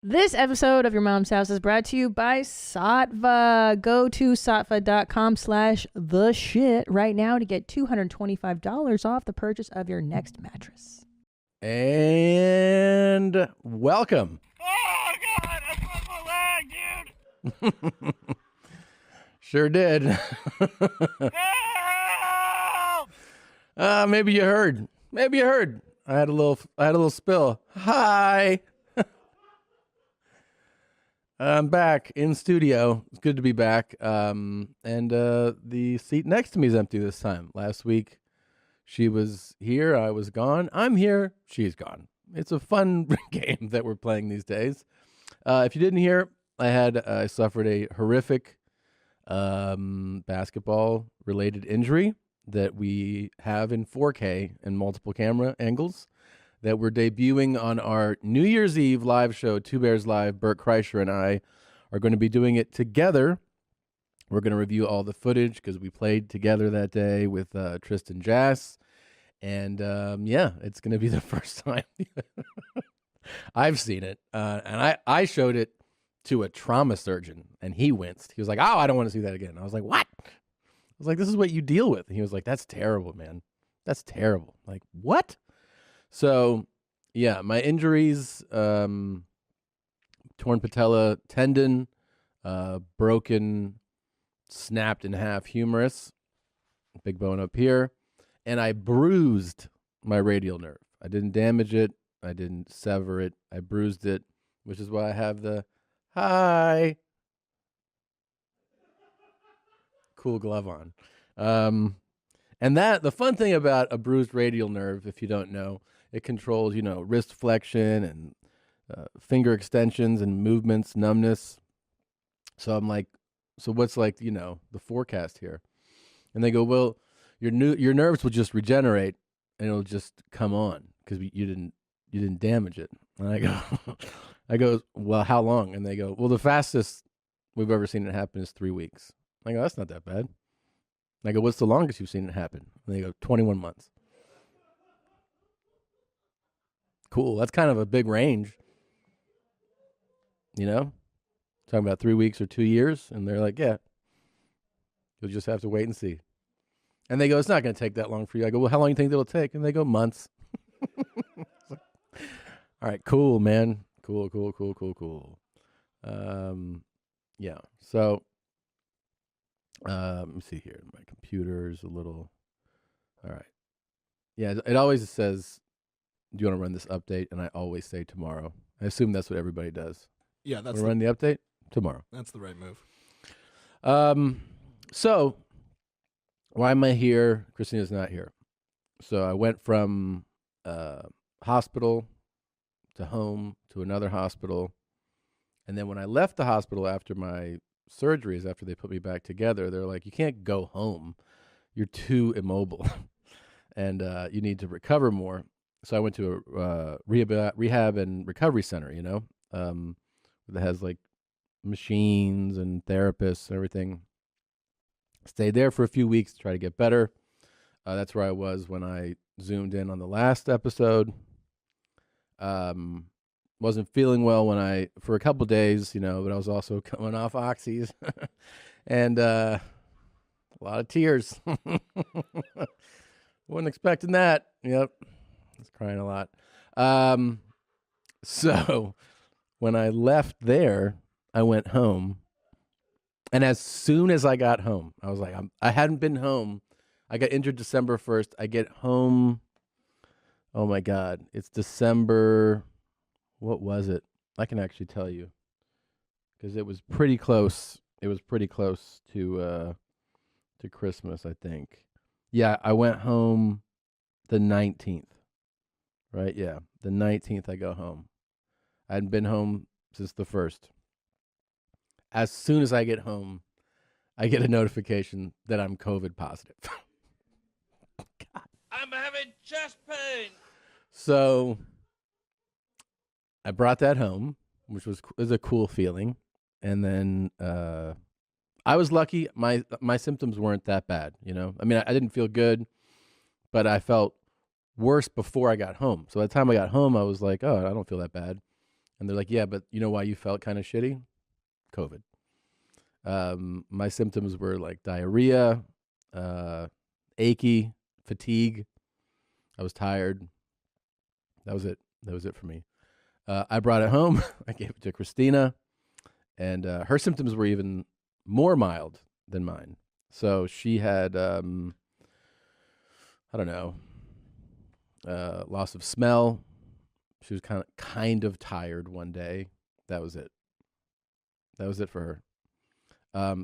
This episode of Your Mom's House is brought to you by Satva. Go to satva.com/theshit right now to get $225 off the purchase of your next mattress. And welcome. Oh, God, I broke my leg, dude. Sure did. Help! Maybe you heard. I had a little spill. Hi. I'm back in studio. It's good to be back. And the seat next to me is empty this time. Last week, she was here. I was gone. I'm here. She's gone. It's a fun game that we're playing these days. If you didn't hear, I suffered a horrific basketball-related injury that we have in 4K and multiple camera angles that we're debuting on our New Year's Eve live show, Two Bears Live. Bert Kreischer and I are going to be doing it together. We're going to review all the footage because we played together that day with Tristan Jass. And it's going to be the first time I've seen it. And I showed it to a trauma surgeon, and he winced. He was like, "Oh, I don't want to see that again." I was like, "What?" I was like, "This is what you deal with." And he was like, "That's terrible, man. That's terrible." I'm like, what? So, yeah, my injuries, torn patella tendon, broken, snapped in half humerus, big bone up here, and I bruised my radial nerve. I didn't damage it. I didn't sever it. I bruised it, which is why I have the hi cool glove on. And the fun thing about a bruised radial nerve, if you don't know, it controls, wrist flexion and finger extensions and movements, numbness. So I'm like, so what's like, the forecast here? And they go, well, your nerves will just regenerate and it'll just come on because you didn't damage it. And I go, well, how long? And they go, well, the fastest we've ever seen it happen is 3 weeks. I go, that's not that bad. And I go, what's the longest you've seen it happen? And they go, 21 months. Cool. That's kind of a big range. Talking about 3 weeks or 2 years. And they're like, yeah, you'll just have to wait and see. And they go, it's not going to take that long for you. I go, well, how long do you think it'll take? And they go, months. All right, cool, man. Cool. Yeah. So, let me see here. My computer's a little. All right. Yeah, it always says, do you want to run this update? And I always say tomorrow. I assume that's what everybody does. Yeah, that's run the update tomorrow. That's the right move. So why am I here? Christina's not here. So I went from hospital to home to another hospital. And then when I left the hospital after my surgeries, after they put me back together, they're like, you can't go home. You're too immobile and you need to recover more. So I went to a rehab and recovery center, that has like machines and therapists and everything. Stayed there for a few weeks to try to get better. That's where I was when I zoomed in on the last episode. Wasn't feeling well for a couple days, but I was also coming off oxys and a lot of tears. Wasn't expecting that. Yep. I was crying a lot. So when I left there, I went home. And as soon as I got home, I was like, I hadn't been home. I got injured December 1st. I get home. Oh my God. It's December. What was it? I can actually tell you because it was pretty close. It was pretty close to Christmas, I think. Yeah, I went home the 19th. Right? Yeah, the 19th I go home. I hadn't been home since the 1st. As soon as I get home, I get a notification that I'm COVID positive. God. I'm having chest pain. So I brought that home, which was a cool feeling. And then I was lucky. My symptoms weren't that bad, I mean, I didn't feel good, but I felt worse before I got home. So by the time I got home, I was like, oh, I don't feel that bad. And they're like, yeah, but you know why you felt kind of shitty? COVID. My symptoms were like diarrhea, achy, fatigue. I was tired. That was it. That was it for me. I brought it home. I gave it to Christina, and her symptoms were even more mild than mine. So she had, I don't know, loss of smell. She was kind of tired one day. That was it. That was it for her.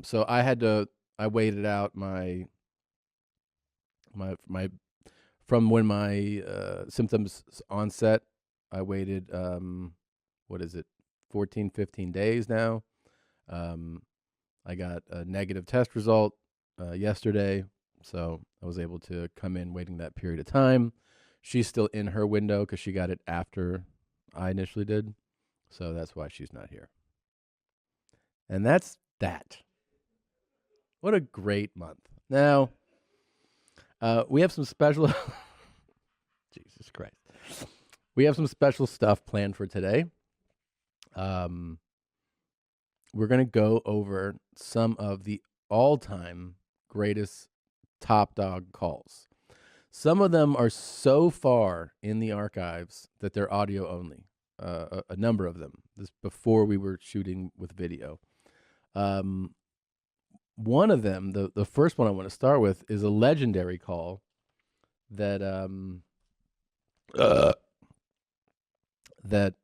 So I waited out my from when my symptoms onset. I waited, 14, 15 days now. I got a negative test result yesterday, so I was able to come in waiting that period of time. She's still in her window because she got it after I initially did, so that's why she's not here. And that's that. What a great month. Now, we have some special... Jesus Christ. We have some special stuff planned for today. We're going to go over some of the all-time greatest top dog calls. Some of them are so far in the archives that they're audio only. A number of them. This before we were shooting with video. One of them, the first one I want to start with, is a legendary call that that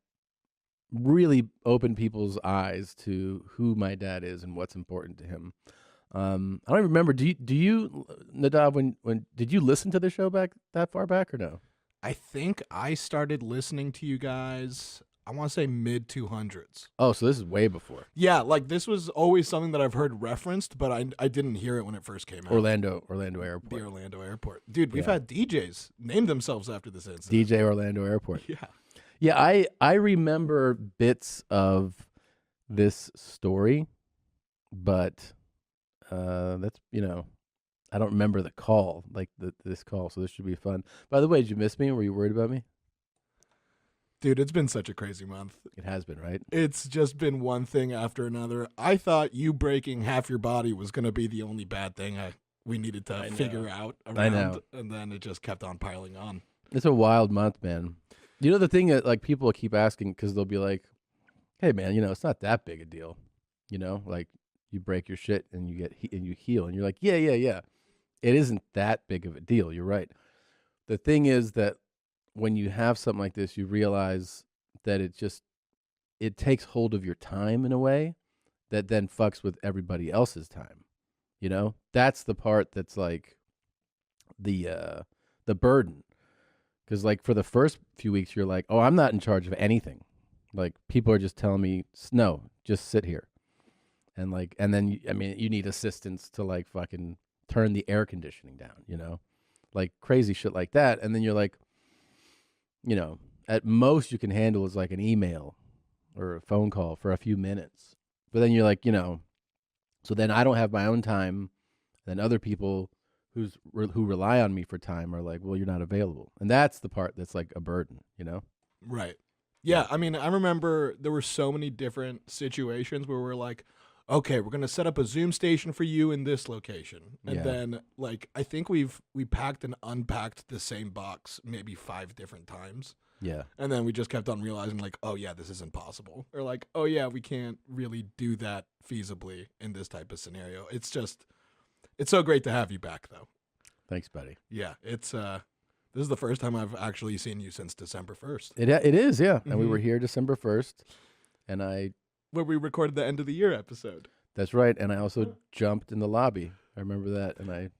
really opened people's eyes to who my dad is and what's important to him. I don't even remember. Do you Nadav, when did you listen to the show back that far back or no? I think I started listening to you guys, I want to say mid 200s. Oh, so this is way before. Yeah, like this was always something that I've heard referenced, but I didn't hear it when it first came out. Orlando Airport. The Orlando Airport. Dude, we've had DJs name themselves after this incident. DJ Orlando Airport. Yeah. Yeah, I remember bits of this story, but that's, I don't remember the call, like this call, so this should be fun. By the way, did you miss me? Were you worried about me? Dude, it's been such a crazy month. It has been, right? It's just been one thing after another. I thought you breaking half your body was going to be the only bad thing we needed to figure out around. I know. And then it just kept on piling on. It's a wild month, man. You know the thing that like people keep asking because they'll be like, "Hey, man, it's not that big a deal." Like you break your shit and you heal, and you're like, "Yeah. It isn't that big of a deal." You're right. The thing is that when you have something like this, you realize that it takes hold of your time in a way that then fucks with everybody else's time. That's the part that's like the burden. Because like for the first few weeks, you're like, oh, I'm not in charge of anything. Like people are just telling me, no, just sit here. And then you need assistance to like fucking turn the air conditioning down, like crazy shit like that. And then you're like, at most you can handle is like an email or a phone call for a few minutes. But then you're like, so then I don't have my own time. Then other people who rely on me for time are like, well, you're not available. And that's the part that's like a burden, Right. Yeah, I mean, I remember there were so many different situations where we're like, okay, we're going to set up a Zoom station for you in this location. And then, like, I think we packed and unpacked the same box maybe 5 different times. Yeah. And then we just kept on realizing, like, oh, yeah, this isn't possible. Or like, oh, yeah, we can't really do that feasibly in this type of scenario. It's so great to have you back, though. Thanks, buddy. Yeah, this is the first time I've actually seen you since December 1st. It is, yeah. Mm-hmm. And we were here December 1st, and where we recorded the end of the year episode. That's right, and I also jumped in the lobby. I remember that, and I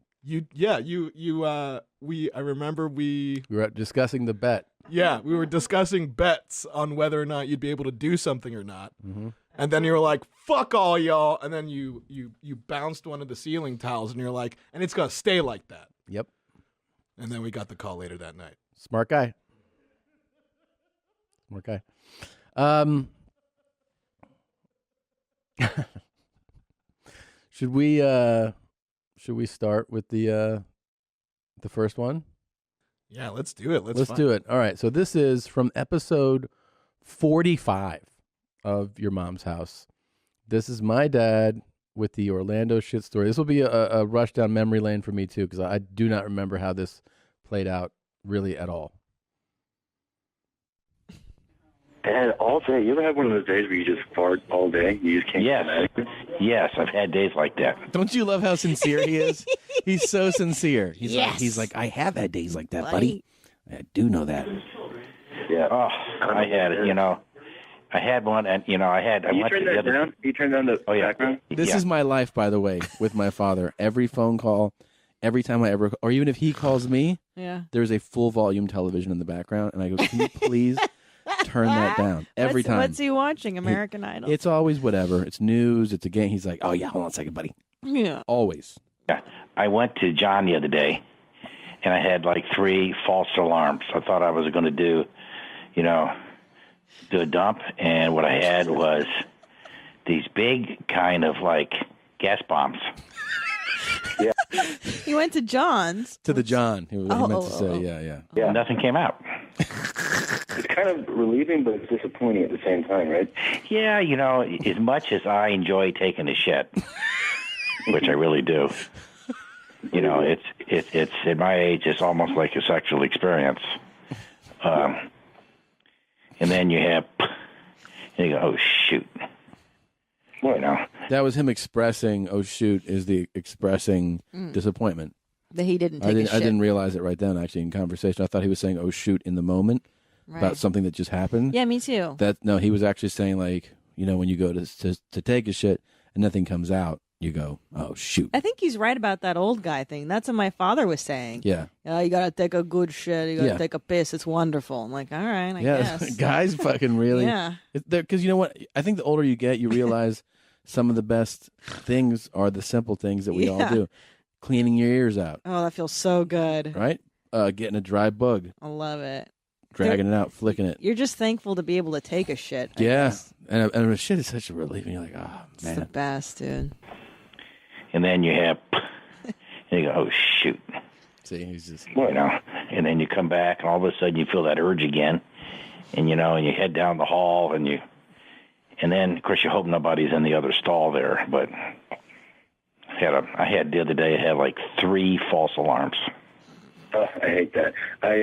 remember we were discussing the bet. Yeah, we were discussing bets on whether or not you'd be able to do something or not. Mm-hmm. And then you were like, fuck all y'all. And then you bounced one of the ceiling tiles and you're like, and it's going to stay like that. Yep. And then we got the call later that night. Smart guy. Should we start with the first one? Yeah, let's do it. Let's do it. All right. So this is from episode 45 of Your Mom's House. This is my dad with the Orlando shit story. This will be a rush down memory lane for me, too, because I do not remember how this played out really at all. And all day, you ever have one of those days where you just fart all day? You just can't get out of it? Yes, I've had days like that. Don't you love how sincere he is? He's so sincere. Yes. He's like, I have had days like that, buddy. I do know that. Yeah. Oh, I had it, I had one, and, I You went turn to the that other... down? You turn down the background? This is my life, by the way, with my father. Every phone call, every time I ever, or even if he calls me, there's a full volume television in the background, and I go, can you please turn that down? Every time. What's he watching? American Idol? It's always whatever. It's news. It's a game. He's like, oh, yeah, hold on a second, buddy. Yeah. Always. Yeah. I went to John the other day, and I had like 3 false alarms. I thought I was going to do a dump, and what I had was these big kind of like gas bombs. Yeah. He went to John's. To the John, he meant to say, yeah. Yeah. Nothing came out. It's kind of relieving, but it's disappointing at the same time, right? Yeah, as much as I enjoy taking a shit, which I really do, it's at my age, it's almost like a sexual experience. And then you have, and you go, oh, shoot. That was him expressing, oh, shoot, is the expressing disappointment. That he didn't take a shit. I didn't realize it right then, actually, in conversation. I thought he was saying, oh, shoot, in the moment about something that just happened. Yeah, me too. No, he was actually saying, like, when you go to take a shit and nothing comes out, you go, oh, shoot. I think he's right about that old guy thing. That's what my father was saying. Yeah. You got to take a good shit. You got to take a piss. It's wonderful. I'm like, all right, I guess. Guys fucking really. Yeah. Because you know what? I think the older you get, you realize some of the best things are the simple things that we all do. Cleaning your ears out. Oh, that feels so good. Right? Getting a dry bug. I love it. Dragging it out, flicking it. You're just thankful to be able to take a shit. I Yeah. guess. And shit is such a relief. And you're like, oh, It's man. the best, dude. And then you have, and you go, oh, shoot. See, he's just. And then you come back, and all of a sudden you feel that urge again. And, and you head down the hall, and then, of course, you hope nobody's in the other stall there. But I had the other day, I had like 3 false alarms. Oh, I hate that. I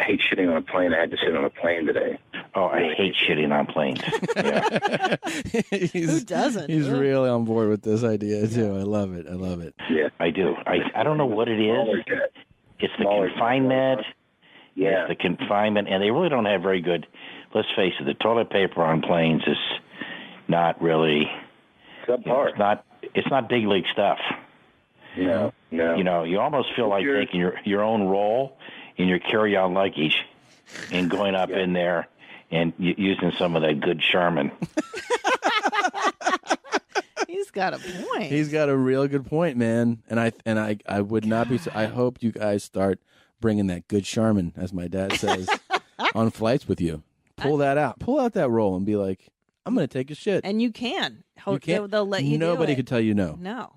hate shitting on a plane. I had to sit on a plane today. Oh, I hate shitting on planes. Yeah. Who doesn't? He's really on board with this idea, too. I love it. Yeah. I do. I don't know what it is. It's the confinement. Yeah. It's the confinement, and they really don't have very good, let's face it, the toilet paper on planes is not really, subpar. It's not big league stuff. No. You almost feel like taking your own roll in your carry-on luggage and going up in there and using some of that good Charmin. He's got a point. He's got a real good point, man. And I would not be. I hope you guys start bringing that good Charmin, as my dad says, on flights with you. Pull that out. Pull out that roll and be like, I'm going to take a shit. And you can. You can't. They'll let you Nobody do it. could tell you no. No.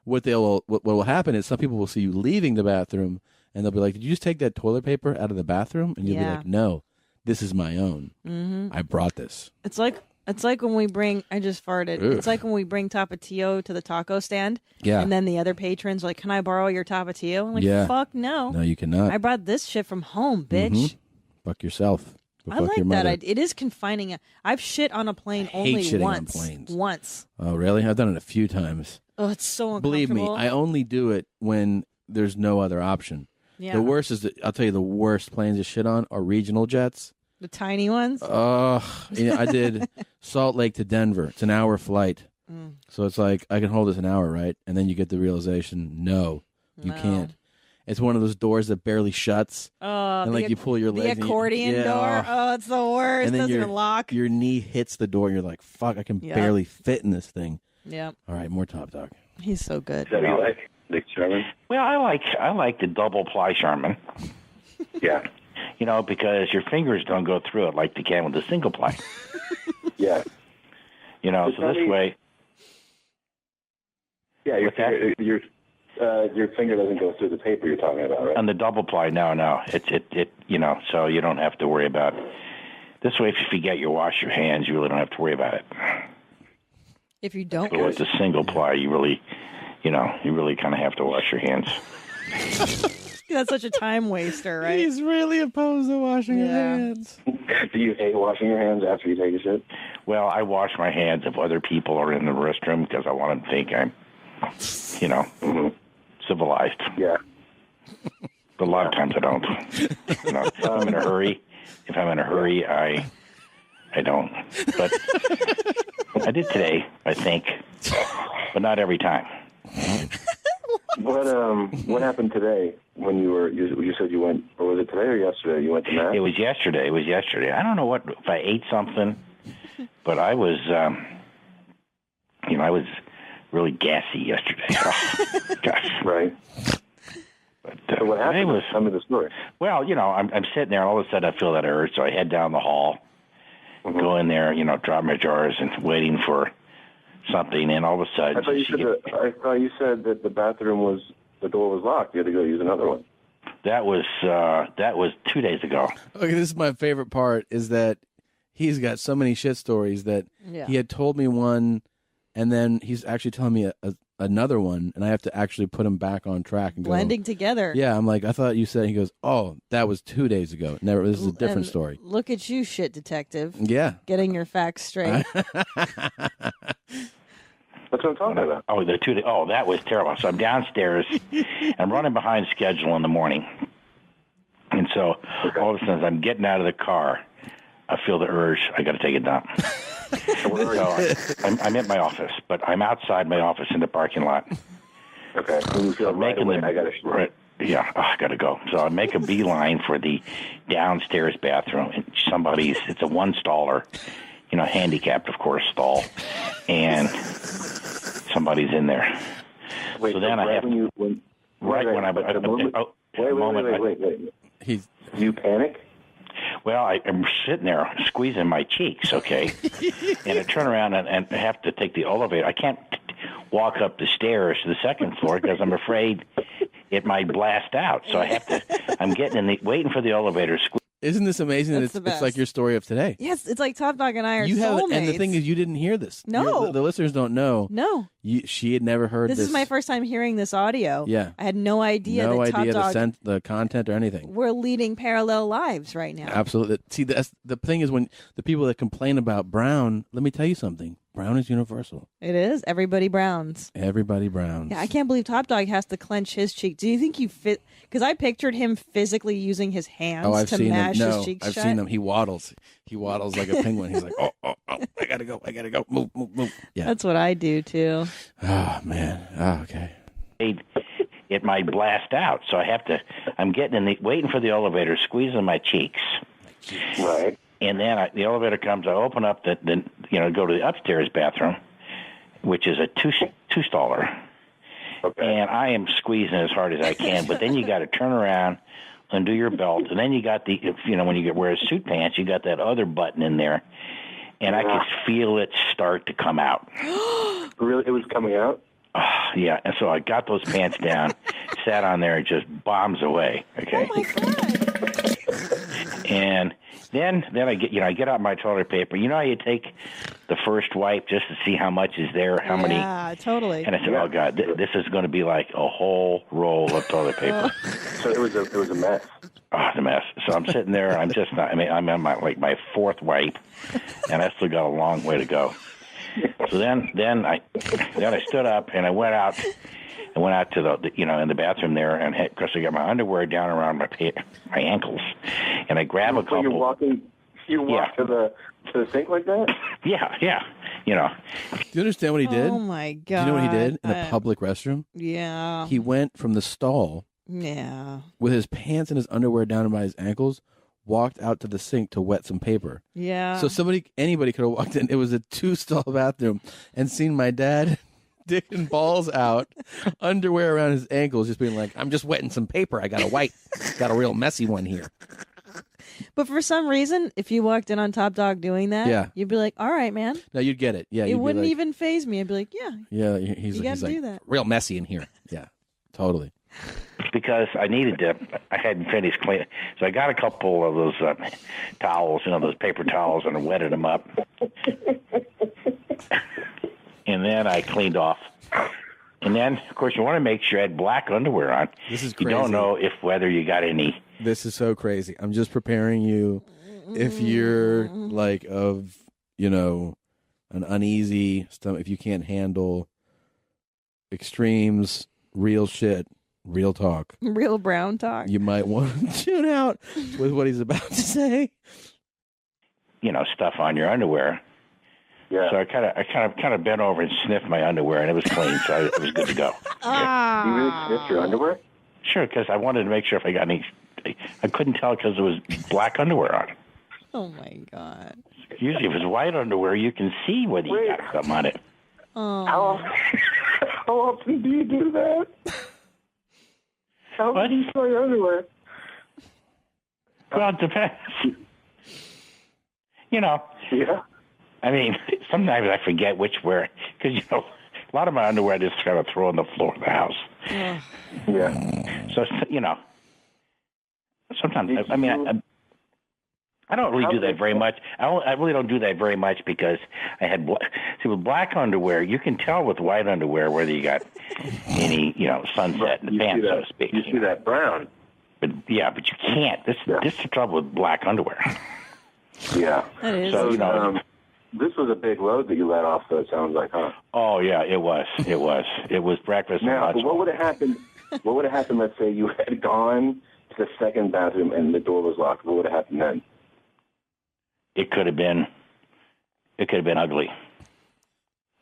What will happen is some people will see you leaving the bathroom and they'll be like, did you just take that toilet paper out of the bathroom? And you'll be like, no, this is my own. Mm-hmm. I brought this. It's like when we bring, I just farted. Ugh. It's like when we bring Tapatio to the taco stand. Yeah. And then the other patrons are like, can I borrow your Tapatio? I'm like, Yeah. fuck no. No, you cannot. I brought this shit from home, bitch. Mhm. Fuck yourself. I Fuck like your that. mother. It is confining. I've shit on a plane hate only shitting on once. planes. Once. Oh, really? I've done it a few times. Oh, it's so uncomfortable. Believe me, I only do it when there's no other option. Yeah. The worst is I'll tell you the worst planes to shit on are regional jets. The tiny ones. I did Salt Lake to Denver. It's an hour flight. So it's like I can hold this an hour, right? And then you get the realization, no, you can't. It's one of those doors that barely shuts. And like you pull your leg. The accordion door. Oh, it's the worst. And then doesn't even lock. Your knee hits the door and you're like, fuck, I can barely fit in this thing. Yeah. All right, more Top Dog. He's so good. Is that what you like? The Charmin? Well, I like the double ply Charmin. Yeah. Because your fingers don't go through it like they can with the single ply. Yeah. So this way. Yeah, your finger doesn't go through the paper you're talking about, right? On the double ply, no. It so you don't have to worry about this way. If you forget you wash your hands, you really don't have to worry about it. If you don't, So with the single ply, you really kind of have to wash your hands. that's such a time waster, right? He's really opposed to washing his hands. Do you hate washing your hands after you take a shit? Well, I wash my hands if other people are in the restroom because I want them to think I'm, civilized. Yeah. But a lot of times I don't. If I'm in a hurry, I don't. But I did today, I think, but not every time. What happened today when you said you went, or was it today or yesterday? You went to Mass? It was yesterday. I don't know if I ate something, but I was, I was really gassy yesterday. Oh, gosh. Right. But, so what happened? Tell me the story. Well, I'm sitting there, and all of a sudden I feel that urge, so I head down the hall, go in there, drop my jars, and waiting for something, and all of a sudden... I thought you said that the door was locked. You had to go use another one. That was 2 days ago. Okay, this is my favorite part, is that he's got so many shit stories that he had told me one, and then he's actually telling me another one, and I have to actually put him back on track and blending together. Yeah, I'm like, I thought you said. He goes, oh, that was 2 days ago. Never. This is a different story. Look at you, shit detective. Yeah, getting your facts straight. That's what I'm talking about. Oh, that was terrible. So I'm downstairs. I'm running behind schedule in the morning, and so all of a sudden, as I'm getting out of the car, I feel the urge. I got to take a dump. So I'm at my office, but I'm outside my office in the parking lot. Okay. When you feel right away, I got to shoot. Yeah, I got to go. So I make a beeline for the downstairs bathroom, and it's a one-staller, handicapped, of course, stall, and somebody's in there. Wait, so then I have to... Wait. You panic? Well, I'm sitting there squeezing my cheeks, okay? And I turn around and have to take the elevator. I can't walk up the stairs to the second floor because I'm afraid it might blast out. So I'm waiting for the elevator. Isn't this amazing? It's like your story of today. Yes, it's like Top Dog and I are soulmates. And the thing is, you didn't hear this. No. The listeners don't know. No. She had never heard this. This is my first time hearing this audio. Yeah. I had no idea that Top Dog... the content or anything. We're leading parallel lives right now. Absolutely. See, the thing is, when the people that complain about brown, let me tell you something. Brown is universal. It is. Everybody browns. Everybody browns. Yeah, I can't believe Top Dog has to clench his cheek. Do you think you fit? Because I pictured him physically using his hands to mash his cheeks shut. I've seen him. He waddles. He waddles like a penguin. He's like, oh, I gotta go. Move. Yeah. That's what I do too. Oh man. Oh, okay. It might blast out, so I'm waiting for the elevator, squeezing my cheeks. Right. And then the elevator comes. I open up go to the upstairs bathroom, which is a two-staller. Okay. And I am squeezing as hard as I can. But then you got to turn around, undo your belt, and then you got when you wear suit pants, you got that other button in there, and I could feel it start to come out. Really, it was coming out. Yeah, and so I got those pants down, sat on there, and just bombs away. Okay. Oh my God. And then I get out my toilet paper. You know how you take the first wipe just to see how much is there, how many? Yeah, totally. And I said, oh God, this is going to be like a whole roll of toilet paper. So it was a mess. Oh, it's a mess. So I'm sitting there. I'm just not. I mean, I'm on my fourth wipe, and I still got a long way to go. So then I stood up and I went out. I went out to the in the bathroom there, and of course I got my underwear down around my ankles, and I grab a couple. You walk to the sink like that? Yeah. Do you understand what he did? Oh my God! Do you know what he did in a public restroom? Yeah. He went from the stall. Yeah. With his pants and his underwear down by his ankles, walked out to the sink to wet some paper. Yeah. So anybody could have walked in. It was a 2-stall bathroom and seen my dad dicking balls out, underwear around his ankles, just being like, I'm just wetting some paper. I got a got a real messy one here. But for some reason, if you walked in on Top Dog doing that, you'd be like, all right, man. No, you'd get it. Yeah, it wouldn't even faze me. I'd be like, yeah. He's you like, do that. real messy in here. Yeah. Totally. Because I needed to. I hadn't finished cleaning, so I got a couple of those towels, those paper towels, and I wetted them up. And then I cleaned off. And then, of course, you want to make sure you had black underwear on. This is crazy. You don't know whether you got any. This is so crazy. I'm just preparing you. If you're like of, an uneasy stomach, if you can't handle extremes, real shit, real talk, real brown talk, you might want to tune out with what he's about to say. Stuff on your underwear. Yeah. So I kind of bent over and sniffed my underwear, and it was clean, so it was good to go. You really sniffed your underwear? Sure, because I wanted to make sure if I got any. I couldn't tell because there was black underwear on. Oh my God! Usually, if it's white underwear, you can see whether you got something on it. Oh. How often do you do that? How often do you smell your underwear? Well, it depends. Yeah. I mean, sometimes I forget because a lot of my underwear I just kind of throw on the floor of the house. Yeah. So sometimes I don't really do that very much. I really don't do that very much because I had with black underwear, you can tell with white underwear whether you got any sunset in the pants, so to speak. You see that brown. But you can't. This is the trouble with black underwear. Yeah. That is. So, this was a big load that you let off, though, it sounds like, huh? Oh, yeah, it was. It was breakfast. Now, and lunch. what would have happened? Let's say you had gone to the second bathroom and the door was locked. What would have happened then? It could have been ugly.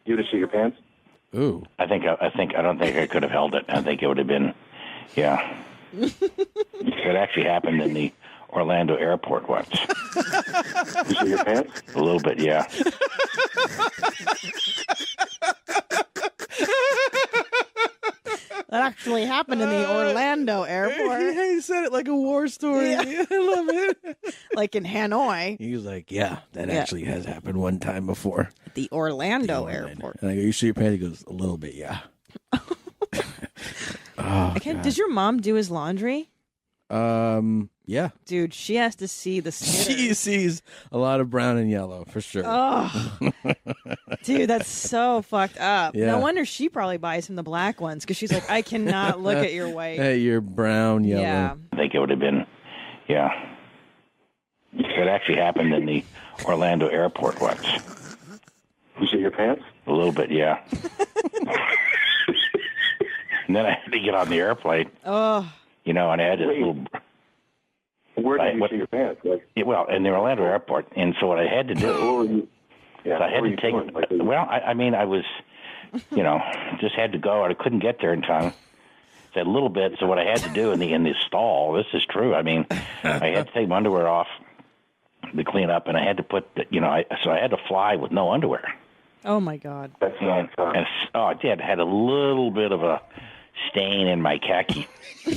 You would have shit your pants? Ooh. I don't think I could have held it. I think it would have been, yeah. It actually happened in the Orlando airport once. You shit your pants? A little bit, yeah. That actually happened in the Orlando airport. He said it like a war story. Yeah. I love it. Like in Hanoi. He was like, yeah, that actually has happened one time before. The Orlando airport. And I go, you shit your pants? He goes, a little bit, yeah. Does your mom do his laundry? Yeah. Dude, she has to see the skitter. She sees a lot of brown and yellow, for sure. Oh, dude, that's so fucked up. Yeah. No wonder she probably buys him the black ones because she's like, I cannot look at your white. Hey, you're brown, yellow. Yeah. I think it would have been, yeah. It actually happened in the Orlando airport once. You shit your pants? A little bit, yeah. And then I had to get on the airplane. Oh. And I had this little... Where did you shit your pants? In the Orlando airport. And so what I had to do... What were you... Yeah, so I had to take... I was, just had to go. I couldn't get there in time. Said a little bit. So what I had to do in the stall, this is true. I mean, I had to take my underwear off to clean up, and I had to put, so I had to fly with no underwear. Oh, my God. That's not fun. I did. I had a little bit of a stain in my khaki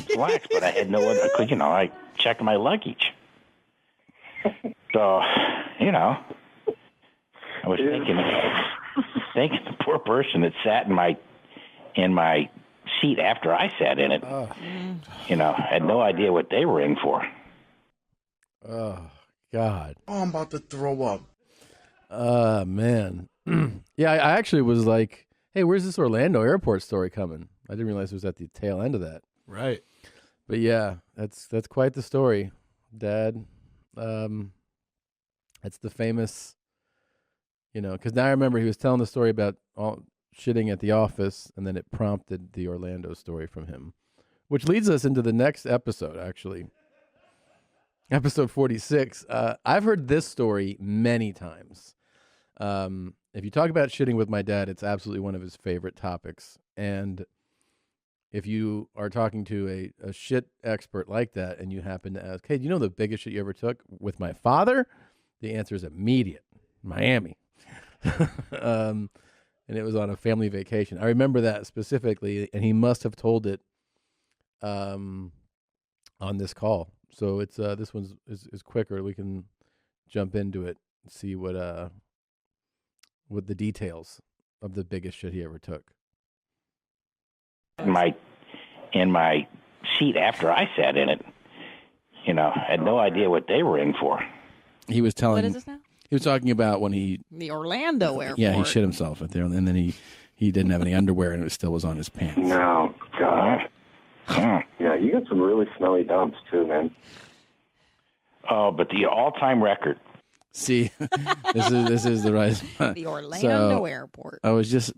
slacks, but I had no other, I checked my luggage. So, I was thinking the poor person that sat in my seat after I sat in it, had no idea what they were in for. Oh, God. Oh, I'm about to throw up. Man. Yeah, I actually was like, hey, where's this Orlando airport story coming? I didn't realize it was at the tail end of that. Right. But yeah, that's quite the story, Dad. That's the famous, because now I remember he was telling the story about all shitting at the office, and then it prompted the Orlando story from him, which leads us into the next episode, actually. Episode 46. I've heard this story many times. If you talk about shitting with my dad, it's absolutely one of his favorite topics. And if you are talking to a shit expert like that and you happen to ask, hey, do you know the biggest shit you ever took with my father? The answer is immediate. Miami. And it was on a family vacation. I remember that specifically, and he must have told it on this call. So it's this one is quicker. We can jump into it and see what the details of the biggest shit he ever took. My in my seat after I sat in it. You know, had no idea what they were in for. He was telling. What is this now? He was talking about when the Orlando airport. Yeah, he shit himself at there, and then he didn't have any underwear, and it still was on his pants. No, God. Yeah, you got some really smelly dumps too, man. Oh, but the all-time record. See, this is the right spot. The Orlando airport. I was just,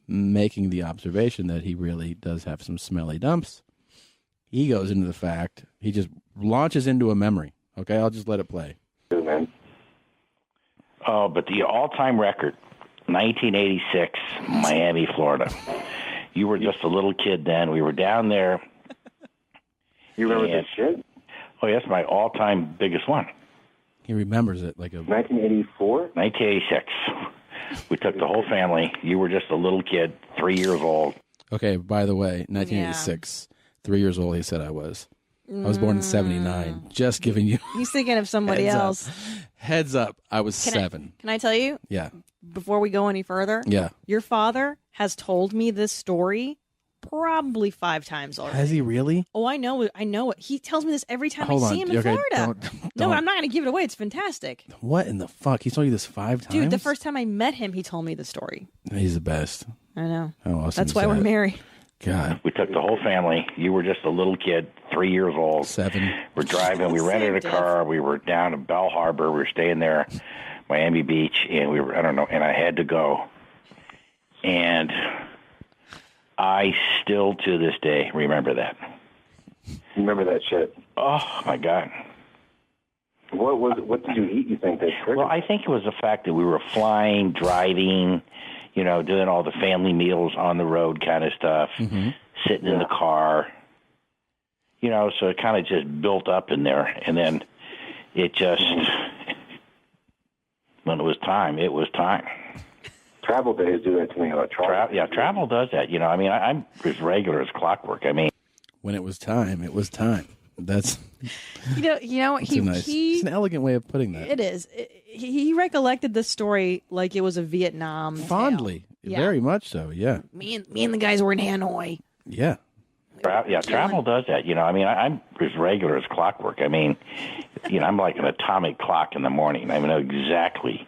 making the observation that he really does have some smelly dumps. He goes into the fact, he just launches into a memory. Okay, I'll just let it play. Too, man. Oh, but the all-time record, 1986, Miami, Florida. You were just a little kid then. We were down there. You remember this shit? Oh, yes, my all-time biggest one. He remembers it like a 1984? 1986. We took the whole family. You were just a little kid, 3 years old. Okay, by the way, 1986, 3 years old, he said I was. I was born in 79. Just giving you He's thinking of somebody else. Heads up, I was 7. Can I tell you? Yeah. Before we go any further? Yeah. Your father has told me this story probably 5 times already. Has he really? Oh, I know it. He tells me this every time Hold I on. see him in Okay, Florida. don't- No, I'm not going to give it away. It's fantastic. What in the fuck? He's told you this 5 times? Dude, the first time I met him, he told me the story. He's the best. I know. How awesome That's is why we're that? married. God. We took the whole family. You were just a little kid, 3 years old. 7. We're driving. We rented a car. We were down in Bell Harbor. We were staying there, Miami Beach, and we were, and I had to go. And I still, to this day, remember that. Remember that shit? Oh, my God. What did you eat, you think, that triggered? Well, I think it was the fact that we were flying, driving, doing all the family meals on the road kind of stuff, sitting in the car, so it kind of just built up in there. And then it just, when it was time, it was time. Travel days do that to me. Travel does that. I'm as regular as clockwork. When it was time, it was time. That's it's an elegant way of putting that. It is. He recollected this story like it was a Vietnam fondly, tale. very much so. Yeah. Me and the guys were in Hanoi. Yeah. Travel does that. I'm as regular as clockwork. I'm like an atomic clock in the morning. I know exactly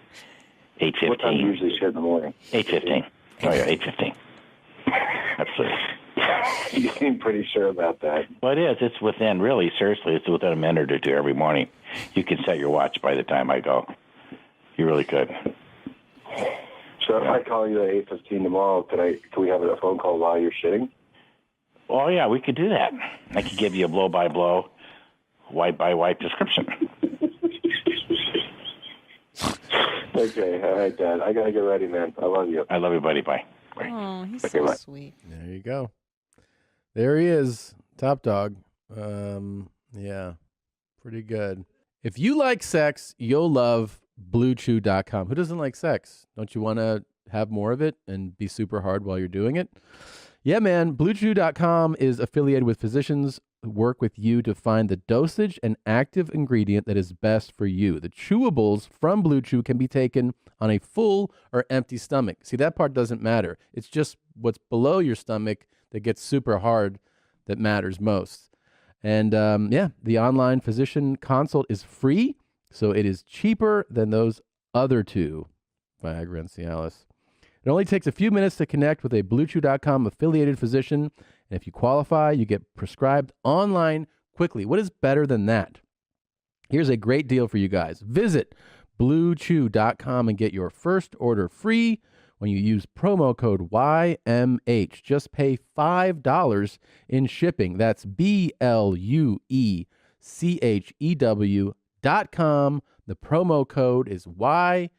8:15. What time do you usually shit in the morning? 8:15. Oh yeah, 8:15. Absolutely. You seem pretty sure about that. Well, it is. It's within, really, seriously, it's within a minute or two every morning. You can set your watch by the time I go. You really could. So if I call you at 8:15 tomorrow, can we have a phone call while you're shitting? Oh, yeah, we could do that. I could give you a blow-by-blow, wipe-by-wipe description. Okay, all right, Dad. I got to get ready, man. I love you. I love you, buddy. Bye. Oh, he's Okay, so bye. sweet. There you go. There he is, top dog. Yeah, pretty good. If you like sex, you'll love BlueChew.com. Who doesn't like sex? Don't you want to have more of it and be super hard while you're doing it? Yeah, man. BlueChew.com is affiliated with physicians who work with you to find the dosage and active ingredient that is best for you. The chewables from Blue Chew can be taken on a full or empty stomach. See, that part doesn't matter. It's just what's below your stomach that gets super hard that matters most. And the online physician consult is free, so it is cheaper than those other two, Viagra and Cialis. It only takes a few minutes to connect with a BlueChew.com affiliated physician, and if you qualify, you get prescribed online quickly. What is better than that? Here's a great deal for you guys. Visit BlueChew.com and get your first order free when you use promo code YMH. Just pay $5 in shipping. That's BlueChew.com. The promo code is YMH.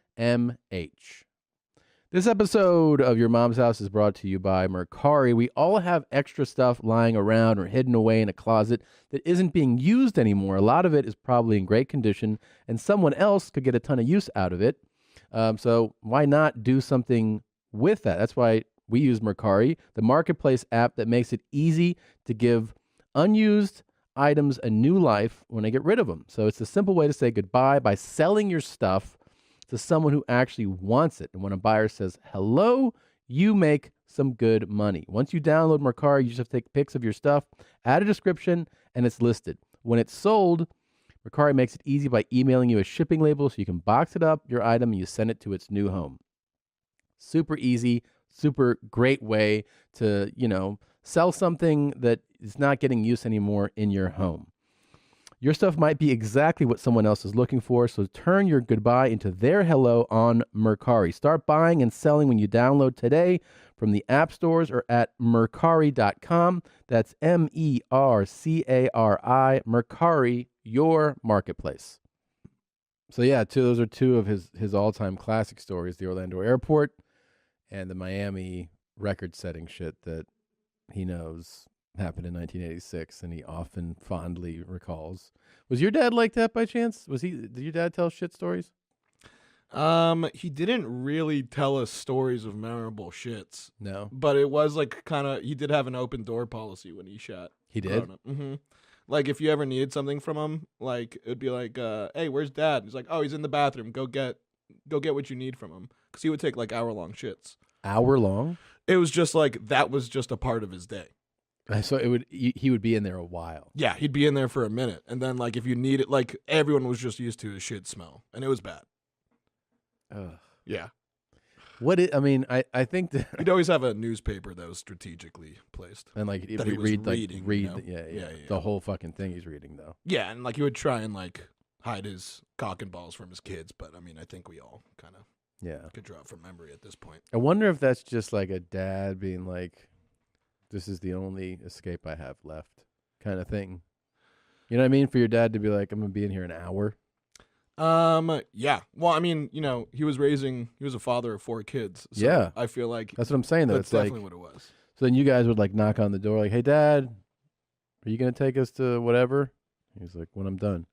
This episode of Your Mom's House is brought to you by Mercari. We all have extra stuff lying around or hidden away in a closet that isn't being used anymore. A lot of it is probably in great condition, and someone else could get a ton of use out of it. So why not do something with that? That's why we use Mercari, the marketplace app that makes it easy to give unused items a new life when they get rid of them. So it's a simple way to say goodbye by selling your stuff to someone who actually wants it. And when a buyer says hello, you make some good money. Once you download Mercari, you just have to take pics of your stuff, add a description, and it's listed. When it's sold, Mercari makes it easy by emailing you a shipping label so you can box it up, your item, and you send it to its new home. Super easy, super great way to, sell something that is not getting use anymore in your home. Your stuff might be exactly what someone else is looking for, so turn your goodbye into their hello on Mercari. Start buying and selling when you download today from the app stores or at Mercari.com. That's Mercari, Mercari, your marketplace. So yeah, those are two of his all-time classic stories, the Orlando airport and the Miami record-setting shit that he knows happened in 1986 and he often fondly recalls. Was your dad like that by chance? Did your dad tell shit stories? He didn't really tell us stories of memorable shits. No. But it was like he did have an open door policy when he shot. He did? Mm-hmm. Like if you ever needed something from him, like it'd be like, hey, where's Dad? He's like, oh, he's in the bathroom. Go get what you need from him. Because he would take like hour-long shits. Hour-long? It was just like, that was just a part of his day. So he would be in there a while. Yeah, he'd be in there for a minute. And then like if you need it, like everyone was just used to his shit smell. And it was bad. Ugh. Yeah. I think that he'd always have a newspaper that was strategically placed. And like that he was reading, yeah. The whole fucking thing he's reading though. Yeah, and like he would try and like hide his cock and balls from his kids, but I mean I think we all kind of could draw it from memory at this point. I wonder if that's just like a dad being like, this is the only escape I have left kind of thing. You know what I mean? For your dad to be like, I'm gonna be in here an hour. Yeah. Well, I mean, he was a father of 4 kids. So yeah. I feel like that's what I'm saying though. That's it's definitely like, what it was. So then you guys would like knock on the door like, hey Dad, are you going to take us to whatever? He's like, when I'm done.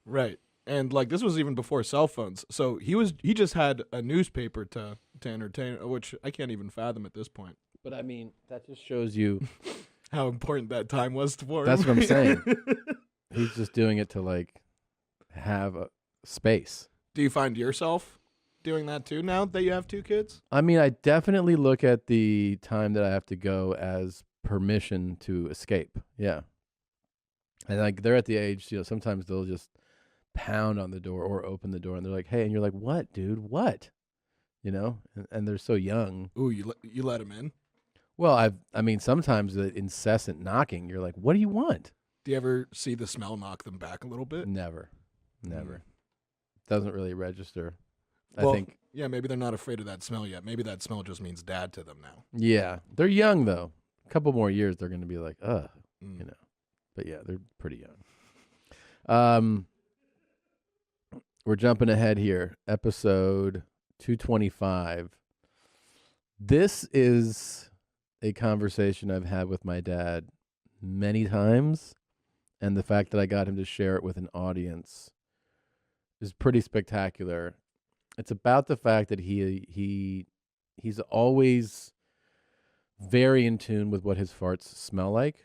Right. And like this was even before cell phones. So he just had a newspaper to entertain, which I can't even fathom at this point. But I mean, that just shows you how important that time was for him. That's what I'm saying. He's just doing it to like have a space. Do you find yourself doing that too now that you have 2 kids? I mean, I definitely look at the time that I have to go as permission to escape. Yeah. And like they're at the age, sometimes they'll just pound on the door or open the door and they're like, hey, and you're like, what, dude? What? And they're so young. Ooh, you let them in? Well, I mean, sometimes the incessant knocking, you're like, what do you want? Do you ever see the smell knock them back a little bit? Never. Doesn't really register. Well, I think. Yeah, maybe they're not afraid of that smell yet. Maybe that smell just means dad to them now. Yeah, they're young though. A couple more years, they're going to be like, But yeah, they're pretty young. We're jumping ahead here. Episode 225. This is a conversation I've had with my dad many times, and the fact that I got him to share it with an audience is pretty spectacular. It's about the fact that he's always very in tune with what his farts smell like,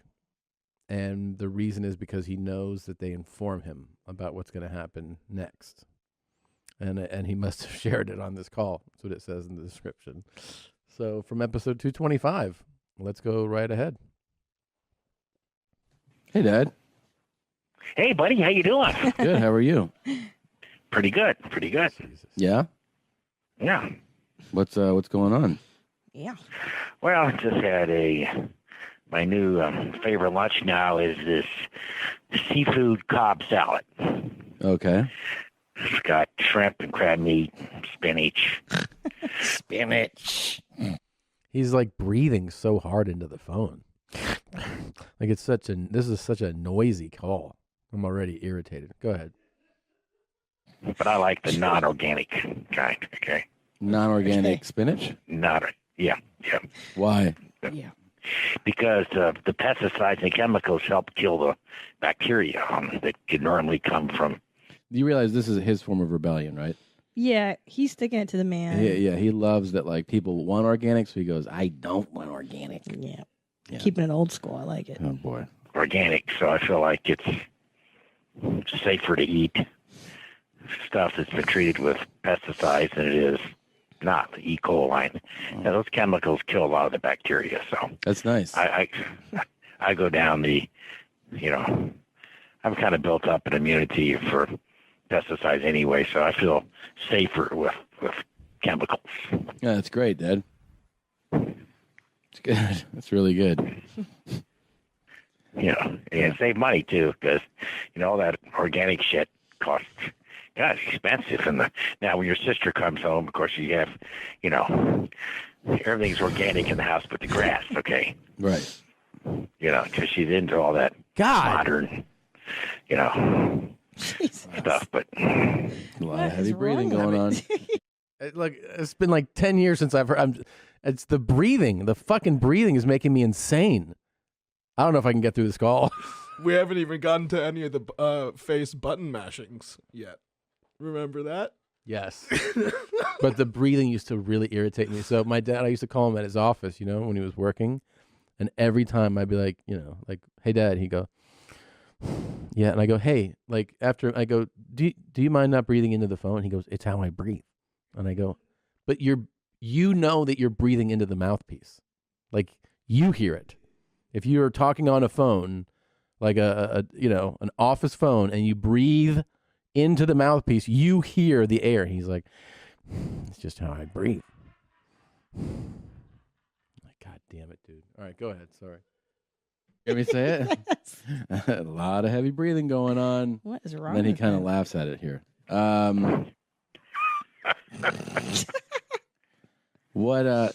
and the reason is because he knows that they inform him about what's going to happen next. And he must have shared it on this call. That's what it says in the description. So from episode 225, let's go right ahead. Hey, Dad. Hey, buddy. How you doing? Good. How are you? Pretty good. Jesus. Yeah? Yeah. What's going on? Yeah. Well, just had my new favorite lunch now is this seafood Cobb salad. Okay. It's got shrimp and crab meat, spinach. Spinach. He's like breathing so hard into the phone. Like this is such a noisy call. I'm already irritated. Go ahead. But I like the non-organic kind, okay? Non-organic spinach? Yeah. Why? Yeah. Because the pesticides and chemicals help kill the bacteria that can normally come from. You realize this is his form of rebellion, right? Yeah, he's sticking it to the man. Yeah, he loves that like people want organic, so he goes, I don't want organic. Yeah. Yeah. Keeping it old school. I like it. Oh, boy. Organic, so I feel like it's safer to eat stuff that's been treated with pesticides than it is not the E. coli. Now, those chemicals kill a lot of the bacteria. So That's nice. I go down I've kind of built up an immunity for pesticides anyway, so I feel safer with chemicals. Yeah, that's great, Dad. It's good. That's really good. And save money too, because all that organic shit costs. God, it's expensive. And now when your sister comes home, of course you have, everything's organic in the house but the grass. Okay, right. Because she's into all that modern, stuff. But a lot of heavy breathing going on. It's been like 10 years since I've heard. It's the breathing. The fucking breathing is making me insane. I don't know if I can get through this call. We haven't even gotten to any of the face button mashings yet. Remember that? Yes. But the breathing used to really irritate me. So my dad, I used to call him at his office, when he was working. And every time I'd be like, hey, Dad. He'd go, yeah. And I go, hey, after I go, do you mind not breathing into the phone? He goes, it's how I breathe. And I go, but you know that you're breathing into the mouthpiece. You hear it. If you're talking on a phone, like an office phone, and you breathe into the mouthpiece, you hear the air. He's like, it's just how I breathe. God damn it, dude. All right, go ahead. Sorry. Hear me say it? A lot of heavy breathing going on. What is wrong? And then he with kind of him? laughs at it here.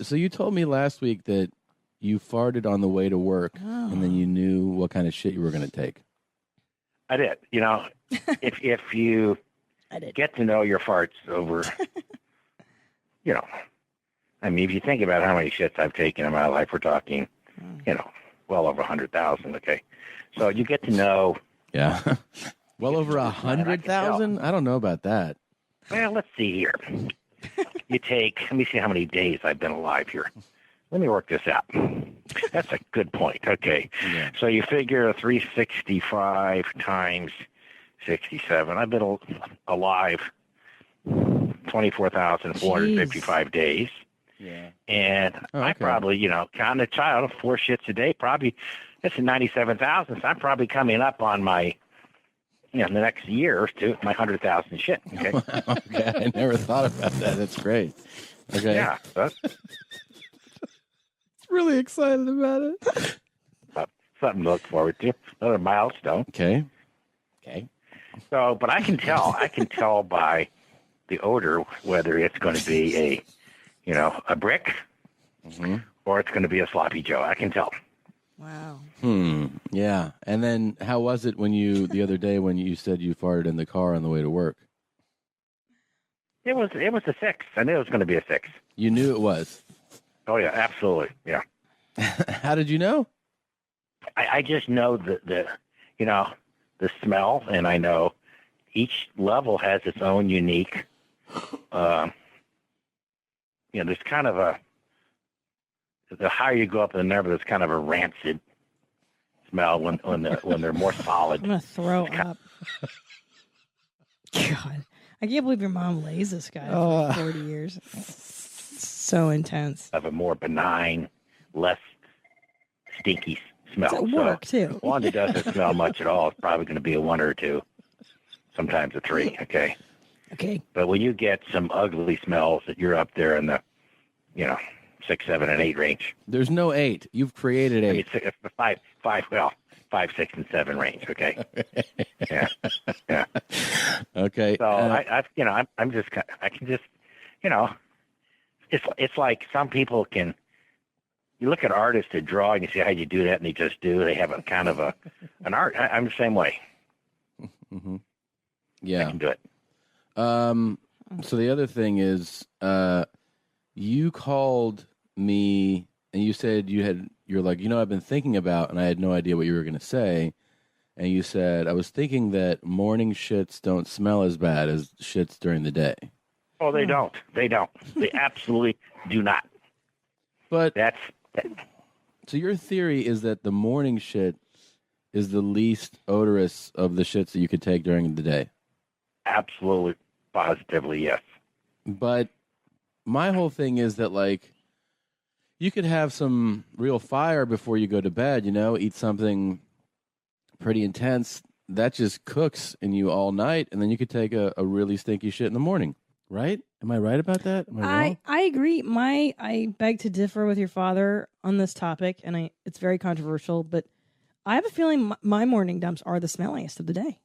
So you told me last week that you farted on the way to work, and then you knew what kind of shit you were going to take. I did. If you get to know your farts over, if you think about how many shits I've taken in my life, we're talking, well over 100,000. Okay, so you get to know. Yeah, well over 100,000. I don't know about that. Well, let's see here. Let me see how many days I've been alive here. Let me work this out. That's a good point. Okay. Yeah. So you figure 365 times 67. I've been alive 24,455 days. Yeah. And I probably, counting a child, 4 shits a day, probably, that's 97,000. So I'm probably coming up on my, the next year or two, my 100,000 shit. Okay. Okay. I never thought about that. That's great. Okay. Yeah. Really excited about it. Something to look forward to. Another milestone. Okay. So, but I can tell by the odor whether it's going to be a brick, or it's going to be a sloppy Joe. I can tell. Wow. Yeah. And then how was it the other day when you said you farted in the car on the way to work? It was a 6. I knew it was going to be a 6. You knew it was. Oh yeah, absolutely. Yeah. How did you know? I just know the smell, and I know each level has its own unique. There's kind of the higher you go up in the number, there's kind of a rancid smell when they're more solid. I'm gonna throw up. God, I can't believe your mom lays this guy for 40 years. So intense. Of a more benign, less stinky smell. It's at work, too. One that doesn't smell much at all is probably going to be a 1 or 2, sometimes a 3, okay? Okay. But when you get some ugly smells that you're up there in the, 6, 7, and 8 range. There's no 8. You've created 8. I mean, it's the 5, 6, and 7 range, okay? Yeah. Okay. So I can just, it's like some people can. You look at artists that draw, and you see how you do that, and they just do. They have a kind of an art. I'm the same way. Mm-hmm. Yeah, I can do it. So the other thing is, you called me and you said you're like, I've been thinking about, and I had no idea what you were going to say. And you said, I was thinking that morning shits don't smell as bad as shits during the day. Oh, they don't. They don't. They absolutely do not. But so your theory is that the morning shit is the least odorous of the shits that you could take during the day. Absolutely, positively, yes. But my whole thing is that, like, you could have some real fire before you go to bed, eat something pretty intense. That just cooks in you all night, and then you could take a really stinky shit in the morning, right? Am I right about that? Am I wrong? I agree. I beg to differ with your father on this topic, and it's very controversial, but I have a feeling my morning dumps are the smelliest of the day.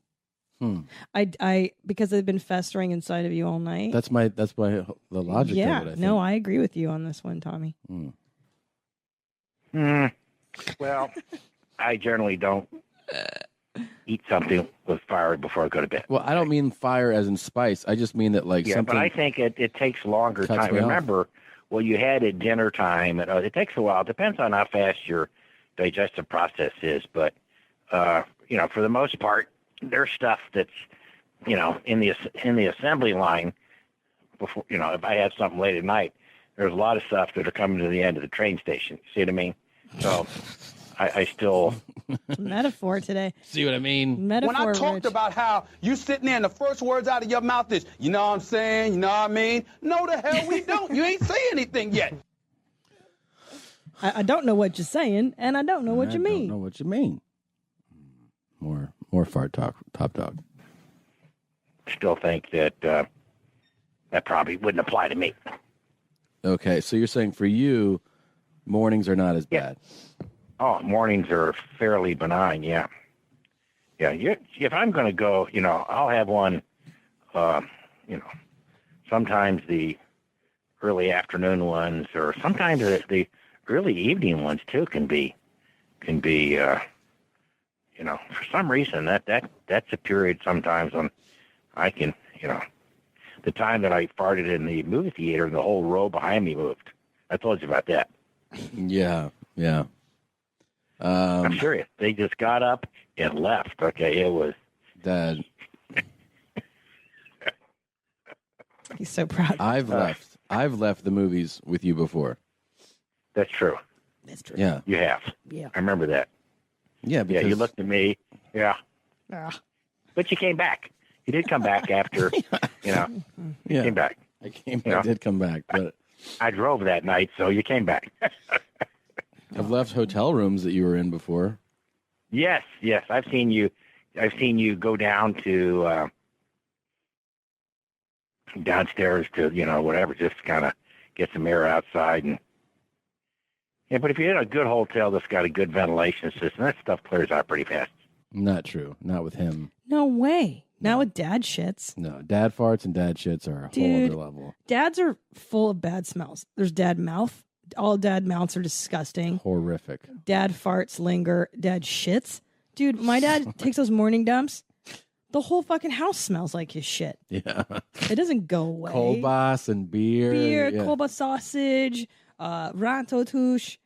I because they've been festering inside of you all night. That's the logic. Yeah, of it, I no, think. I agree with you on this one, Tommy. Well, I generally don't eat something with fire before I go to bed. Well, I don't mean fire as in spice. I just mean that, like, Yeah, something. but I think it takes longer cuts time. me off. Remember, what you had at dinner time, it takes a while. It depends on how fast your digestive process is. But, for the most part, there's stuff that's, in the assembly line before, if I have something late at night, there's a lot of stuff that are coming to the end of the train station. See what I mean? So I still... Metaphor today. See what I mean? Metaphor, When I talked Rich. about how you sitting there and the first words out of your mouth is, you know what I'm saying? You know what I mean? No, the hell we don't. You ain't say anything yet. I don't know what you're saying, and I don't know what you I mean. don't know what you mean. More fart talk, top dog. Still think that that probably wouldn't apply to me. Okay, so you're saying for you, mornings are not as bad. Oh, mornings are fairly benign, yeah. Yeah, if I'm going to go, I'll have one, sometimes the early afternoon ones, or sometimes the early evening ones too can be, for some reason that's a period sometimes when I can, the time that I farted in the movie theater and the whole row behind me moved. I told you about that. Yeah. I'm serious. They just got up and left. Okay, it was... Dad. He's so proud. I've left the movies with you before. That's true. That's true. Yeah. You have. Yeah. I remember that. Yeah, because Yeah, you looked at me. Yeah. But you came back. You did come back after, Yeah. came back. I did come back, but I drove that night, so you came back. I've left hotel rooms that you were in before. Yes. I've seen you go down to downstairs to, whatever, just kind of get some air outside. And yeah, but if you're in a good hotel that's got a good ventilation system, that stuff clears out pretty fast. Not true. Not with him. No way. Not with dad shits. No, dad farts and dad shits are a whole other level. Dads are full of bad smells. There's dad mouth. All dad mouths are disgusting. Horrific. Dad farts linger. Dad shits. Dude, my dad takes those morning dumps. The whole fucking house smells like his shit. Yeah. It doesn't go away. Kolbas and beer. Beer, yeah. kolbas sausage, rantotouche.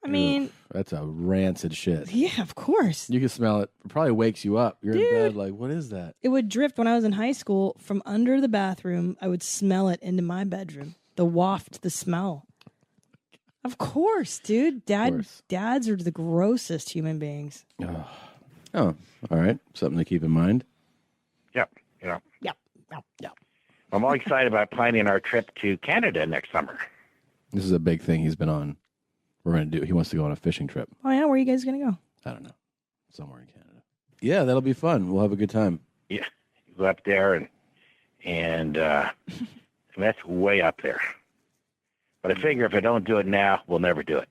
I mean... Oof, that's a rancid shit. Yeah, of course. You can smell it. It probably wakes you up. You're Dude. in bed like, what is that? It would drift when I was in high school from under the bathroom. I would smell it into my bedroom. The waft, the smell. Of course, dude. Dads are the grossest human beings. Oh, all right. Something to keep in mind. Yep. Yep. I'm all excited about planning our trip to Canada next summer. This is a big thing he's been on. He wants to go on a fishing trip. Oh, yeah? Where are you guys going to go? I don't know. Somewhere in Canada. Yeah, that'll be fun. We'll have a good time. Yeah, go up there and that's way up there. But I figure if I don't do it now, we'll never do it.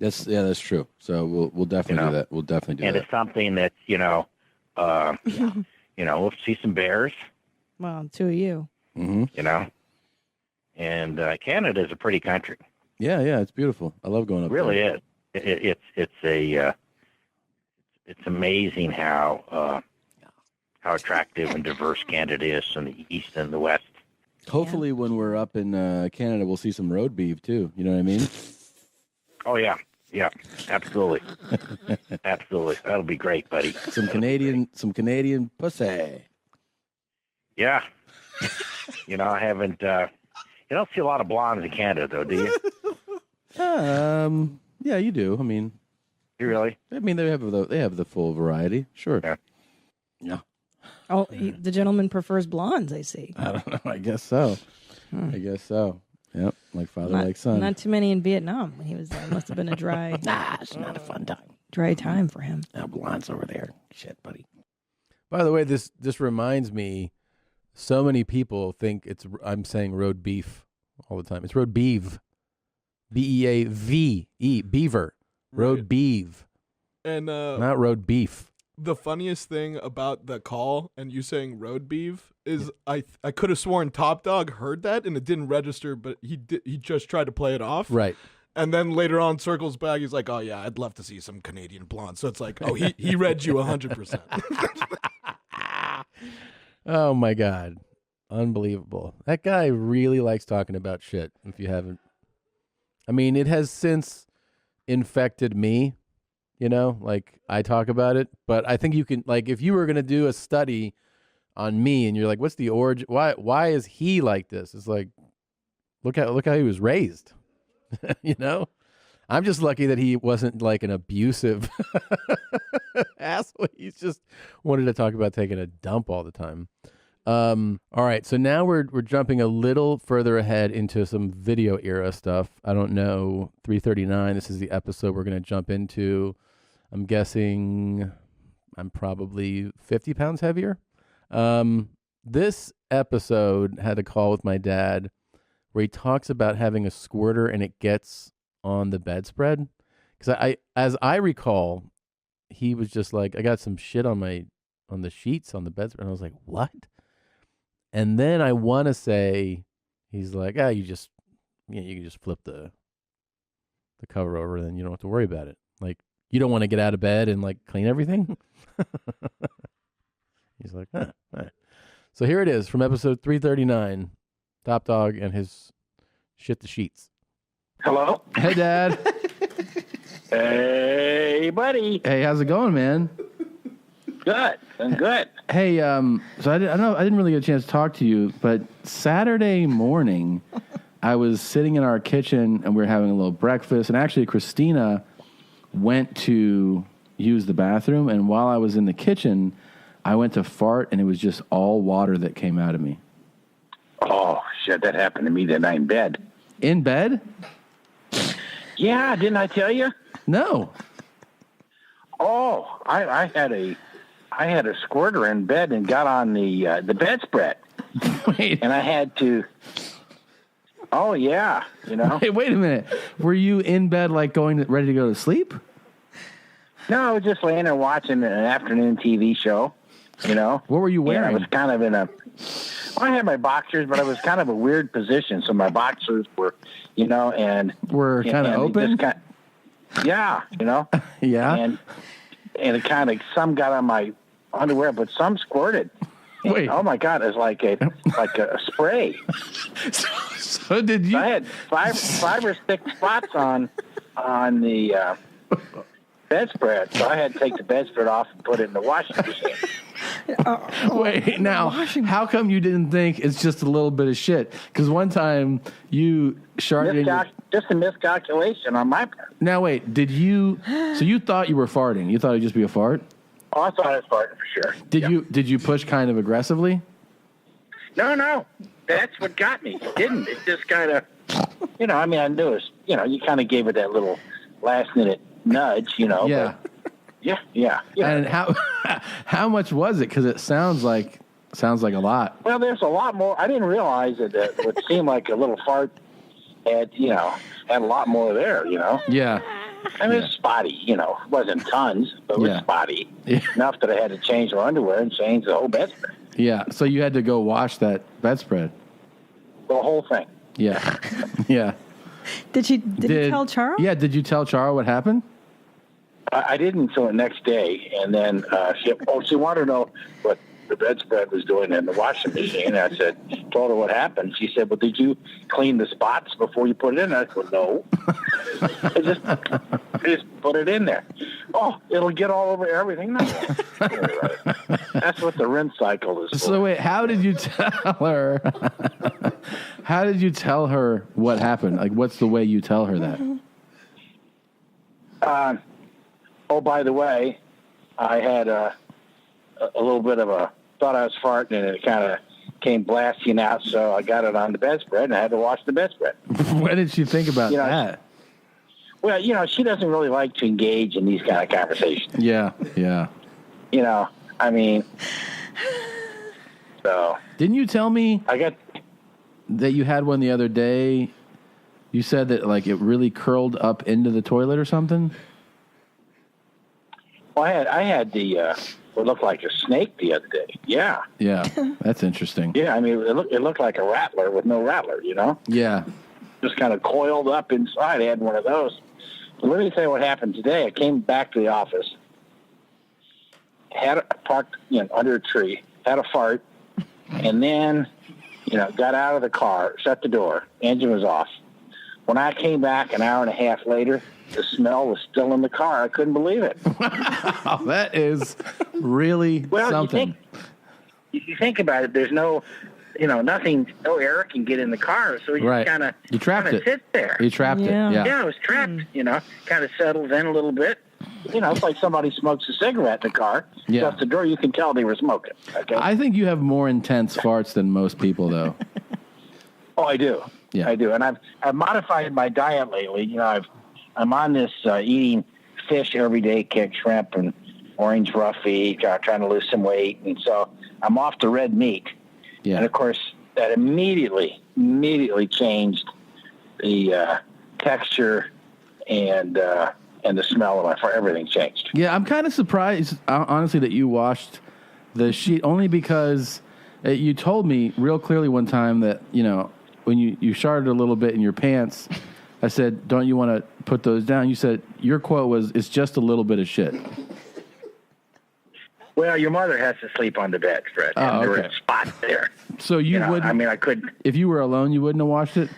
That's true. So we'll definitely do that. We'll definitely do and that. It's something that we'll see some bears. Well, two of you. Mm-hmm. And Canada is a pretty country. Yeah, it's beautiful. I love going up there. It really is. It's amazing how attractive and diverse Canada is from the east and the west. Hopefully, when we're up in Canada, we'll see some road beef too. You know what I mean? Oh yeah, absolutely, absolutely. That'll be great, buddy. Some Canadian pussy. Yeah. I haven't. You don't see a lot of blondes in Canada, though, do you? Yeah, you do. I mean, you really? I mean, they have the full variety. Sure. Yeah. Oh, the gentleman prefers blondes, I see. I don't know. I guess so. I guess so. Yep, like father, Not, like son. not too many in Vietnam when he was there. Must have been a dry, It's not a fun time. dry time for him. Blonde's over there. Shit, buddy. By the way, this reminds me. So many people think I'm saying road beef all the time. It's road beef, B-E-A-V-E, beaver, road Right. beef, And not road beef. the funniest thing about the call and you saying road beef is I could have sworn Top Dog heard that and it didn't register, but he just tried to play it off. Right. And then later on circles back, he's like, "Oh yeah, I'd love to see some Canadian blonde." So it's like, oh, he read you 100%. Oh my God. Unbelievable. That guy really likes talking about shit. If you haven't, I mean, it has since infected me, like I talk about it, but I think you can, like, if you were going to do a study on me and you're like, what's the origin? Why is he like this? It's like, look how he was raised, I'm just lucky that he wasn't like an abusive asshole. He's just wanted to talk about taking a dump all the time. All right, so now we're jumping a little further ahead into some video era stuff. I don't know, 339. This is the episode we're going to jump into. I'm guessing I'm probably 50 pounds heavier. This episode had a call with my dad where he talks about having a squirter and it gets on the bedspread. Because as I recall, he was just like, I got some shit on the sheets on the bedspread. And I was like, what? And then I want to say, he's like, you can just flip the cover over, and then you don't have to worry about it. Like, you don't want to get out of bed and like clean everything. He's like, all right. So here it is from episode 339, Top Dog and his shit the sheets. Hello? Hey, Dad. Hey, buddy. Hey, how's it going, man? Good. I'm good. Hey, so I didn't really get a chance to talk to you, but Saturday morning, I was sitting in our kitchen and we were having a little breakfast, and actually Christina went to use the bathroom, and while I was in the kitchen, I went to fart, and it was just all water that came out of me. Oh, shit, that happened to me that night in bed. In bed? Yeah, didn't I tell you? No. Oh, I had a squirter in bed and got on the bedspread. Wait. And I had to. Oh yeah, Hey, wait a minute. Were you in bed, like ready to go to sleep? No, I was just laying there watching an afternoon TV show. What were you wearing? And I was kind of I had my boxers, but I was kind of a weird position. So my boxers were, and were kind of open. Yeah, Yeah. And it kind of, some got on my underwear, but some squirted. And, Wait. oh my God! It's like a spray. So did you? I had five or six spots on the bedspread, so I had to take the bedspread off and put it in the washing machine. Wait, now, how come you didn't think it's just a little bit of shit? Because one time you sharted. Just a miscalculation on my part. Now, wait, did you? So you thought you were farting? You thought it'd just be a fart? Oh, I thought I was farting for sure. Did you push kind of aggressively? No. That's what got me. It didn't. It just kind of, I mean, I knew it was, you kind of gave it that little last minute nudge, Yeah. But yeah. And how much was it? Because it sounds like a lot. Well, there's a lot more. I didn't realize that what seemed like a little fart had a lot more there, Yeah. I mean, it's spotty, it wasn't tons, but it was spotty. Yeah. Enough that I had to change my underwear and change the whole bedspread. Yeah. So you had to go wash that bedspread. The whole thing. Yeah. Yeah. Did you tell Charles? Yeah. Did you tell Charles what happened? I didn't until the next day, and then she wanted to know what the bedspread was doing in the washing machine. I told her what happened. She said, "Well, did you clean the spots before you put it in?" I said, "No, I just put it in there." Oh, it'll get all over everything. No. Right. That's what the rinse cycle is for. So wait, how did you tell her? How did you tell her what happened? Like, what's the way you tell her that? Oh, by the way, I had a little bit of thought I was farting, and it kind of came blasting out, so I got it on the bedspread, and I had to wash the bedspread. What did she think about that? Well, she doesn't really like to engage in these kind of conversations. Yeah. I mean, so. Didn't you tell me that you had one the other day? You said that, like, it really curled up into the toilet or something? Well, I had what looked like a snake the other day. Yeah. Yeah, that's interesting. Yeah, I mean, it looked like a rattler with no rattler, Yeah. Just kind of coiled up inside. I had one of those. But let me tell you what happened today. I came back to the office, parked under a tree, had a fart, and then, got out of the car, shut the door, engine was off. When I came back an hour and a half later, the smell was still in the car. I couldn't believe it. Wow, that is really something. You think about it, there's no, nothing, no air can get in the car, so you just kind of sit there. You trapped it, yeah. Yeah, it was trapped, kind of settled in a little bit. It's like somebody smokes a cigarette in the car. Yeah. Just the door, you can tell they were smoking. Okay? I think you have more intense farts than most people, though. Oh, I do. Yeah. I do. And I've modified my diet lately. I'm on this eating fish every day, keg shrimp and orange roughy, trying to lose some weight. And so I'm off to red meat. Yeah. And, of course, that immediately changed the texture and the smell of my fart. Everything changed. Yeah, I'm kind of surprised, honestly, that you washed the sheet, only because you told me real clearly one time that, when you sharted a little bit in your pants, I said, don't you want to put those down? You said, your quote was, it's just a little bit of shit. Well, your mother has to sleep on the bed, Fred. Oh, and there okay. was a spot there. So you wouldn't... I mean, I couldn't... If you were alone, you wouldn't have washed it?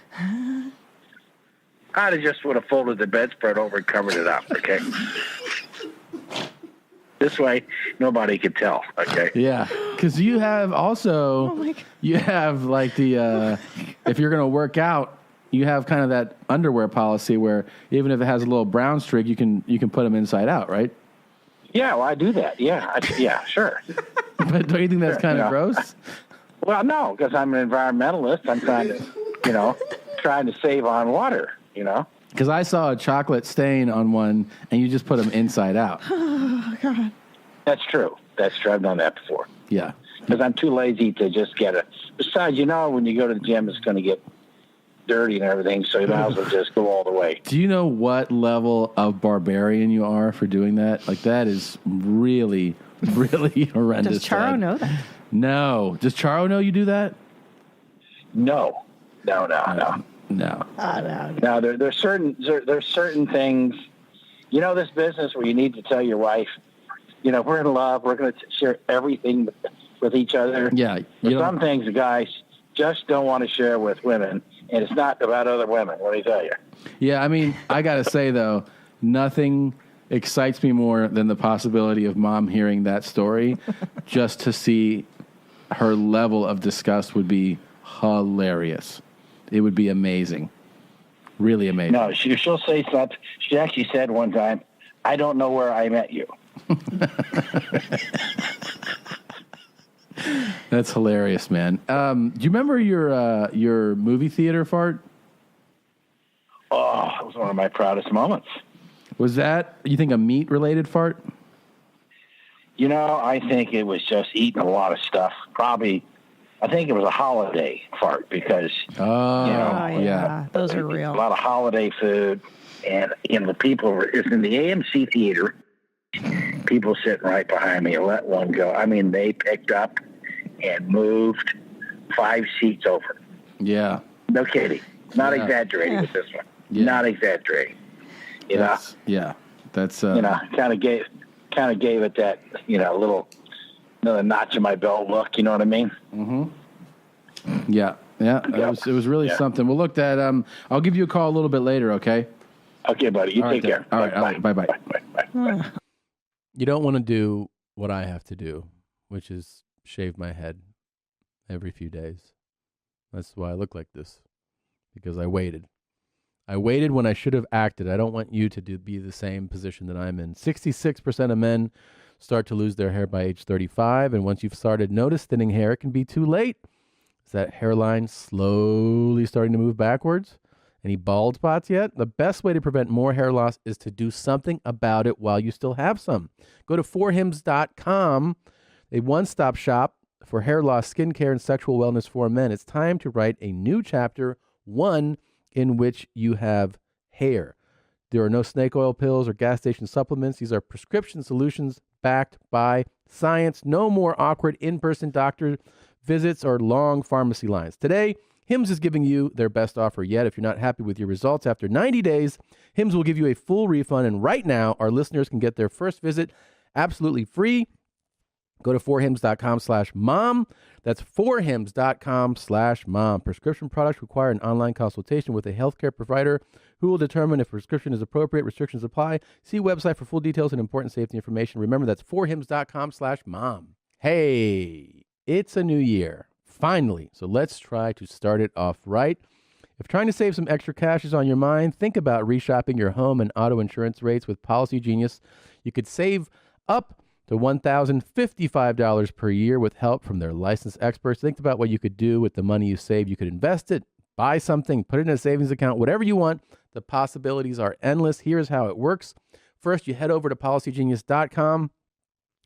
I'd have just would have folded the bedspread over and covered it up, okay? This way, nobody could tell, okay? Yeah, because you have also... you have, like, the... if you're going to work out, you have kind of that underwear policy where even if it has a little brown streak, you can put them inside out, right? Yeah, well, I do that. Yeah, sure. But don't you think that's kind of gross? Well, no, because I'm an environmentalist. I'm trying to, trying to save on water, Because I saw a chocolate stain on one, and you just put them inside out. Oh, God. That's true. I've done that before. Yeah. Because I'm too lazy to just get it. Besides, when you go to the gym, it's going to get dirty and everything, so you might as well just go all the way. Do you know what level of barbarian you are for doing that? Like, that is really, really horrendous. Does Charo know that? No. Does Charo know you do that? No. No. Now, there's certain things, this business where you need to tell your wife, we're in love, we're going to share everything with each other. Yeah. But some things the guys just don't want to share with women, and it's not about other women, let me tell you. Yeah, I mean, I got to say, though, nothing excites me more than the possibility of Mom hearing that story. Just to see her level of disgust would be hilarious. It would be amazing. Really amazing. No, she'll say something. She actually said one time, I don't know where I met you. That's hilarious, man. Do you remember your movie theater fart? Oh, it was one of my proudest moments. Was that, you think, a meat-related fart? I think it was just eating a lot of stuff. Probably, I think it was a holiday fart because, yeah, those are real. A lot of holiday food. And, the people were, it's in the AMC theater. People sitting right behind me, let one go. I mean, they picked up and moved 5 seats over. Yeah. No kidding. Not exaggerating with this one. Yeah. Not exaggerating. That's, yeah. That's kind of gave it that, little another notch in my belt look, you know what I mean? Mm-hmm. Yeah. It was really something. Well, look, that I'll give you a call a little bit later, okay? Okay, buddy. You take care. All right. Bye. Bye. You don't want to do what I have to do, which is shave my head every few days. That's why I look like this, because I waited. I waited when I should have acted. I don't want you to be the same position that I'm in. 66% of men start to lose their hair by age 35, and once you've started notice thinning hair, it can be too late. Is that hairline slowly starting to move backwards? Any bald spots yet? The best way to prevent more hair loss is to do something about it while you still have some. Go to forhims.com, a one-stop shop for hair loss, skincare, and sexual wellness for men. It's time to write a new chapter, one in which you have hair. There are no snake oil pills or gas station supplements. These are prescription solutions backed by science. No more awkward in-person doctor visits or long pharmacy lines. Today, Hims is giving you their best offer yet. If you're not happy with your results after 90 days, Hims will give you a full refund. And right now, our listeners can get their first visit absolutely free. Go to forhims.com/mom. That's forhims.com/mom. Prescription products require an online consultation with a healthcare provider who will determine if prescription is appropriate. Restrictions apply. See website for full details and important safety information. Remember, that's forhims.com/mom. Hey, it's a new year. Finally, so let's try to start it off right. If trying to save some extra cash is on your mind, think about reshopping your home and auto insurance rates with Policy Genius. You could save up to $1,055 per year with help from their licensed experts. Think about what you could do with the money you save. You could invest it, buy something, put it in a savings account, whatever you want. The possibilities are endless. Here's how it works. First, you head over to policygenius.com.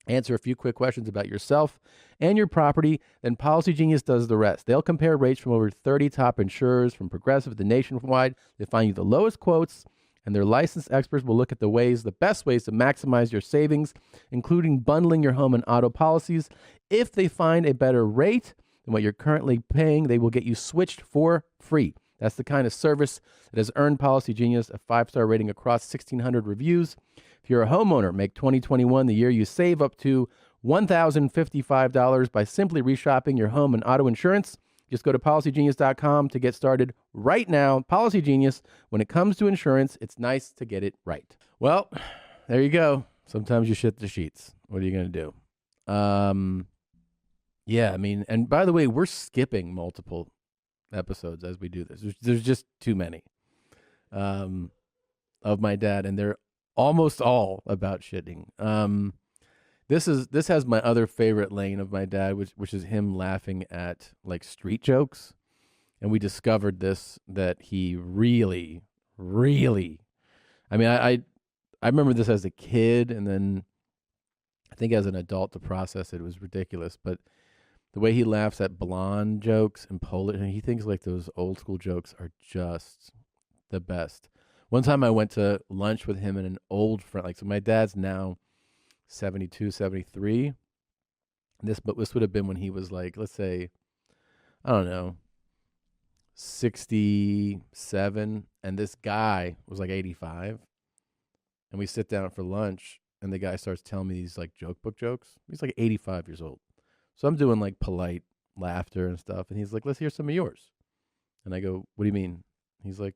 Answer a few quick questions about yourself and your property, then Policy Genius does the rest. They'll compare rates from over 30 top insurers, from Progressive to Nationwide. They find you the lowest quotes, and their licensed experts will look at the best ways to maximize your savings, including bundling your home and auto policies. If they find a better rate than what you're currently paying, they will get you switched for free. That's the kind of service that has earned Policy Genius a 5-star rating across 1,600 reviews. If you're a homeowner, make 2021 the year you save up to $1,055 by simply reshopping your home and auto insurance. Just go to policygenius.com to get started right now. Policy Genius, when it comes to insurance, it's nice to get it right. Well, there you go. Sometimes you shit the sheets. What are you going to do? Yeah, I mean, and by the way, we're skipping multiple episodes as we do this. There's just too many of my dad, and they're almost all about shitting. This has my other favorite lane of my dad, which is him laughing at like street jokes. And we discovered that he really, really, I mean, I remember this as a kid, and then I think as an adult to process it was ridiculous. But the way he laughs at blonde jokes and Polish, and he thinks like those old school jokes are just the best. One time I went to lunch with him and an old friend. So my dad's now 72, 73. This would have been when he was like, let's say, I don't know, 67. And this guy was like 85. And we sit down for lunch, and the guy starts telling me these like joke book jokes. He's like 85 years old. So I'm doing like polite laughter and stuff. And he's like, let's hear some of yours. And I go, what do you mean? He's like,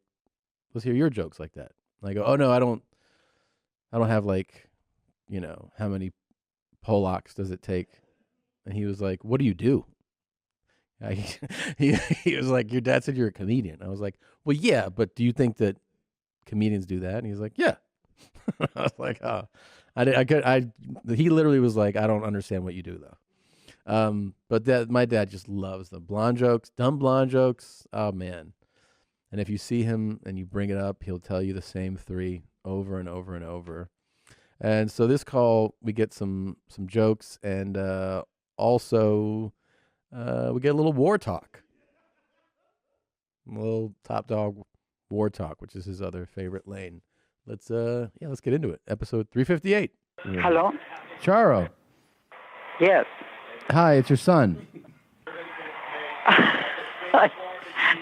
let's hear your jokes like that. And I go, oh no, I don't have like, you know, how many Polacks does it take? And he was like, what do you do? He was like, your dad said you're a comedian. I was like, well, yeah, but do you think that comedians do that? And he's like, yeah. I was like, oh, he literally was like, I don't understand what you do though. But my dad just loves the blonde jokes, dumb blonde jokes. Oh man. And if you see him and you bring it up, he'll tell you the same three over and over and over. And so this call, we get some jokes, and also we get a little war talk. A little top dog war talk, which is his other favorite lane. Let's get into it. Episode 358. Hello? Charo. Yes. Hi, it's your son.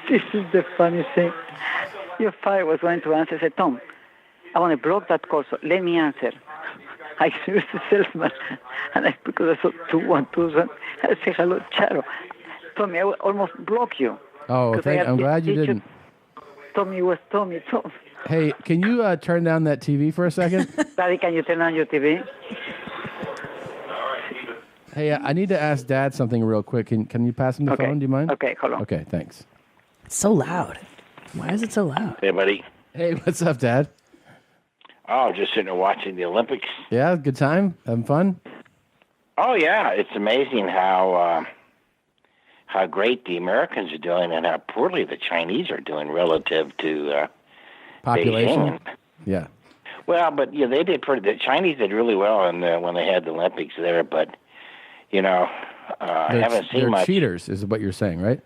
This is the funniest thing. Your father was going to answer. I said, Tom, I want to block that call, so let me answer. I was the salesman, and because I saw 212, I said, hello, Charo. Tommy, I will almost block you. Oh, I'm glad you didn't. Tommy was Tommy. Tom. Hey, can you turn down that TV for a second? Daddy, can you turn on your TV? Hey, I need to ask Dad something real quick. Can you pass him the phone? Do you mind? Okay, hold on. Okay, thanks. It's so loud. Why is it so loud? Hey, buddy. Hey, what's up, Dad? Oh, just sitting there watching the Olympics. Yeah, good time? Having fun? Oh, yeah. It's amazing how how great the Americans are doing and how poorly the Chinese are doing relative to Population. Beijing. Yeah. Well, but yeah, they did pretty. The Chinese did really well in when they had the Olympics there. But I haven't seen They're much. cheaters, is what you're saying, right?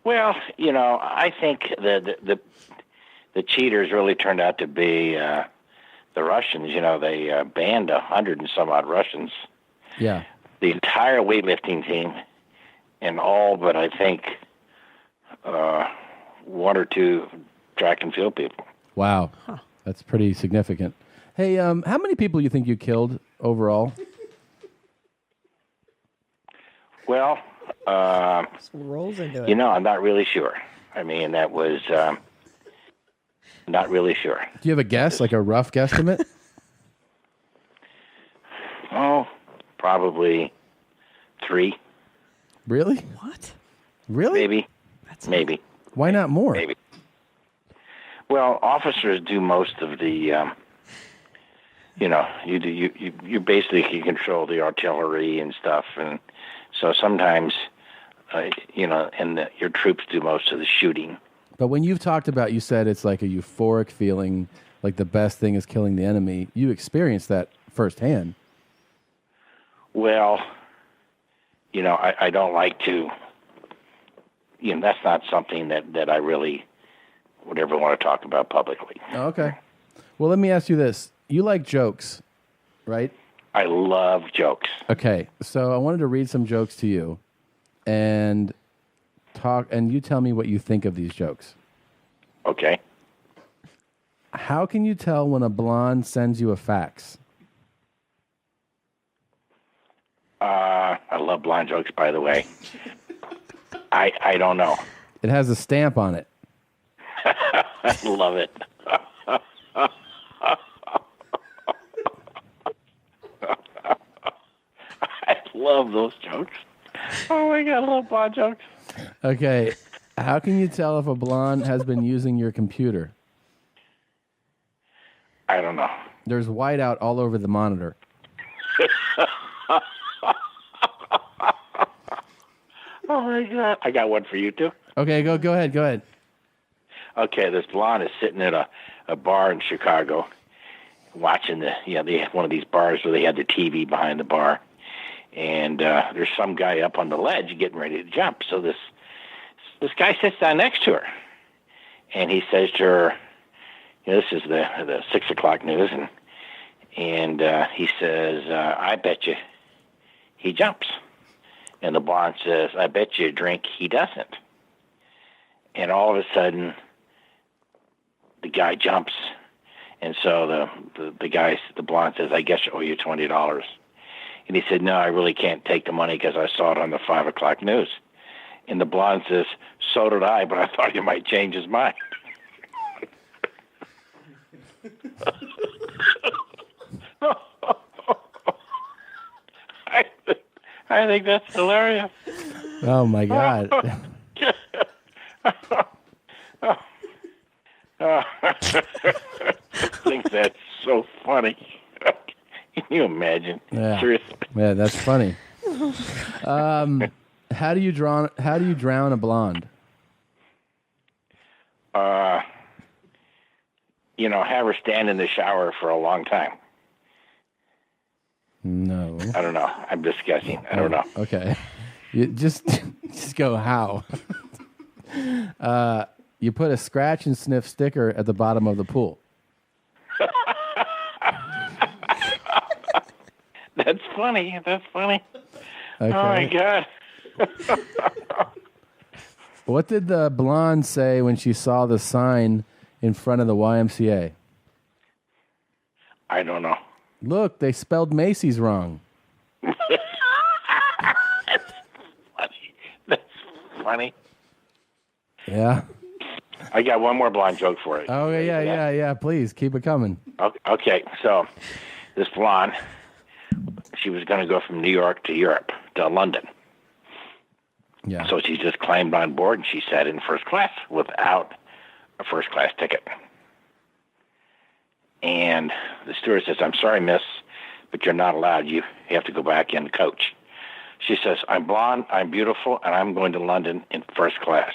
Well, I think the cheaters really turned out to be the Russians. They banned 100 and some odd Russians. Yeah. The entire weightlifting team, and all but I think one or two track and field people. Wow. That's pretty significant. Hey, how many people you think you killed overall? Well, rolls into it. I'm not really sure. I mean, that was not really sure. Do you have a guess, like a rough guesstimate? Oh, probably 3. Really? What? Really? Maybe. Why not more? Maybe. Well, officers do most of the. You basically can control the artillery and stuff, and so sometimes, your troops do most of the shooting. But when you've talked about, you said it's like a euphoric feeling, like the best thing is killing the enemy. You experienced that firsthand. Well, I don't like to. That's not something that I really would ever want to talk about publicly. Oh, okay. Well, let me ask you this. You like jokes, right? I love jokes. Okay. So I wanted to read some jokes to you and you tell me what you think of these jokes. Okay. How can you tell when a blonde sends you a fax? I love blonde jokes, by the way. I don't know. It has a stamp on it. I love it. I love those jokes. Oh my God, I love blonde jokes. Okay. How can you tell if a blonde has been using your computer? I don't know. There's whiteout all over the monitor. Oh my God. I got one for you too. Okay, go ahead. Okay, this blonde is sitting at a bar in Chicago watching they have one of these bars where they had the TV behind the bar. And there's some guy up on the ledge getting ready to jump. So this guy sits down next to her. And he says to her, this is the 6 o'clock news. And he says, I bet you he jumps. And the blonde says, I bet you a drink he doesn't. And all of a sudden, the guy jumps. And so the blonde says, I guess I owe you $20. And he said, no, I really can't take the money because I saw it on the 5 o'clock news. And the blonde says, so did I, but I thought he might change his mind. I think that's hilarious. Oh, my God. I think that's so funny. Can you imagine? Yeah. Seriously. Yeah, that's funny. How do you drown a blonde? Have her stand in the shower for a long time. No. I don't know. I'm just guessing. I don't know. Okay. You just go how? You put a scratch and sniff sticker at the bottom of the pool. That's funny. That's funny. Okay. Oh my God. What did the blonde say when she saw the sign in front of the YMCA? I don't know. Look, they spelled Macy's wrong. That's funny. That's funny. Yeah. I got one more blonde joke for you. Oh, yeah. Please, keep it coming. Okay, so this blonde, she was going to go from New York to Europe, to London. Yeah. So she just climbed on board and she sat in first class without a first class ticket. And the steward says, I'm sorry, miss, but you're not allowed. You have to go back in coach. She says, I'm blonde, I'm beautiful, and I'm going to London in first class.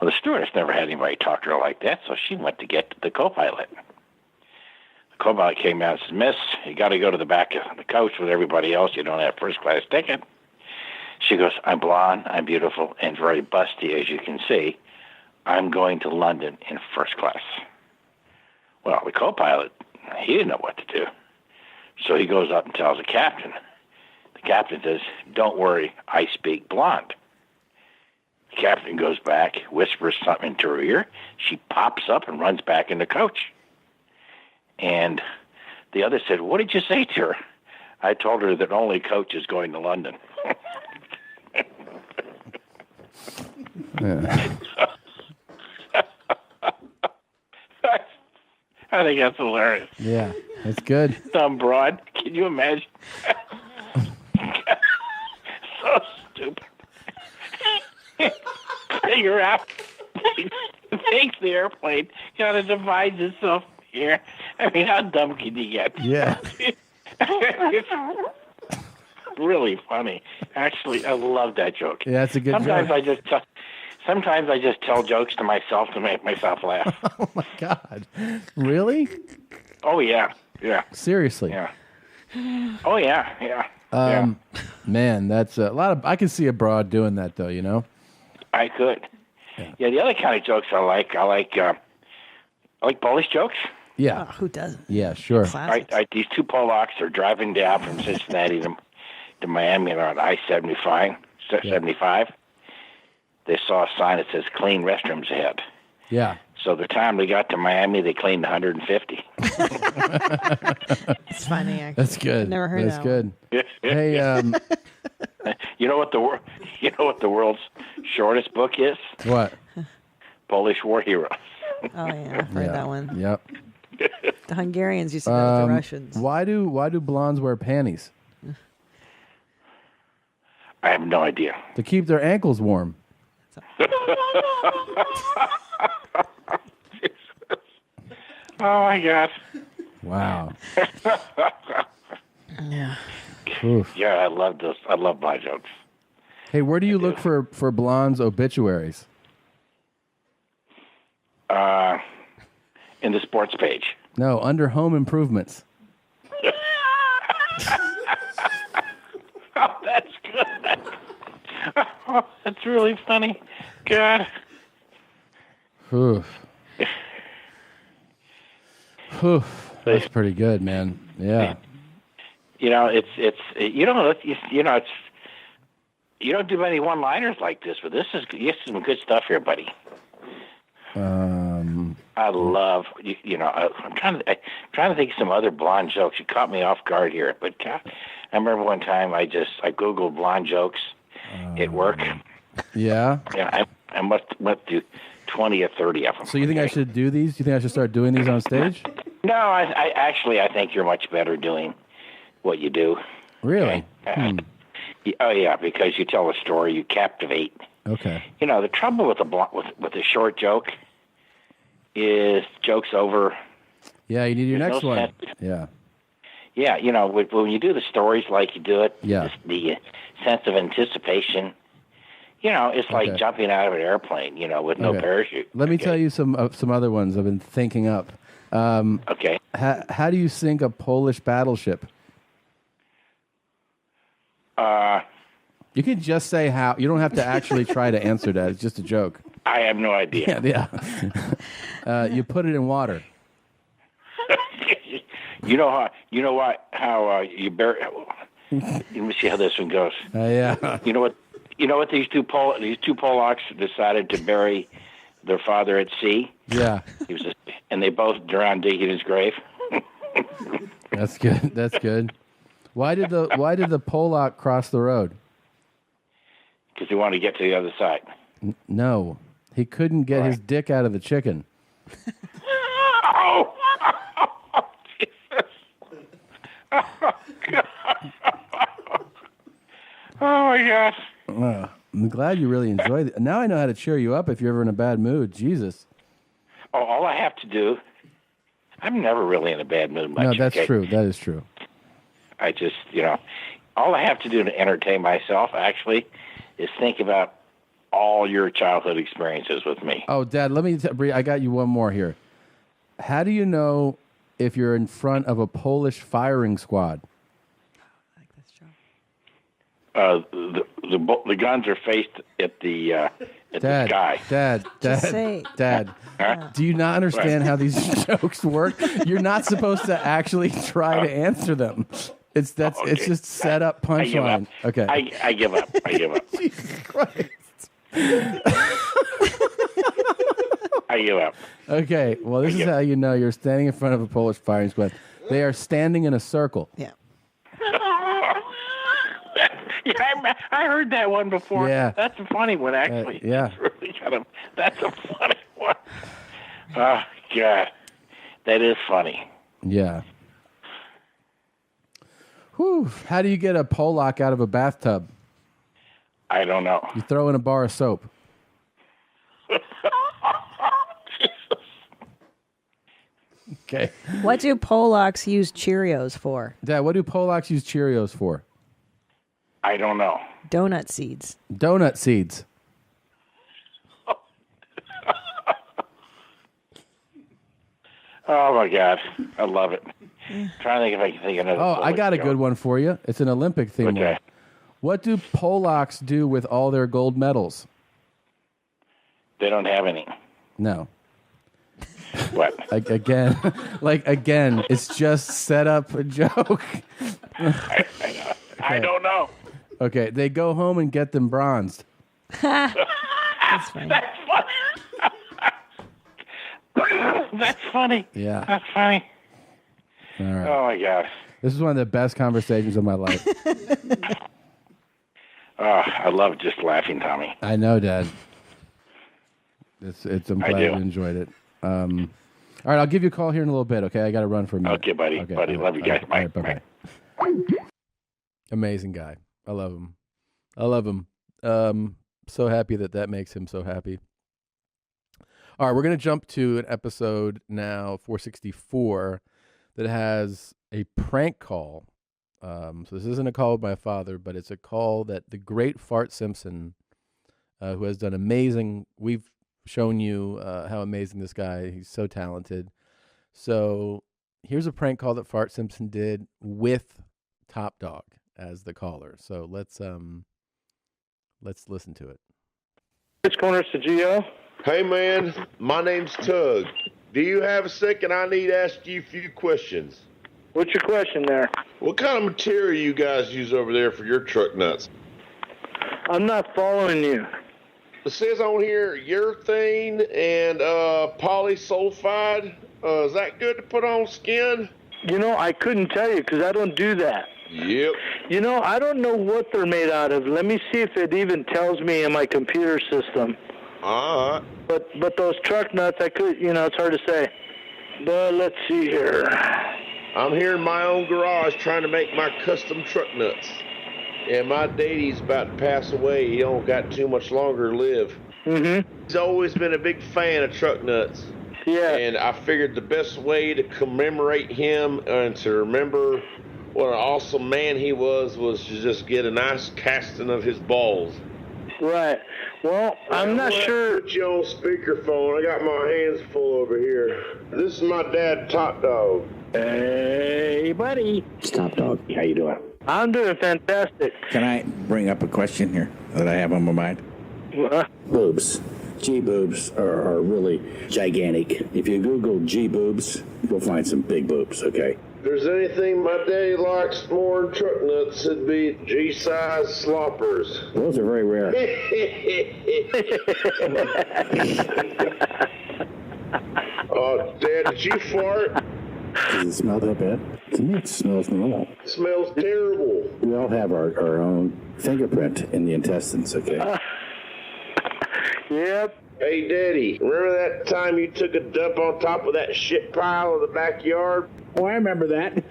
Well, the stewardess never had anybody talk to her like that, so she went to get the co-pilot. The co-pilot came out and said, Miss, you got to go to the back of the coach with everybody else. You don't have first-class ticket. She goes, I'm blonde, I'm beautiful, and very busty, as you can see. I'm going to London in first class. Well, the co-pilot, he didn't know what to do. So he goes up and tells the captain. The captain says, don't worry, I speak blonde. The captain goes back, whispers something into her ear. She pops up and runs back in the coach. And the other said, what did you say to her? I told her that only coach is going to London. I think that's hilarious. Yeah, that's good. Dumb broad. Can you imagine? So stupid. Figure out. Takes the airplane, kind of divides itself here. I mean, how dumb can you get? Yeah. It's really funny. Actually, I love that joke. Yeah, that's a good Sometimes joke. Sometimes I just tell jokes to myself to make myself laugh. Oh my God! Really? Oh yeah, yeah. Seriously? Yeah. Oh yeah, yeah. Man, that's a lot of. I can see a broad doing that though. You know. I could. Yeah. The other kind of jokes I like Polish jokes. Yeah. Oh, who doesn't? Yeah, sure. These two Polacks are driving down from Cincinnati to Miami on I-75. 75. They saw a sign that says clean restrooms ahead. Yeah. So the time they got to Miami, they cleaned 150. It's funny, actually. That's good. Never heard That's that good. Hey, you know what the world's shortest book is? What? Polish War Hero. Oh yeah, I've heard that one. Yep. The Hungarians used to know with the Russians. Why do blondes wear panties? I have no idea. To keep their ankles warm. Oh my God! Wow. Yeah. Oof. Yeah, I love those. I love my jokes. Hey, where do you look for blondes obituaries? In the sports page. No, under home improvements. Oh, that's good. Oh, that's really funny. God. Oof. Oof. That's pretty good, man. Yeah. You know, it's you don't do many one-liners like this, but this is some good stuff here, buddy. I love I'm trying to think of some other blonde jokes. You caught me off guard here, but God, I remember one time I googled blonde jokes at work. Yeah. Yeah, I must do 20 or 30 of them. So you think I should do these? Do you think I should start doing these on stage? No, I think you're much better doing what you do. Really? Okay? Oh yeah, because you tell a story, you captivate. Okay. You know, the trouble with a short joke is joke's over. Yeah, you need your next one. sense. Yeah. Yeah, you know, when you do the stories like you do it, yeah. the sense of anticipation, you know, it's like jumping out of an airplane, you know, with no parachute. Let me tell you some other ones I've been thinking up. Okay. How do you sink a Polish battleship? You can just say how. You don't have to actually try to answer that. It's just a joke. I have no idea. Yeah. You put it in water. You know how you bury. Let me see how this one goes. Yeah. You know what these two Polacks decided to bury their father at sea. Yeah. And they both drowned digging his grave. That's good. That's good. Why did the Polak cross the road? Because he wanted to get to the other side. No, he couldn't get his dick out of the chicken. Oh, Jesus. Oh, God. Oh, my gosh. I'm glad you really enjoyed it. Now I know how to cheer you up if you're ever in a bad mood. Jesus. Oh, all I have to do, I'm never really in a bad mood much. No, that's okay? true. That is true. I just, you know, all I have to do to entertain myself, actually, is think about all your childhood experiences with me. Oh, Dad, I got you one more here. How do you know if you're in front of a Polish firing squad? The guns are faced at the sky. Dad. Huh? Do you not understand how these jokes work? You're not supposed to actually try to answer them. It's just set up punchline. Okay. I give up. Jesus Christ. I give up. Okay. Well, this is how you know you're standing in front of a Polish firing squad. They are standing in a circle. Yeah. Yeah, I heard that one before. Yeah. That's a funny one, actually. Yeah. That's a funny one. Oh, God. That is funny. Yeah. Whew. How do you get a Polak out of a bathtub? I don't know. You throw in a bar of soap. Okay. What do Polacks use Cheerios for? Dad, what do Polacks use Cheerios for? I don't know. Donut seeds. Donut seeds. Oh, my God. I love it. Trying to think if I can think of another. Oh, I got a joke. good one for you. It's an Olympic theme. Okay. one. What do Polacks do with all their gold medals? They don't have any. No. What? Again, it's just set up a joke. I don't know. Okay, they go home and get them bronzed. That's funny. That's funny. That's funny. Yeah. That's funny. All right. Oh, my God. This is one of the best conversations of my life. I love just laughing, Tommy. I know, Dad. I'm I glad do. you enjoyed it. All right, I'll give you a call here in a little bit, okay? I got to run for a minute. Okay, buddy. Okay, Buddy, all right, love you guys. all right, Bye. bye-bye. Amazing guy. I love him. So happy that makes him so happy. All right, we're going to jump to an episode now, 464, that has a prank call. So this isn't a call with my father, but it's a call that the great Fart Simpson, who has done amazing. We've shown you how amazing this guy. He's so talented. So here's a prank call that Fart Simpson did with Top Dog as the caller. So let's listen to it. Which corner is the Geo? Hey man, my name's Tug. Do you have a second? I need to ask you a few questions. What's your question there? What kind of material you guys use over there for your truck nuts? I'm not following you. It says on here urethane and polysulfide. Is that good to put on skin? You know, I couldn't tell you because I don't do that. Yep. You know, I don't know what they're made out of. Let me see if it even tells me in my computer system. All right. But those truck nuts, I could, it's hard to say. But let's see here. I'm here in my own garage trying to make my custom truck nuts. And my daddy's about to pass away. He don't got too much longer to live. Mm-hmm. He's always been a big fan of truck nuts. Yeah. And I figured the best way to commemorate him and to remember what an awesome man he was to just get a nice casting of his balls. Right. Well, I'm not sure. Put you on speakerphone. I got my hands full over here. This is my dad, Top Dog. Hey, buddy. It's Top Dog. How you doing? I'm doing fantastic. Can I bring up a question here that I have on my mind? Boobs. G-boobs are really gigantic. If you Google G-boobs, you'll find some big boobs, okay? If there's anything my daddy likes more than truck nuts, it'd be G-size sloppers. Those are very rare. Oh, Dad, did you fart? Does it smell that bad? To me, it smells normal. It smells terrible. We all have our own fingerprint in the intestines, okay? Yep. Hey, Daddy, remember that time you took a dump on top of that shit pile in the backyard? Oh, I remember that.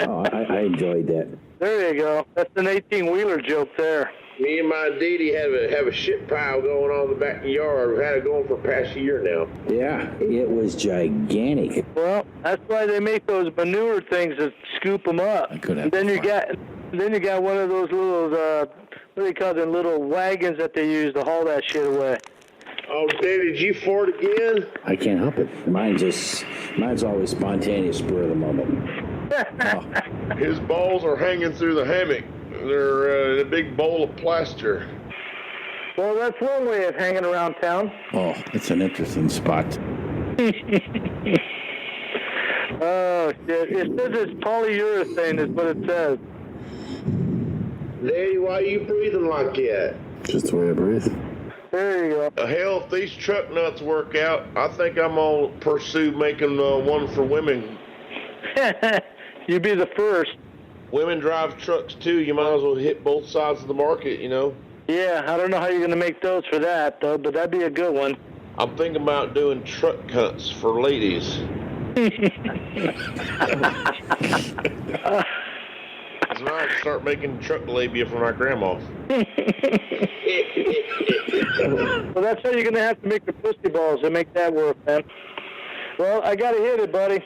Oh, I enjoyed that. There you go. That's an 18-wheeler joke there. Me and my Dee have a shit pile going on in the backyard. We've had it going for past year now. Yeah, it was gigantic. Well, that's why they make those manure things to scoop them up. And then you got one of those little what do they call them, little wagons that they use to haul that shit away. Oh, Dad, did you fart again? I can't help it. Mine's always spontaneous, spur of the moment. His balls are hanging through the hammock. They're in a big bowl of plaster. Well, that's one way of hanging around town. Oh, it's an interesting spot. Oh, shit. It says it's polyurethane is what it says. Daddy, why are you breathing like that? Just the way I breathe. There you go. Hell, if these truck nuts work out, I think I'm going to pursue making one for women. You'd be the first. Women drive trucks, too. You might as well hit both sides of the market, you know? Yeah, I don't know how you're going to make those for that, though, but that'd be a good one. I'm thinking about doing truck hunts for ladies. It's nice to start making truck labia for my grandma. Well, that's how you're going to have to make the pussy balls to make that work, man. Well, I got to hit it, buddy.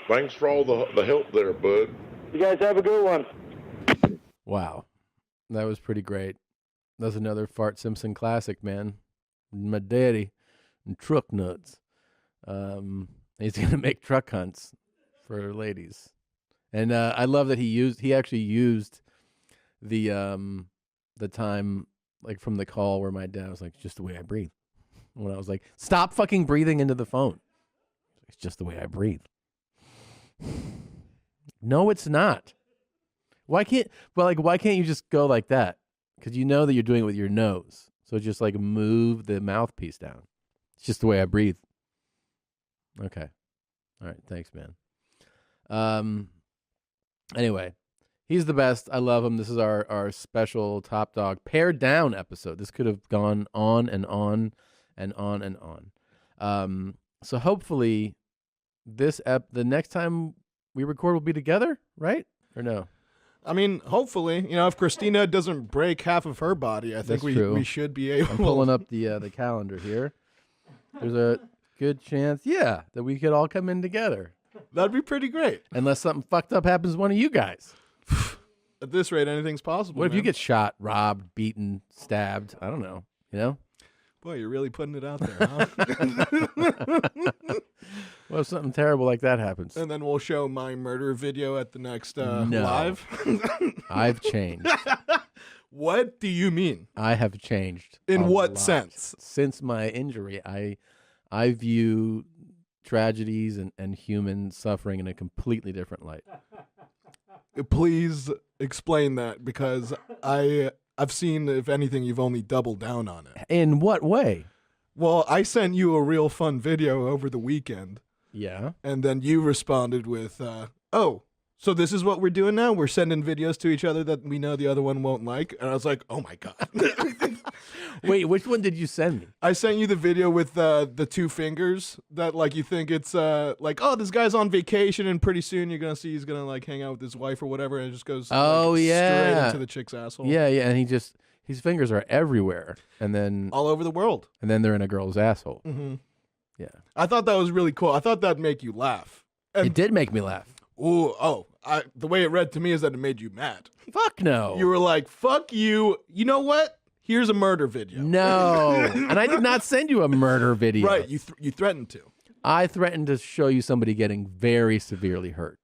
Thanks for all the help there, bud. You guys have a good one. Wow. That was pretty great. That's another Fart Simpson classic, man. My daddy and truck nuts. He's going to make truck hunts for ladies. And I love that he actually used the time like from the call where my dad was like, it's just the way I breathe. When I was like, stop fucking breathing into the phone. It's just the way I breathe. No, it's not. Why can't you just go like that? Because you know that you're doing it with your nose. So just like move the mouthpiece down. It's just the way I breathe. Okay. All right. Thanks, man. Anyway, he's the best. I love him. This is our special Top Dog Pared Down episode. This could have gone on and on and on and on. So hopefully the next time we record will be together, right? Or no? I mean, hopefully, if Christina doesn't break half of her body, I think we should be able. I'm pulling up the calendar here. There's a good chance, that we could all come in together. That'd be pretty great. Unless something fucked up happens to one of you guys. At this rate, anything's possible. What if you get shot, robbed, beaten, stabbed? I don't know. Boy, you're really putting it out there, huh? What if something terrible like that happens? And then we'll show my murder video at the next No. live. I've changed. What do you mean? I have changed. In what lot. sense? Since my injury, I view tragedies and human suffering in a completely different light. Please explain that, because I've seen, if anything, you've only doubled down on it. In what way? Well, I sent you a real fun video over the weekend. Yeah. And then you responded with, so this is what we're doing now? We're sending videos to each other that we know the other one won't like? And I was like, oh my God. Wait, which one did you send me? I sent you the video with the two fingers that, like, you think it's this guy's on vacation and pretty soon you're going to see he's going to, like, hang out with his wife or whatever, and it just goes straight into the chick's asshole. Yeah, and his fingers are everywhere. And then all over the world. And then they're in a girl's asshole. Mm-hmm. Yeah. I thought that was really cool. I thought that'd make you laugh. And it did make me laugh. The way it read to me is that it made you mad. Fuck no. You were like, fuck you. You know what? Here's a murder video. No. And I did not send you a murder video. Right. You threatened to. I threatened to show you somebody getting very severely hurt.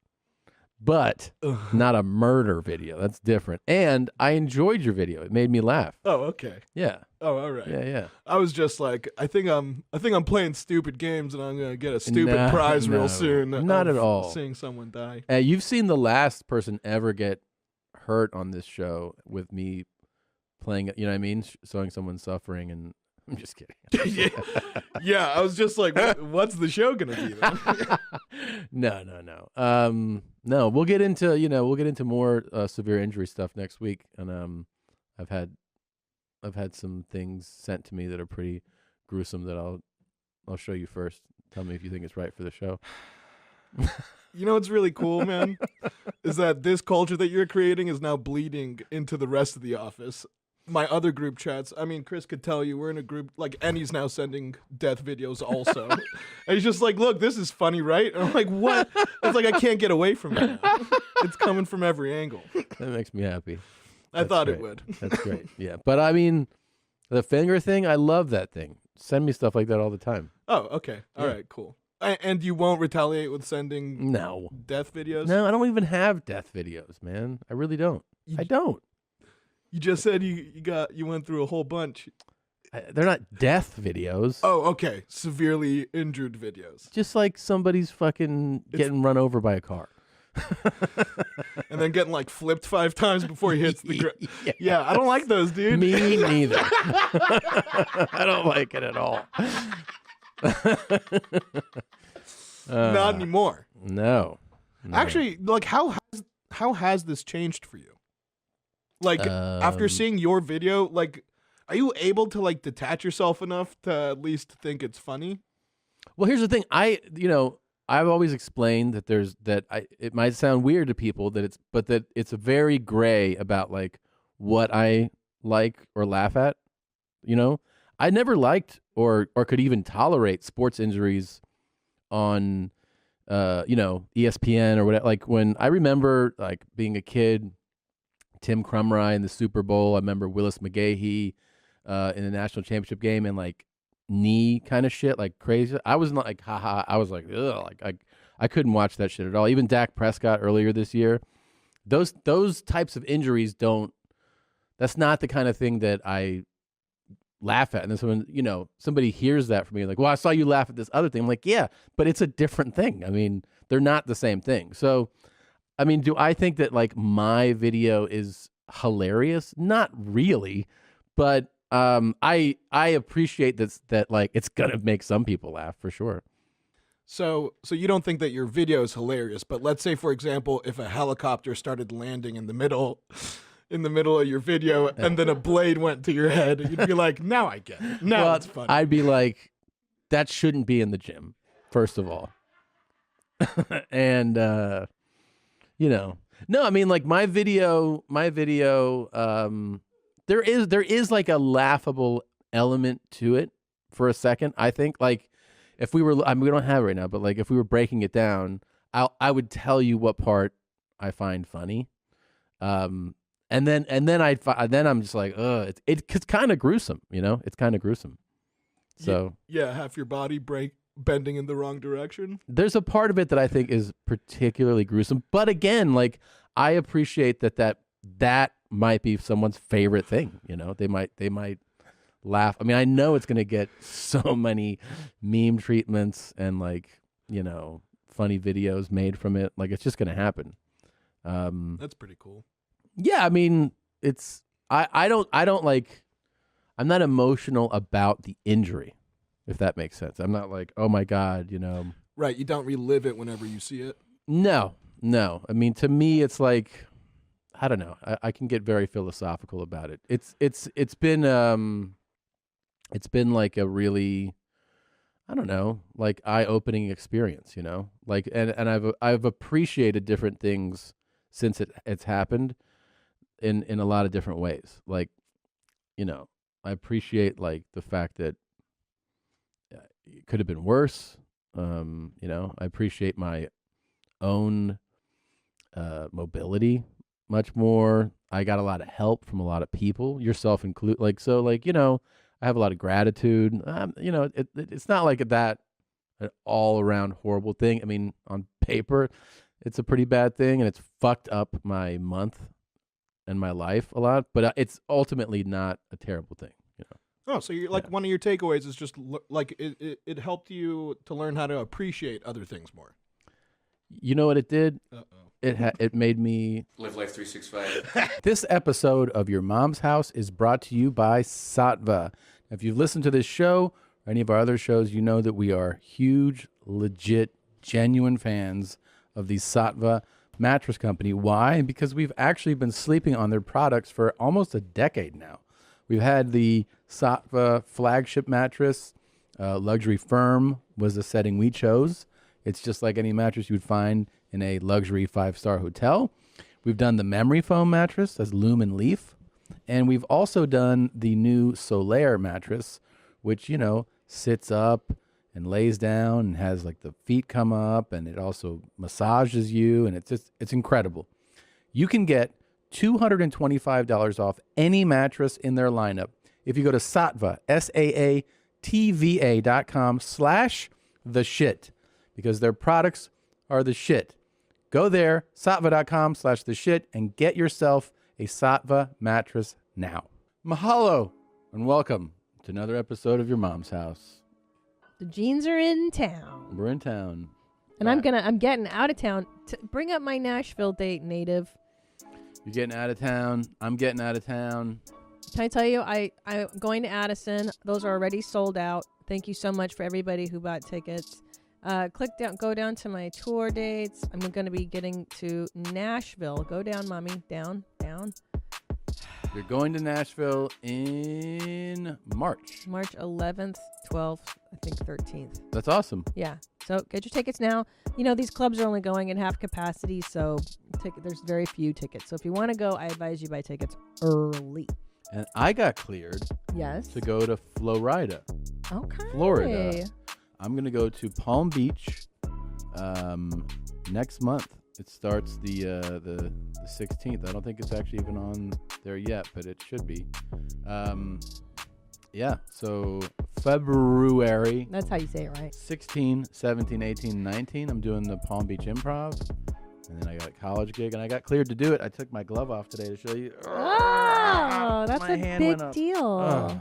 But not a murder video. That's different. And I enjoyed your video. It made me laugh. Oh, okay. Yeah. Oh, all right. Yeah. I was just like, I think I'm playing stupid games and I'm gonna get a stupid prize real soon. Not at all. Seeing someone die. You've seen the last person ever get hurt on this show with me playing. You know what I mean? Showing someone suffering, and I'm just kidding. Yeah, I was just like, what's the show gonna be then? No. No, we'll get into more severe injury stuff next week, and I've had some things sent to me that are pretty gruesome that I'll show you first. Tell me if you think it's right for the show. You know what's really cool, man, is that this culture that you're creating is now bleeding into the rest of the office. my other group chats. I mean, Chris could tell you we're in a group, like, and he's now sending death videos also. And he's just like, look, this is funny, right? And I'm like, what? It's like, I can't get away from it now. It's coming from every angle. That makes me happy. I thought great. it would. That's great. Yeah. But I mean, the finger thing, I love that thing. Send me stuff like that all the time. Oh, okay. All right, cool. And you won't retaliate with sending death videos? No, I don't even have death videos, man. I really don't. I don't. You just said you went through a whole bunch. They're not death videos. Oh, okay. Severely injured videos. Just like somebody's fucking getting run over by a car. And then getting like flipped 5 times before he hits the ground. Yeah, I don't like those, dude. Me neither. I don't like it at all. Not anymore. No. Actually, like how has this changed for you? Like after seeing your video, like are you able to like detach yourself enough to at least think it's funny? Well, here's the thing. I've always explained that it might sound weird to people that it's very gray about like what I like or laugh at. You know, I never liked or could even tolerate sports injuries on ESPN or whatever. Like when I remember like being a kid, Tim Crumry in the Super Bowl. I remember Willis McGahee in the national championship game and like knee kind of shit, like crazy. I was not like, haha. I was like, ugh, like I couldn't watch that shit at all. Even Dak Prescott earlier this year, those types of injuries that's not the kind of thing that I laugh at. And then when somebody hears that from me, like, well, I saw you laugh at this other thing. I'm like, yeah, but it's a different thing. I mean, they're not the same thing. So, I mean, do I think that like my video is hilarious? Not really, but I appreciate that like it's gonna make some people laugh for sure. So you don't think that your video is hilarious, but let's say, for example, if a helicopter started landing in the middle of your video and then a blade went to your head, you'd be like, now I get it. Now it's funny. I'd be like, that shouldn't be in the gym, first of all. And no, I mean like my video, there is like a laughable element to it for a second. I think like if we were, I mean, we don't have it right now, but like if we were breaking it down, I would tell you what part I find funny. And then I'm just like, it's kind of gruesome, it's kind of gruesome. So half your body bending in the wrong direction. There's a part of it that I think is particularly gruesome, but again, like I appreciate that might be someone's favorite thing. They might laugh. I mean, I know it's going to get so many meme treatments and like, funny videos made from it. Like it's just going to happen. That's pretty cool. Yeah. I mean, I'm not emotional about the injury, if that makes sense. I'm not like, oh my God, Right. You don't relive it whenever you see it. No. I mean, to me, it's like, I don't know. I can get very philosophical about it. It's been like a really, I don't know, like eye-opening experience, like, and I've appreciated different things since it's happened in a lot of different ways. Like, I appreciate like the fact that it could have been worse. I appreciate my own mobility much more. I got a lot of help from a lot of people, yourself included. Like, so like, I have a lot of gratitude. It's not like that an all around horrible thing. I mean, on paper, it's a pretty bad thing and it's fucked up my month and my life a lot, but it's ultimately not a terrible thing. Oh, so you're like one of your takeaways is just like it helped you to learn how to appreciate other things more. You know what it did? It made me live life 365. This episode of Your Mom's House is brought to you by Sattva. If you've listened to this show or any of our other shows, you know that we are huge, legit, genuine fans of the Sattva mattress company. Why? Because we've actually been sleeping on their products for almost a decade now. We've had the Sattva flagship mattress. Luxury Firm was the setting we chose. It's just like any mattress you would find in a luxury 5-star hotel. We've done the memory foam mattress. That's Lumen Leaf. And we've also done the new Solaire mattress, which, you know, sits up and lays down and has like the feet come up, and it also massages you, and it's incredible. You can get $225 off any mattress in their lineup if you go to Saatva, SAATVA.com/the shit, because their products are the shit. Go there, Saatva.com/the shit, and get yourself a Saatva mattress now. Mahalo, and welcome to another episode of Your Mom's House. The jeans are in town. We're in town. And I'm getting out of town. Bring up my Nashville date, Native. You're getting out of town. I'm getting out of town. Can I tell you, I'm going to Addison. Those are already sold out. Thank you so much for everybody who bought tickets. Go down to my tour dates. I'm going to be getting to Nashville. Go down, mommy. Down. You're going to Nashville in March. March 11th, 12th, I think 13th. That's awesome. Yeah. So get your tickets now. You know, these clubs are only going at half capacity, so there's very few tickets. So if you want to go, I advise you buy tickets early. And I got cleared to go to Florida. Okay. Florida. I'm going to go to Palm Beach next month. It starts the 16th. I don't think it's actually even on there yet, but it should be. Yeah, so February. That's how you say it, right? 16, 17, 18, 19. I'm doing the Palm Beach Improv. And then I got a college gig, and I got cleared to do it. I took my glove off today to show you. Oh, that's my a hand big went up. deal.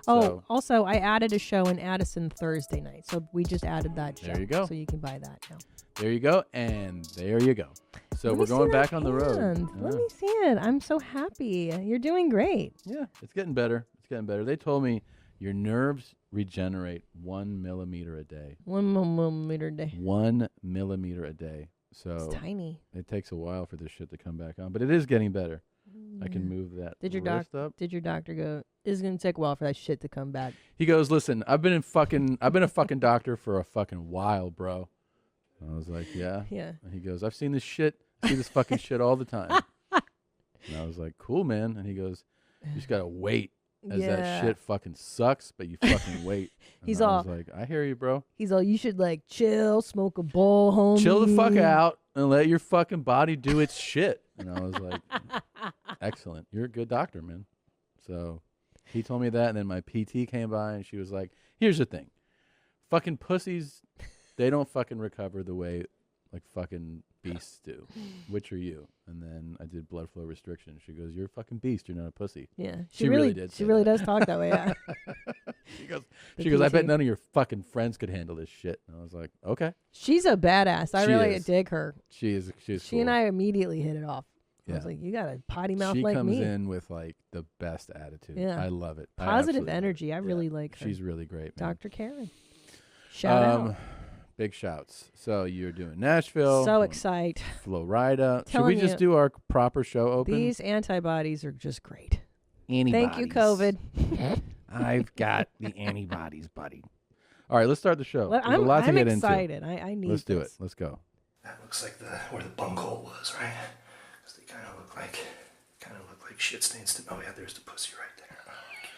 Also, I added a show in Addison Thursday night. So we just added that show. There you go. So you can buy that now. There you go, and there you go. So we're going back on the road. Let me see it. I'm so happy. You're doing great. Yeah, it's getting better. It's getting better. They told me your nerves regenerate 1 millimeter a day. 1 millimeter a day. 1 millimeter a day. So it's tiny. It takes a while for this shit to come back on, but it is getting better. I can move that wrist up. Did your doctor go, it's going to take a while for that shit to come back? He goes, listen, I've been a fucking doctor for a fucking while, bro. I was like, yeah. Yeah. And he goes, I've seen this shit. I see this fucking shit all the time. And I was like, cool, man. And he goes, you just got to wait as that shit fucking sucks, but you fucking wait. And I was like, I hear you, bro. He's all, you should like chill, smoke a bowl, homie. Chill the fuck out and let your fucking body do its shit. And I was like, excellent. You're a good doctor, man. So he told me that, and then my PT came by, and she was like, here's the thing. Fucking pussies, they don't fucking recover the way like fucking beasts do. Which are you? And then I did blood flow restriction. She goes, you're a fucking beast. You're not a pussy. Yeah. She really did. She really does talk that way. Yeah. She goes, I bet none of your fucking friends could handle this shit. And I was like, okay. She's a badass. I really dig her. She's She cool. and I immediately hit it off. Yeah. I was like, you got a potty mouth she like me. She comes in with like the best attitude. Yeah. I love it. Positive energy. I really like her. She's really great, man. Dr. Karen. Shout out. Big shouts. So you're doing Nashville. So excited. Florida. Should we just do our proper show open? These antibodies are just great. Antibodies. Thank you, COVID. I've got the antibodies, buddy. All right, let's start the show. Well, There's a lot to get excited. into. I need Let's do this. it. Let's go. That looks like where the bunghole was, right? Because they kind of look like shit stains. Oh yeah, there's the pussy right there.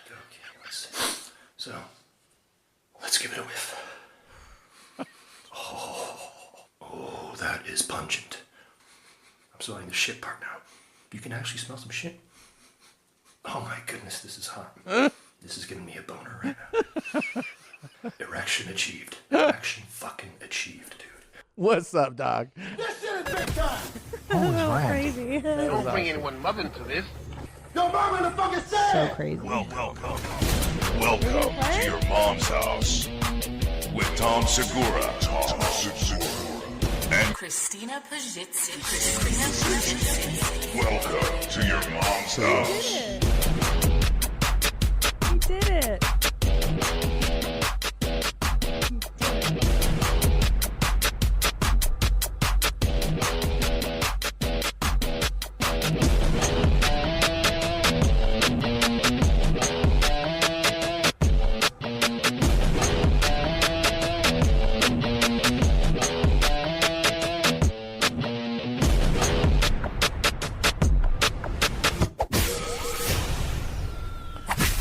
Okay, let's see. So let's give it a whiff. Oh, that is pungent. I'm smelling the shit part now. You can actually smell some shit. Oh my goodness, this is hot. This is giving me a boner right now. Erection achieved. Erection fucking achieved, dude. What's up, dog? This shit is big time. Oh, crazy. Don't bring anyone mother into this. Yo, mom in the fucking set. So crazy. Welcome to your mom's house with Tom Segura. And Christina Pajitsi. welcome to your mom's house. You did it.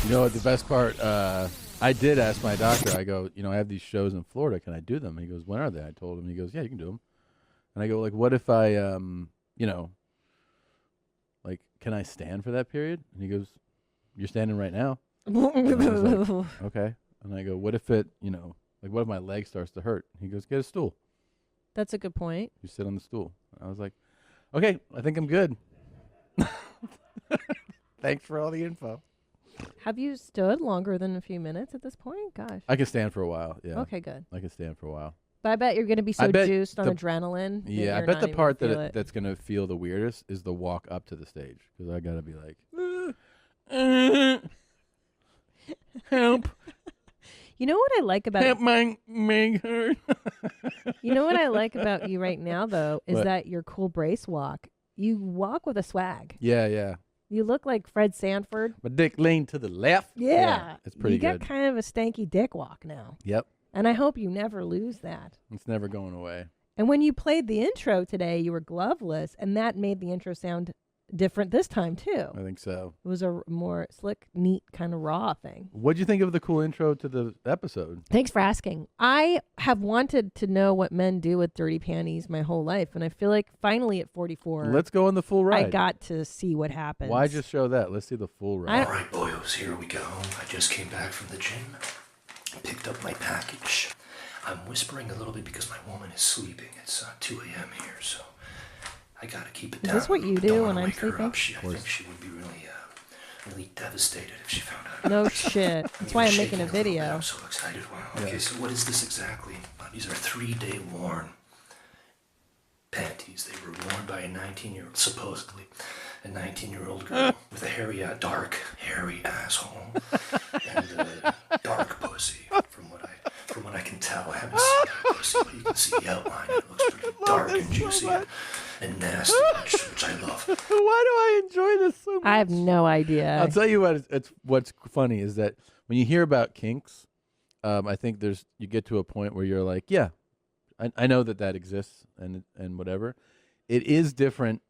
You know what the best part? I did ask my doctor. I go, I have these shows in Florida. Can I do them? He goes, when are they? I told him. He goes, yeah, you can do them. And I go, like, what if I, like, can I stand for that period? And he goes, you're standing right now. And I was like, okay. And I go, what if it, like, what if my leg starts to hurt? He goes, get a stool. That's a good point. You sit on the stool. I was like, okay, I think I'm good. Thanks for all the info. Have you stood longer than a few minutes at this point? Gosh. I can stand for a while. Yeah. Okay, good. I can stand for a while. But I bet you're going to be so juiced on adrenaline. that Yeah, I you're bet not the even part gonna feel it. that's going to feel the weirdest is the walk up to the stage. Because I got to be like, help. You know what I like about help my hurt. You know what I like about you right now, though, is What? that your cool brace walk. You walk with a swag. Yeah, yeah. You look like Fred Sanford. My dick leaned to the left. Yeah. It's pretty you good. got kind of a stanky dick walk now. Yep. And I hope you never lose that. It's never going away. And when you played the intro today, you were gloveless, and that made the intro sound different this time, too. I think so. It was a more slick, neat, kind of raw thing. What'd you think of the cool intro to the episode? Thanks for asking. I have wanted to know what men do with dirty panties my whole life, and I feel like finally at 44, Let's go on the full ride. I got to see what happens. Why just show that? Let's see the full ride. All right, boyos, here we go. I just came back from the gym, picked up my package. I'm whispering a little bit because my woman is sleeping. It's 2 a.m. here, so I gotta keep it down. Is this what you Don't do wanna when I'm wake her sleeping? up. I think she would be really devastated if she found out. No shit. That's why I'm making a video. I'm so excited. Wow. Okay, so what is this exactly? These are 3-day worn panties. They were worn by a 19-year-old, supposedly, a 19-year-old girl with a dark, hairy asshole and a dark pussy. From what I can tell, I haven't seen that pussy, but you can see the outline. It looks pretty dark and juicy and nasty, which I love. Why do I enjoy this so much? I have no idea. I'll tell you what. What's funny is that when you hear about kinks, I think you get to a point where you're like, yeah, I know that exists and whatever. It is different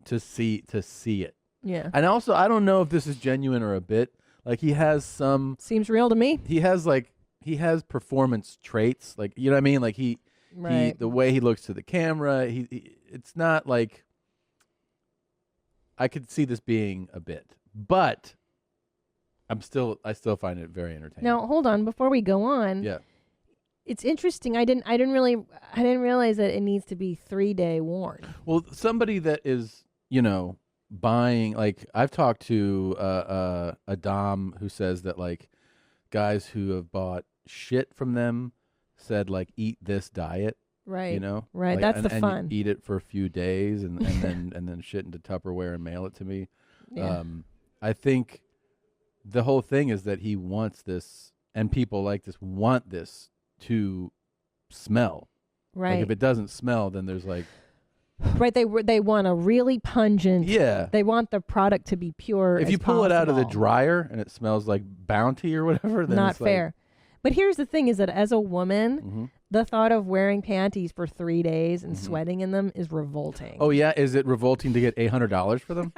to see it. Yeah. And also, I don't know if this is genuine or a bit. Like he has some. Seems real to me. He has performance traits, like, you know what I mean? Like Right. the way he looks to the camera, it's not like I could see this being a bit, but I still find it very entertaining. Now, hold on. Before we go on, Yeah. it's interesting. I didn't realize that it needs to be 3-day worn. Well, somebody that is, buying, like I've talked to a dom who says that like guys who have bought shit from them said like eat this diet, Right. Like, Right. That's the and fun. you eat it for a few days and then shit into Tupperware and mail it to me. Yeah. I think the whole thing is that he wants this, and people like this want this to smell. Right. Like if it doesn't smell, then there's like. Right. They want a really pungent. Yeah. They want the product to be pure. If as you pull it out of the possible. dryer and it smells like Bounty or whatever, then Not it's like, fair. But here's the thing: is that as a woman, Mhm. the thought of wearing panties for 3 days and sweating in them is revolting. Oh yeah, is it revolting to get $800 for them?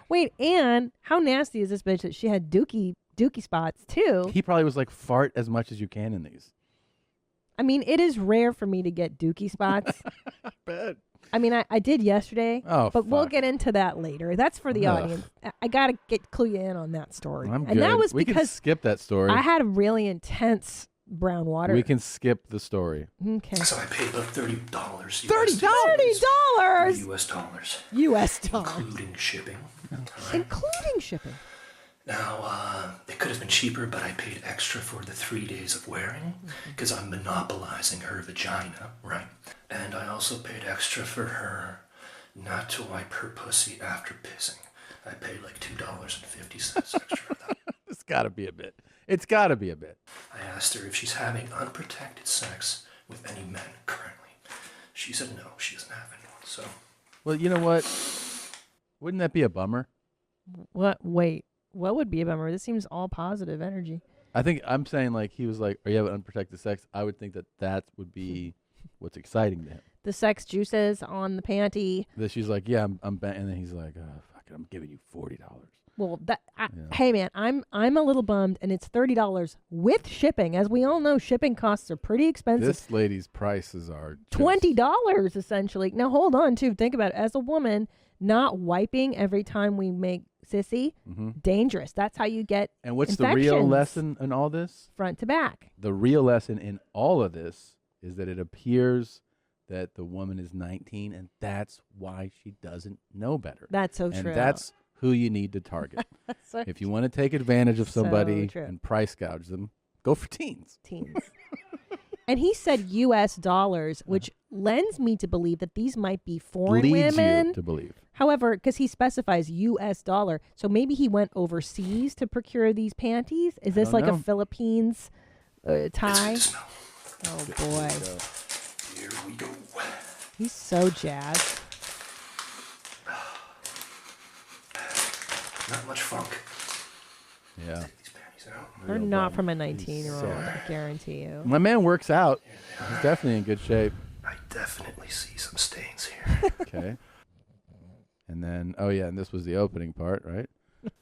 Wait, and how nasty is this bitch that she had dookie spots too? He probably was like, fart as much as you can in these. I mean, it is rare for me to get dookie spots. Bet. I mean, I did yesterday. Oh, but we'll fuck. get into that later. That's for the Ugh. audience. I gotta clue you in on that story. I'm and that good. was We can because skip that story. I had a really intense brown water. We can skip the story. Okay. So I paid about $30. $30. U.S. dollars. U.S. dollars. Including shipping. Including shipping. Now, it could have been cheaper, but I paid extra for the 3 days of wearing because I'm monopolizing her vagina, right? And I also paid extra for her not to wipe her pussy after pissing. I paid like $2.50 extra for that. It's got to be a bit. It's got to be a bit. I asked her if she's having unprotected sex with any men currently. She said no, she doesn't have anyone, so... Well, you know what? Wouldn't that be a bummer? What? Wait. What would be a bummer? This seems all positive energy. I think I'm saying like he was like, "Are you having unprotected sex?" I would think that would be what's exciting to him. The sex juices on the panty. That she's like, "Yeah, I'm," and then he's like, "Oh, fuck it, I'm giving you $40." Well, hey man, I'm a little bummed, and it's $30 with shipping. As we all know, shipping costs are pretty expensive. This lady's prices are $20 essentially. Now hold on, too. Think about it. As a woman, not wiping every time we make sissy, dangerous. That's how you get And what's infections. the real lesson in all this? Front to back. The real lesson in all of this is that it appears that the woman is 19, and that's why she doesn't know better. That's so and true. That's who you need to target. So if you want to take advantage of somebody true. and price gouge them, go for teens. And he said U.S. dollars, which lends me to believe that these might be foreign Leads women. you to believe. However, because he specifies U.S. dollar, so maybe he went overseas to procure these panties. Is this don't like know. a Philippines tie? Oh boy, Here we go. he's so jazzed. Not much funk. Yeah. They're not from a 19-year-old, I guarantee you. My man works out. He's definitely in good shape. I definitely see some stains here. Okay. And then, oh yeah, and this was the opening part, right?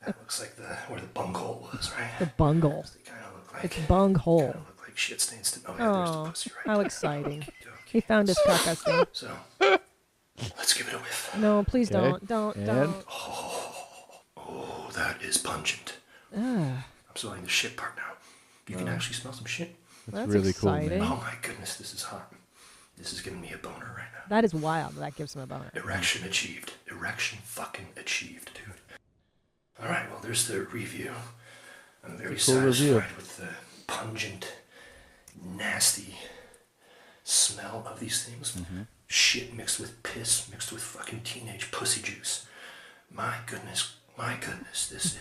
That looks like where the bunghole was, right? The bunghole. It's bunghole. Look like shit stains to. Oh, yeah, there's the Oh, pussy right how there. exciting! He found his cuckoosing. So, let's give it a whiff. No, please Okay. don't. And- Oh, that is pungent. Ugh. I'm smelling the shit part now. You can actually smell some shit. That's really cool, man. exciting. Oh my goodness, this is hot. This is giving me a boner right now. That is wild. That gives him a boner. Erection achieved. Erection fucking achieved, dude. All right, well, there's the review. I'm very It's a cool satisfied review. with the pungent, nasty smell of these things. Shit mixed with piss, mixed with fucking teenage pussy juice. My goodness, this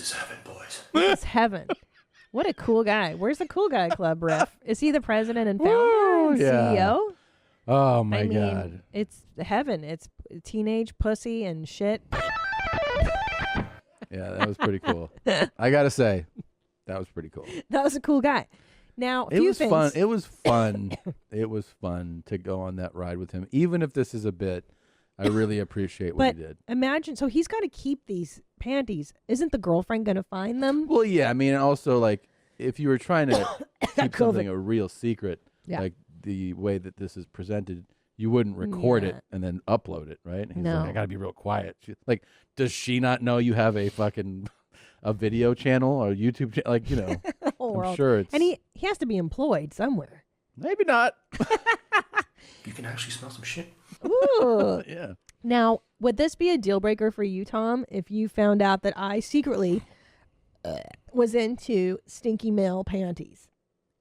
is heaven, boys. It's heaven. What a cool guy. Where's the cool guy club, Riff? Is he the president and founder and yeah. CEO? Oh my I mean, God. it's heaven. It's teenage pussy and shit. Yeah, that was pretty cool. I gotta say, that was pretty cool. That was a cool guy. Now, a It few was things. fun. It was fun. It was fun to go on that ride with him. Even if this is a bit, I really appreciate what But he did. imagine, so he's got to keep these panties. Isn't the girlfriend going to find them? Well, yeah. I mean, also like if you were trying to keep something COVID. a real secret, Yeah. like the way that this is presented, you wouldn't record Yeah. it and then upload it, right? And he's No. like, I gotta be real quiet. Like, does she not know you have a fucking a video channel or YouTube channel? Like, you know, Whole I'm world. sure it's And he has to be employed somewhere. maybe not. You can actually smell some shit. Ooh. Yeah. Now, would this be a deal breaker for you, Tom, if you found out that I secretly was into stinky male panties,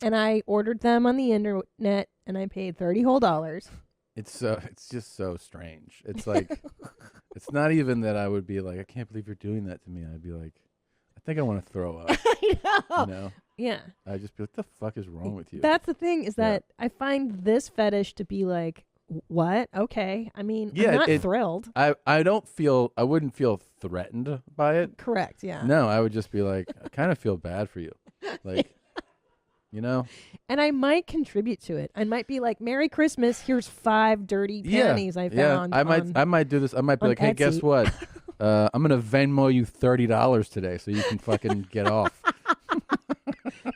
and I ordered them on the internet, and I paid $30 whole? It's just so strange. It's like it's not even that I would be like, I can't believe you're doing that to me. I'd be like, I think I want to throw up. I know. You know? Yeah. I'd just be like, what the fuck is wrong with you? That's the thing, is that I find this fetish to be like, what? Okay. I mean, I'm not thrilled. I wouldn't feel threatened by it. Correct, yeah. No, I would just be like, I kind of feel bad for you. Like, you know? And I might contribute to it. I might be like, Merry Christmas, here's 5 dirty panties I found. I might do this. I might be on like, hey, guess Etsy." what? I'm gonna Venmo you $30 today so you can fucking get off.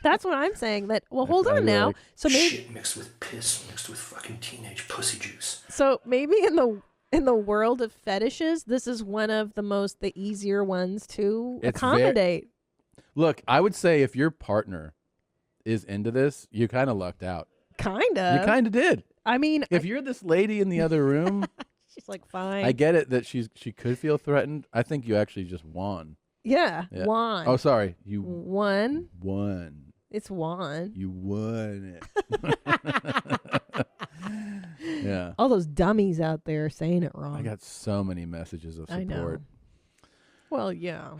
That's what I'm saying. That hold I'd on be now. like, So maybe Shit mixed with piss, mixed with fucking teenage pussy juice. in the world of fetishes, this is one of the easier ones to It's accommodate. Look, I would say if your partner is into this, you kind of lucked out. Kind of. You kind of did. I mean, If you're this lady in the other room, she's like, fine. I get it that she could feel threatened. I think you actually just won. Yeah, won. Oh, sorry, you won. won. It's won. You won it. Yeah. All those dummies out there saying it wrong. I got so many messages of I know. support. Well, yeah.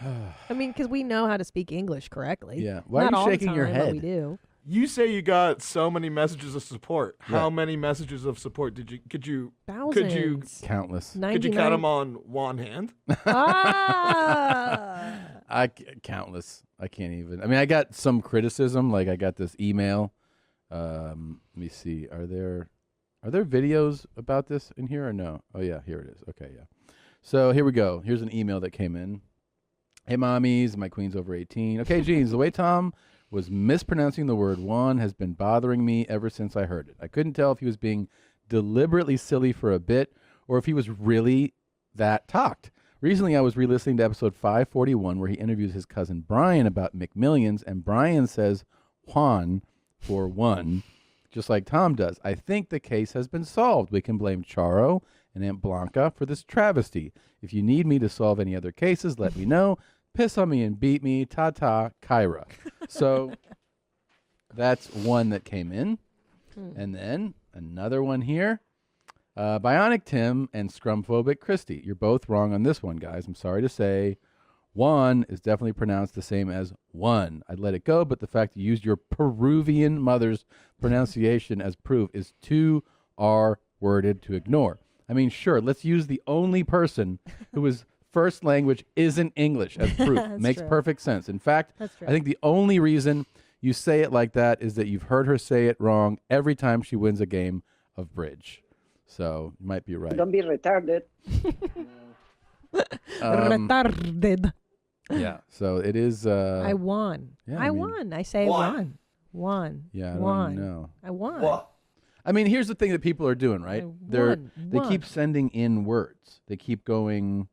I mean, because we know how to speak English correctly. Yeah. Why are Not you all the shaking your time, but head? we do. You say you got so many messages of support. Yeah. How many messages of support could you Thousands. Countless. could you count them on one hand? Countless. I can't even. I mean, I got some criticism. Like I got this email. Let me see. Are there videos about this in here or no? Oh yeah, here it is. Okay, yeah. So here we go. Here's an email that came in. Hey, mommies, my queen's over 18. Okay, Jeans, the way Tom was mispronouncing the word one has been bothering me ever since I heard it. I couldn't tell if he was being deliberately silly for a bit or if he was really that talked. Recently, I was re-listening to episode 541 where he interviews his cousin Brian about McMillions, and Brian says Juan for one, just like Tom does. I think the case has been solved. We can blame Charo and Aunt Blanca for this travesty. If you need me to solve any other cases, let me know. Piss on me and beat me. Ta-ta, Kyra. So that's one that came in. And then another one here. Bionic Tim and Scrumphobic Christy. You're both wrong on this one, guys. I'm sorry to say. One is definitely pronounced the same as one. I'd let it go, but the fact you used your Peruvian mother's pronunciation as proof is too R-worded to ignore. I mean, sure, let's use the only person whose first language isn't English as proof. Makes perfect sense. In fact, I think the only reason you say it like that is that you've heard her say it wrong every time she wins a game of bridge. So you might be right. Don't be retarded. Retarded. Yeah. So it is. I won. Yeah, I won. I say won. Won. Yeah. I won. don't know. I won. I mean, here's the thing that people are doing, right? They won. keep sending in words. They keep going.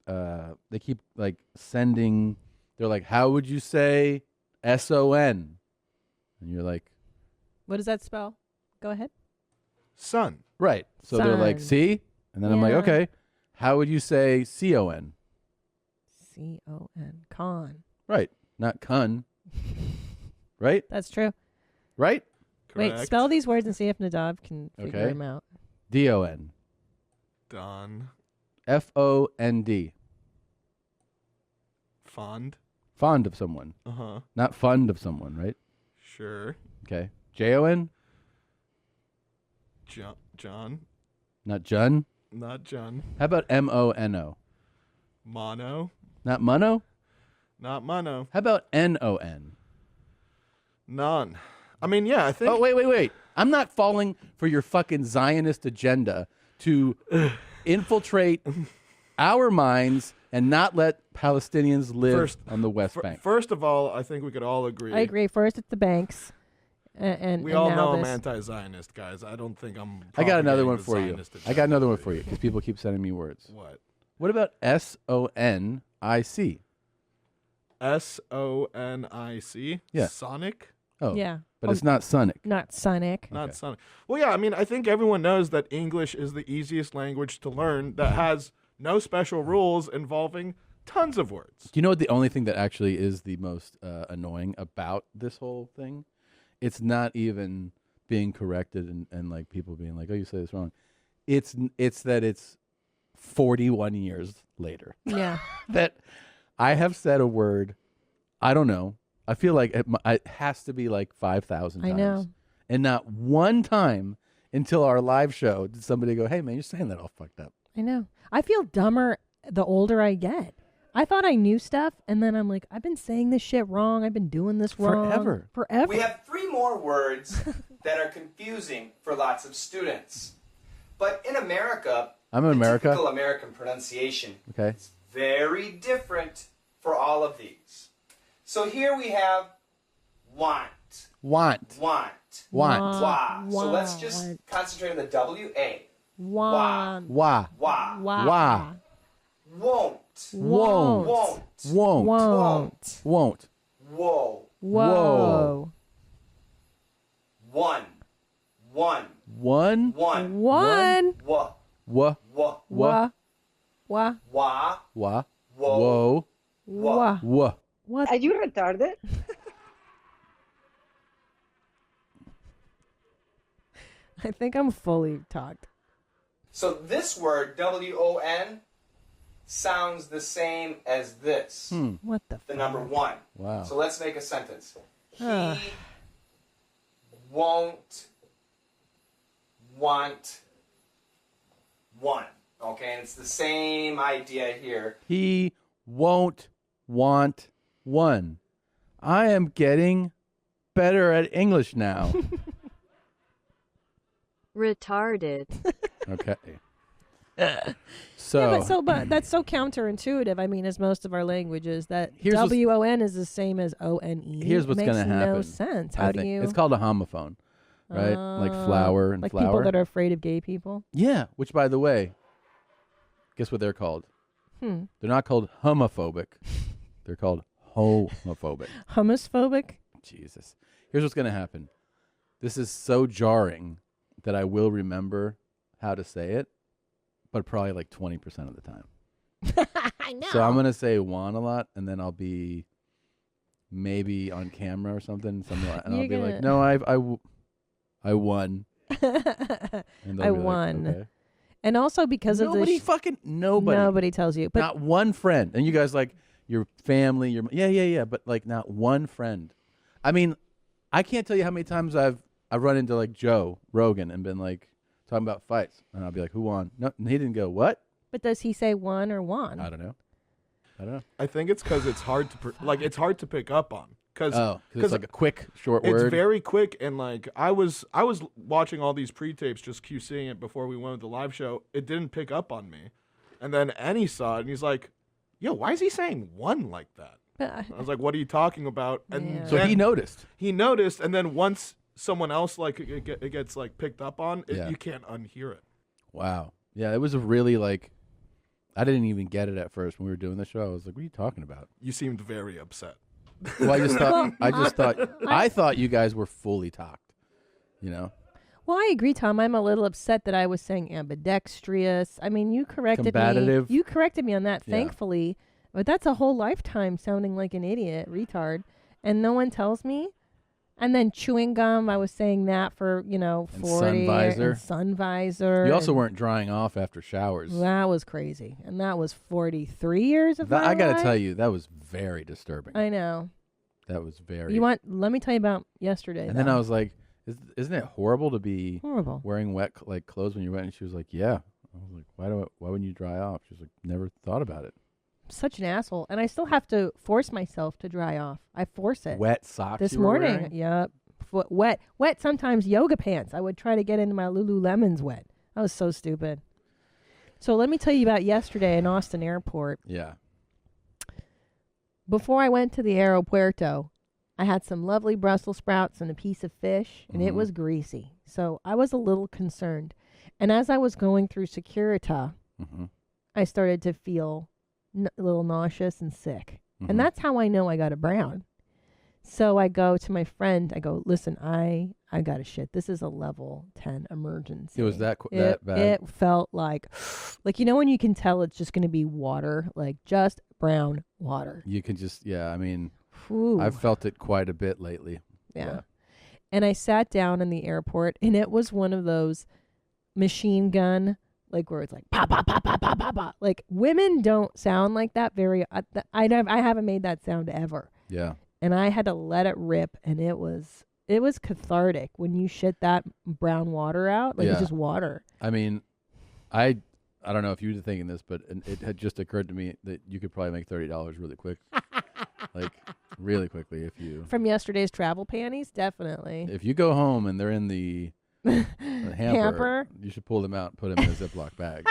They keep like sending. They're like, how would you say SON? And you're like, What does that spell? Go ahead. Sun. Right. So they're like, Sun. see? And then I'm like, Yeah. okay, how would you say CON? CON. Con. Right. Not cun. Right? That's true. Right? Wait, spell these words and see if Nadav can figure Okay. them out. DON. Don. FOND. Fond. Fond of someone. Uh-huh. Not fond of someone, right? Sure. Okay. JON? John. Not Jun? Not John. How about MONO? Mono. Not mono? Not mono. How about NON? None. I mean, yeah, I think. Oh, wait. I'm not falling for your fucking Zionist agenda to infiltrate our minds and not let Palestinians live on the West Bank. First of all, I think we could all agree. I agree. First, it's the banks. And We all now know I'm this. anti-Zionist, guys. I don't think I'm. I got another propagating one the for you. Zionist I got another one for you because people keep sending me words. What? What about SONIC? SONIC? Yeah. Sonic? Oh. Yeah. But it's not Sonic. Not Sonic. Not Sonic. Well, yeah, I mean, I think everyone knows that English is the easiest language to learn that has no special rules involving tons of words. Do you know what the only thing that actually is the most annoying about this whole thing? It's not even being corrected and like people being like, oh, you say this wrong. It's that it's 41 years later. Yeah. That I have said a word, I don't know. I feel like it has to be like 5,000 times. I know. And not one time until our live show did somebody go, hey, man, you're saying that all fucked up. I know. I feel dumber the older I get. I thought I knew stuff, and then I'm like, I've been saying this shit wrong. I've been doing this wrong. Forever. We have 3 more words that are confusing for lots of students. But in America, I'm in America. typical American pronunciation Okay. is very different for all of these. So here we have want. Want. Want. Want. Wah. So Want. let's just concentrate on the W-A. Want. Wah. Wah. Wah. Won't. Won't. Won't. Won't. Won't. Won't. Whoa. Whoa. One. One. One. One. One. Wah. Wah. Wah. Wah. Wah. Wah. Wah. Whoa. Whoa. Wah. Wah. What? Are you retarded? I think I'm fully talked. So this word, W-O-N, sounds the same as this. What the The number 1. Wow. So let's make a sentence. He Ugh. won't want one. Okay, and it's the same idea here. He won't want one. I am getting better at English Retarded. Okay. So, but that's so counterintuitive. I mean, as most of our languages, that Here's what's- WON is the same as ONE. here's what's going to happen. No sense. I How do think. you? It's called a homophone, right? Like flower and like flower. people that are afraid of gay people. Yeah, which by the way, guess what they're called? Hmm. They're not called homophobic. They're called homophobic. Homophobic. Jesus. Here's what's going to happen. This is so jarring that I will remember how to say it, but probably like 20% of the time. I know. So I'm going to say "wan" a lot, and then I'll be maybe on camera or something, and I'll be like, "No, I won." And they'll I be like, won. "Okay." And also because of Nobody the fucking nobody. Nobody tells you, but Not one friend. And you guys like your family, yeah, but like not one friend. I mean, I can't tell you how many times I've run into like Joe Rogan and been like talking about fights, and I'll be like, "Who won?" No, and he didn't go, "What?" But does he say one or one? I don't know. I think it's because it's hard to it's hard to pick up on. Because it's like a quick, short it's word. It's very quick, and like I was watching all these pre-tapes, just QCing it before we went with the live show. It didn't pick up on me, and then Annie saw it, and he's like, "Yo, why is he saying one like that?" I was like, "What are you talking about?" And So he noticed. He noticed, and then once someone else like it gets like picked up on, Yeah. you can't unhear it. Wow. Yeah, it was a really like. I didn't even get it at first when we were doing the show. I was like, "What are you talking about?" You seemed very upset. Well, I thought you guys were fully talked. You know. Well, I agree, Tom. I'm a little upset that I was saying ambidextrous. I mean, you corrected Combative. me. You corrected me on that, Yeah. thankfully. But that's a whole lifetime sounding like an idiot, retard, and no one tells me. And then chewing gum, I was saying that for 40. sun visor. And sun visor. You also and weren't drying off after showers. That was crazy, and that was 43 years of That, my I got to life. tell you, that was very disturbing. I know. That was very. Let me tell you about yesterday. And then though. I was like, "Isn't it horrible to be Horrible. wearing wet like clothes when you're wet?" And she was like, "Yeah." I was like, "Why wouldn't you dry off?" She was like, "Never thought about it." Such an asshole, and I still have to force myself to dry off. I force it. Wet socks this you were morning. wearing? Yep, wet. Sometimes yoga pants. I would try to get into my Lululemons wet. I was so stupid. So let me tell you about yesterday in Austin Airport. Yeah. Before I went to the aeropuerto, I had some lovely Brussels sprouts and a piece of fish, and it was greasy. So I was a little concerned. And as I was going through Securita, I started to feel a little nauseous and sick. And that's how I know I got a brown. So I go to my friend. I go, "Listen, I got a shit. This is a level 10 emergency." It was that bad? It felt like when you can tell it's just going to be water, like just brown water. You can just, I mean, Whew. I've felt it quite a bit lately. Yeah. And I sat down in the airport, and it was one of those machine gun, like where it's like pop, pop, pop, pop, pop, pop, pop. Like women don't sound like that very. I haven't made that sound ever. Yeah. And I had to let it rip, and it was cathartic when you shit that brown water out. Like it's just water. I mean, I don't know if you were thinking this, but it had just occurred to me that you could probably make $30 really quick. Like really quickly if you From yesterday's travel panties, definitely. If you go home and they're in the hamper, you should pull them out and put them in a Ziploc bag.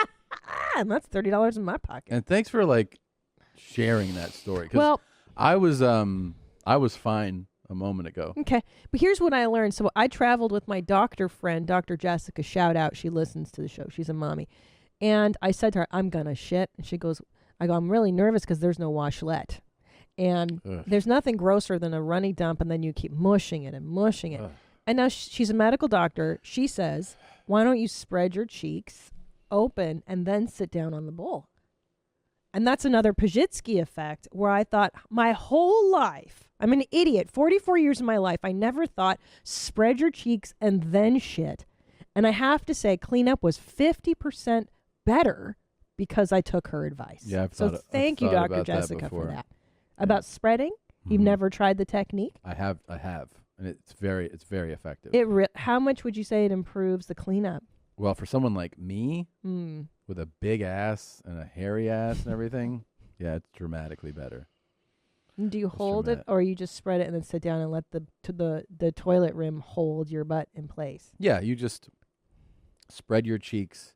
And that's $30 in my pocket. And thanks for like sharing that story. 'Cause Well, I was fine a moment ago. Okay. But here's what I learned. So I traveled with my doctor friend, Dr. Jessica. Shout out. She listens to the show. She's a mommy. And I said to her, "I'm going to shit." And she goes, "I'm really nervous because there's no washlet. And there's nothing grosser than a runny dump, and then you keep mushing it and mushing it." And now she's a medical doctor. She says, "Why don't you spread your cheeks open and then sit down on the bowl?" And that's another Pajitsky effect where I thought my whole life, I'm an idiot. 44 years of my life, I never thought spread your cheeks and then shit. And I have to say, cleanup was 50% better because I took her advice. Yeah, thank you, Dr. Jessica, for that. About spreading, you've never tried the technique? I have, and it's very effective. How much would you say it improves the cleanup? Well, for someone like me, with a big ass and a hairy ass and everything, yeah, it's dramatically better. Do you hold it, or you just spread it and then sit down and let the toilet rim hold your butt in place? Yeah, you just spread your cheeks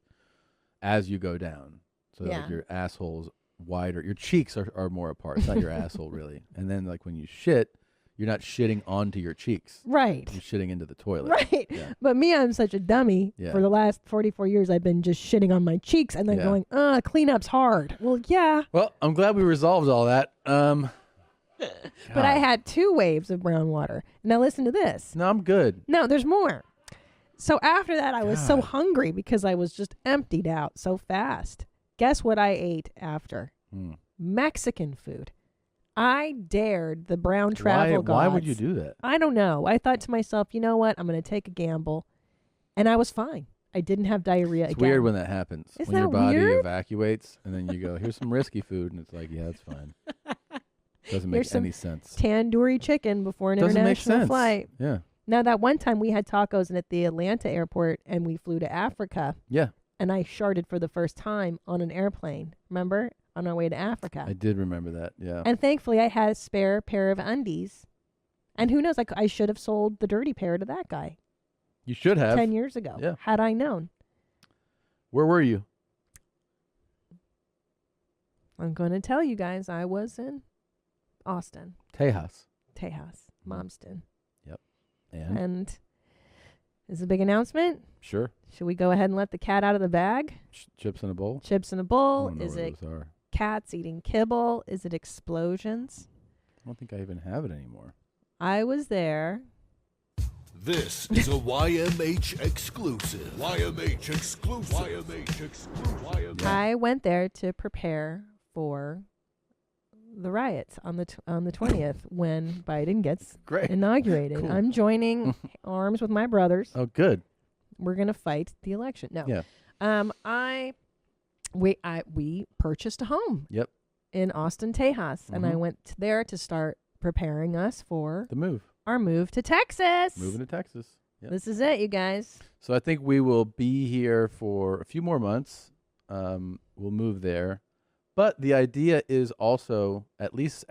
as you go down. So Yeah. like your asshole's wider. Your cheeks are more apart. It's not your asshole really. And then like when you shit, you're not shitting onto your cheeks. Right. You're shitting into the toilet. Right. Yeah. But me, I'm such a dummy. Yeah. For the last 44 years, I've been just shitting on my cheeks and then Yeah. going, cleanup's hard. Well, yeah. Well, I'm glad we resolved all that. But I had 2 waves of brown water. Now listen to this. No, I'm good. No, there's more. So after that, I was so hungry because I was just emptied out so fast. Guess what I ate after? Mexican food. I dared the brown travel gods. Why would you do that? I don't know. I thought to myself, you know what? I'm going to take a gamble. And I was fine. I didn't have diarrhea It's again. weird when that happens. Isn't when your that body weird? evacuates and then you go, here's some risky food. And it's like, yeah, that's fine. Doesn't make Here's some any sense. Tandoori chicken before an Doesn't make international sense. flight. Yeah. Now, that one time we had tacos at the Atlanta airport and we flew to Africa. Yeah. And I sharted for the first time on an airplane. Remember? On our way to Africa. I did remember that. Yeah. And thankfully, I had a spare pair of undies. And who knows? I should have sold the dirty pair to that guy. You should have. 10 years ago. Yeah. Had I known. Where were you? I'm going to tell you guys, I was in Austin. Tejas. Momston. Yep. And? And is it a big announcement? Sure. Should we go ahead and let the cat out of the bag? Chips in a bowl? Chips in a bowl? I don't know Is what it those are. cats eating kibble? Is it explosions? I don't think I even have it anymore. I was there. This is a YMH exclusive. YMH exclusive. YMH exclusive. I went there to prepare for the riots on the 20th when Biden gets inaugurated. Cool. I'm joining arms with my brothers. Oh, good. We're gonna fight the election. No. Yeah. We purchased a home. Yep. In Austin, Tejas, and I went there to start preparing us for the move. Our move to Texas. Moving to Texas. Yep. This is it, you guys. So I think we will be here for a few more months. We'll move there. But the idea is also, at least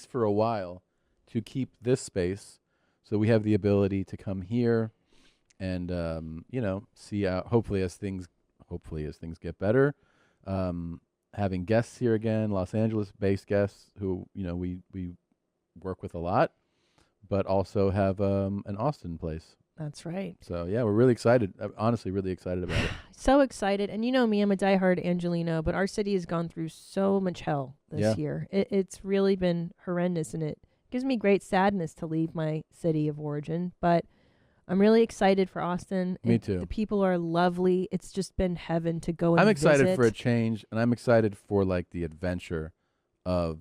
for a while, to keep this space so we have the ability to come here and, see out, hopefully as things get better, having guests here again, Los Angeles-based guests who, we work with a lot, but also have an Austin place. That's right. So, yeah, we're really excited. Honestly, really excited about it. So excited. And you know me, I'm a diehard Angelino, but our city has gone through so much hell this year. It's really been horrendous, and it gives me great sadness to leave my city of origin. But I'm really excited for Austin. Me too. The people are lovely. It's just been heaven to go and I'm excited visit. for a change, and I'm excited for, like, the adventure of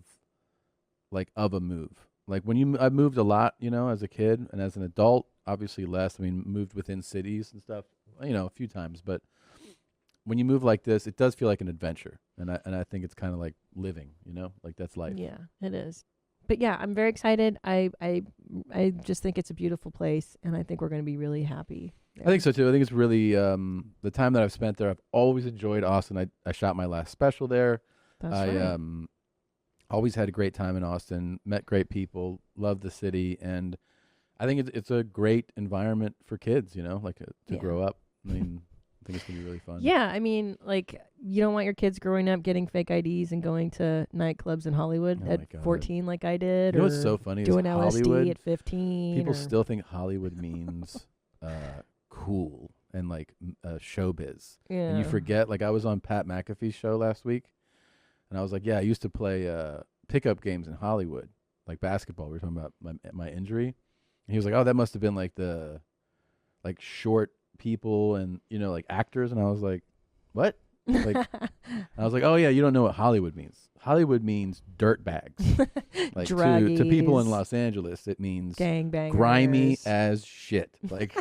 a move. Like, I moved a lot, as a kid, and as an adult, obviously less. I mean, moved within cities and stuff, a few times. But when you move like this, it does feel like an adventure, and I think it's kind of like living, like that's life. Yeah, it is. But yeah, I'm very excited. I just think it's a beautiful place, and I think we're going to be really happy. I think so too. I think it's really the time that I've spent there. I've always enjoyed Austin. I shot my last special there. That's I right. always had a great time in Austin. Met great people. Loved the city, and I think it's a great environment for kids. To grow up. I mean, I think it's gonna be really fun. Yeah, I mean, like, you don't want your kids growing up getting fake IDs and going to nightclubs in Hollywood at 14 like I did. You know or what's so funny? doing is LSD Hollywood, at 15. People or- still think Hollywood means cool and like showbiz. And you Yeah. forget. Like, I was on Pat McAfee's show last week, and I was like, yeah, I used to play pickup games in Hollywood, like basketball. We were talking about my injury. And he was like, oh, that must have been like the short people and like actors. And I was like, what? Like, I was like, oh yeah, you don't know what Hollywood means. Hollywood means dirt bags. Like, to people in Druggies. Los Angeles, it means Gangbangers. grimy as shit. Like,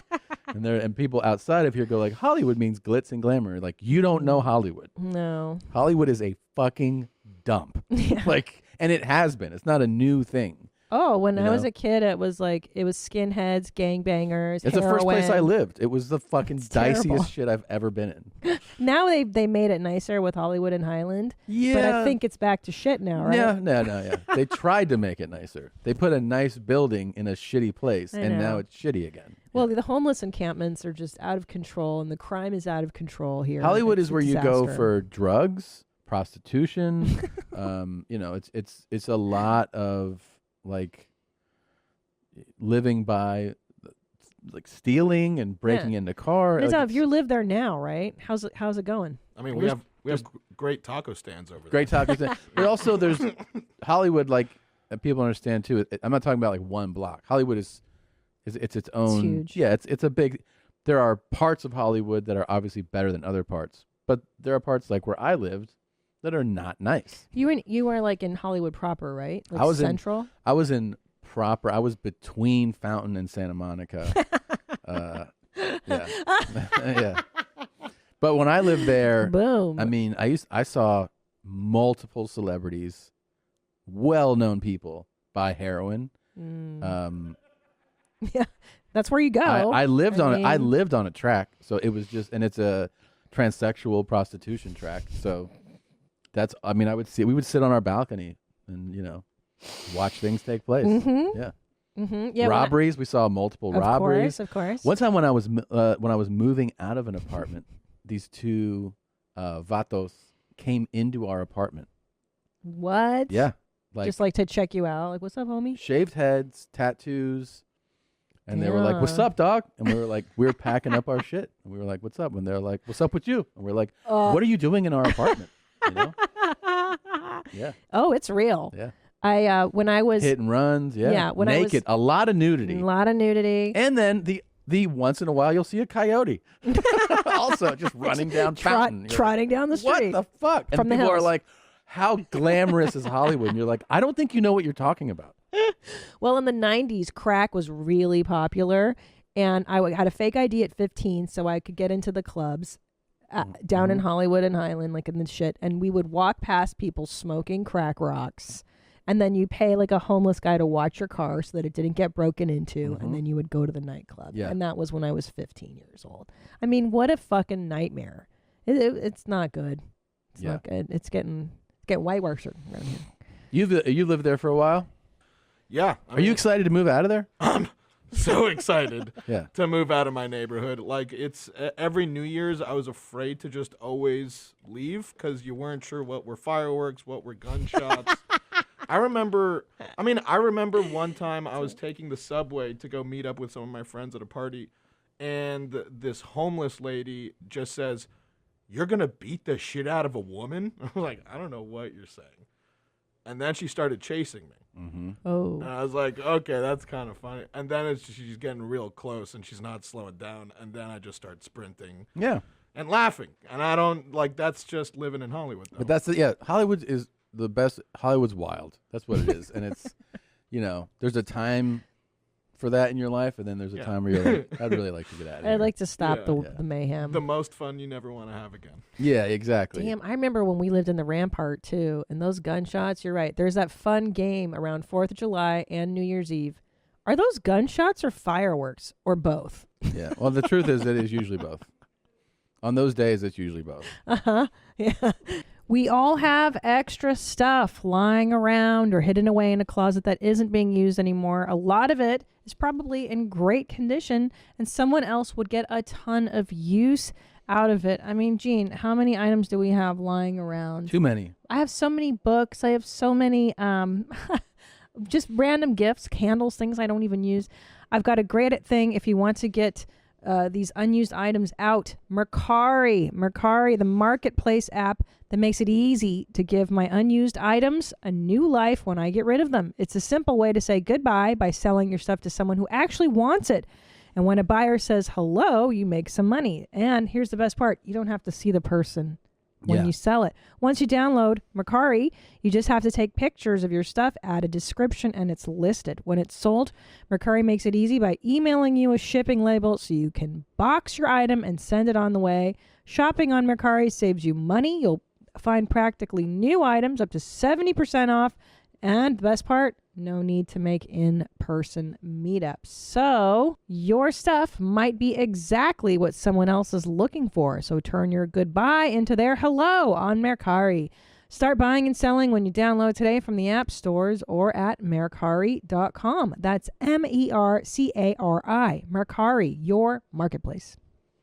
and people outside of here go like, Hollywood means glitz and glamour. Like, you don't know Hollywood. No. Hollywood is a fucking dump. Like, and it has been. It's not a new thing. Oh, when You I was know? a kid, it was skinheads, gangbangers, It's the first place I heroin. lived. It was the fucking terrible. diciest shit I've ever been in. Now they made it nicer with Hollywood and Highland. But Yeah. I think it's back to shit now, right? Yeah. They tried to make it nicer. They put a nice building in a shitty place, I and know. now it's shitty again. Well, the homeless encampments are just out of control, and the crime is out of control here. Hollywood It's is a where you go disaster. for drugs, prostitution. It's a lot of like living by like stealing and breaking into car. It's Like, if you live there now, right? How's it going? I mean, we have great taco stands over there. great talking, but also there's Hollywood. Like people understand too. I'm not talking about like one block. Hollywood is its own. huge. Yeah, it's a big. There are parts of Hollywood that are obviously better than other parts, but there are parts like where I lived that are not nice. You were like in Hollywood proper, right? Like I was central. I was in proper. I was between Fountain and Santa Monica. Yeah. But when I lived there, boom. I mean, I saw multiple celebrities, well-known people buy heroin. Yeah, that's where you go. I lived on it. I mean- lived on a track, so it was just, and it's a transsexual prostitution track. So that's, I mean, we would sit on our balcony and watch things take place. Mhm. Yeah. Mhm. Yeah, Robberies. We saw multiple Of robberies. course, of course. One time when I was moving out of an apartment, these two vatos came into our apartment. What? Yeah. Just like to check you out. Like, what's up, homie? Shaved heads, tattoos. And they were like, "What's Yeah. up, dog?" And we were like, we were packing up our shit. And we were like, "What's up?" And they're like, "What's up with you?" And we're like, "What are you doing in our apartment?" You know? Yeah. Oh, it's real. Yeah. I when I was Hit and runs. Yeah. Yeah, when I was- naked, a lot of nudity. a lot of nudity. And then the once in a while you'll see a coyote, also just running down Fountain. You're like, trotting down the street. What the fuck? And From the people are hills. like, "How glamorous is Hollywood?" And you're like, "I don't think you know what you're talking about." Well, in the 90s, crack was really popular, and I had a fake ID at 15 so I could get into the clubs down in Hollywood and Highland, like in the shit, and we would walk past people smoking crack rocks, and then you pay like a homeless guy to watch your car so that it didn't get broken into, and then you would go to the nightclub. Yeah. And that was when I was 15 years old. I mean, what a fucking nightmare. It's not good. It's Yeah. not good. It's getting way worse around here. You lived there for a while? Yeah. Are you excited to move out of there? So excited Yeah. to move out of my neighborhood. Like, it's every New Year's, I was afraid to just always leave because you weren't sure what were fireworks, what were gunshots. I remember one time I was taking the subway to go meet up with some of my friends at a party, and this homeless lady just says, "You're going to beat the shit out of a woman?" I was like, "I don't know what you're saying." And then she started chasing me. Mm-hmm. Oh. And I was like, okay, that's kind of funny. And then she's getting real close and she's not slowing down. And then I just start sprinting. Yeah. And laughing. And I don't, like, that's just living in Hollywood, though. But that's Hollywood is the best. Hollywood's wild. That's what it is. And it's, there's a time for that in your life, and then there's a Yeah. time where you're like, I'd really like to get out of here. I'd like to stop Yeah. the mayhem. The most fun you never want to have again. Yeah, exactly. Damn, I remember when we lived in the Rampart too, and those gunshots, you're right. There's that fun game around 4th of July and New Year's Eve. Are those gunshots or fireworks or both? Yeah. Well, the truth is, it is usually both. On those days, it's usually both. Uh-huh. Yeah. We all have extra stuff lying around or hidden away in a closet that isn't being used anymore. A lot of it is probably in great condition, and someone else would get a ton of use out of it. I mean, Gene, how many items do we have lying around? Too many. I have so many books. I have so many just random gifts, candles, things I don't even use. I've got a great thing if you want to get these unused items out. Mercari, the marketplace app that makes it easy to give my unused items a new life when I get rid of them. It's a simple way to say goodbye by selling your stuff to someone who actually wants it. And when a buyer says hello, you make some money. And here's the best part. You don't have to see the person when you sell it. Once you download Mercari, you just have to take pictures of your stuff, add a description, and it's listed. When it's sold, Mercari makes it easy by emailing you a shipping label so you can box your item and send it on the way. Shopping on Mercari saves you money. You'll find practically new items up to 70% off. And the best part, No need to make in-person meetups. So your stuff might be exactly what someone else is looking for. So turn your goodbye into their hello on Mercari. Start buying and selling when you download today from the app stores or at Mercari.com. That's Mercari. Mercari, your marketplace.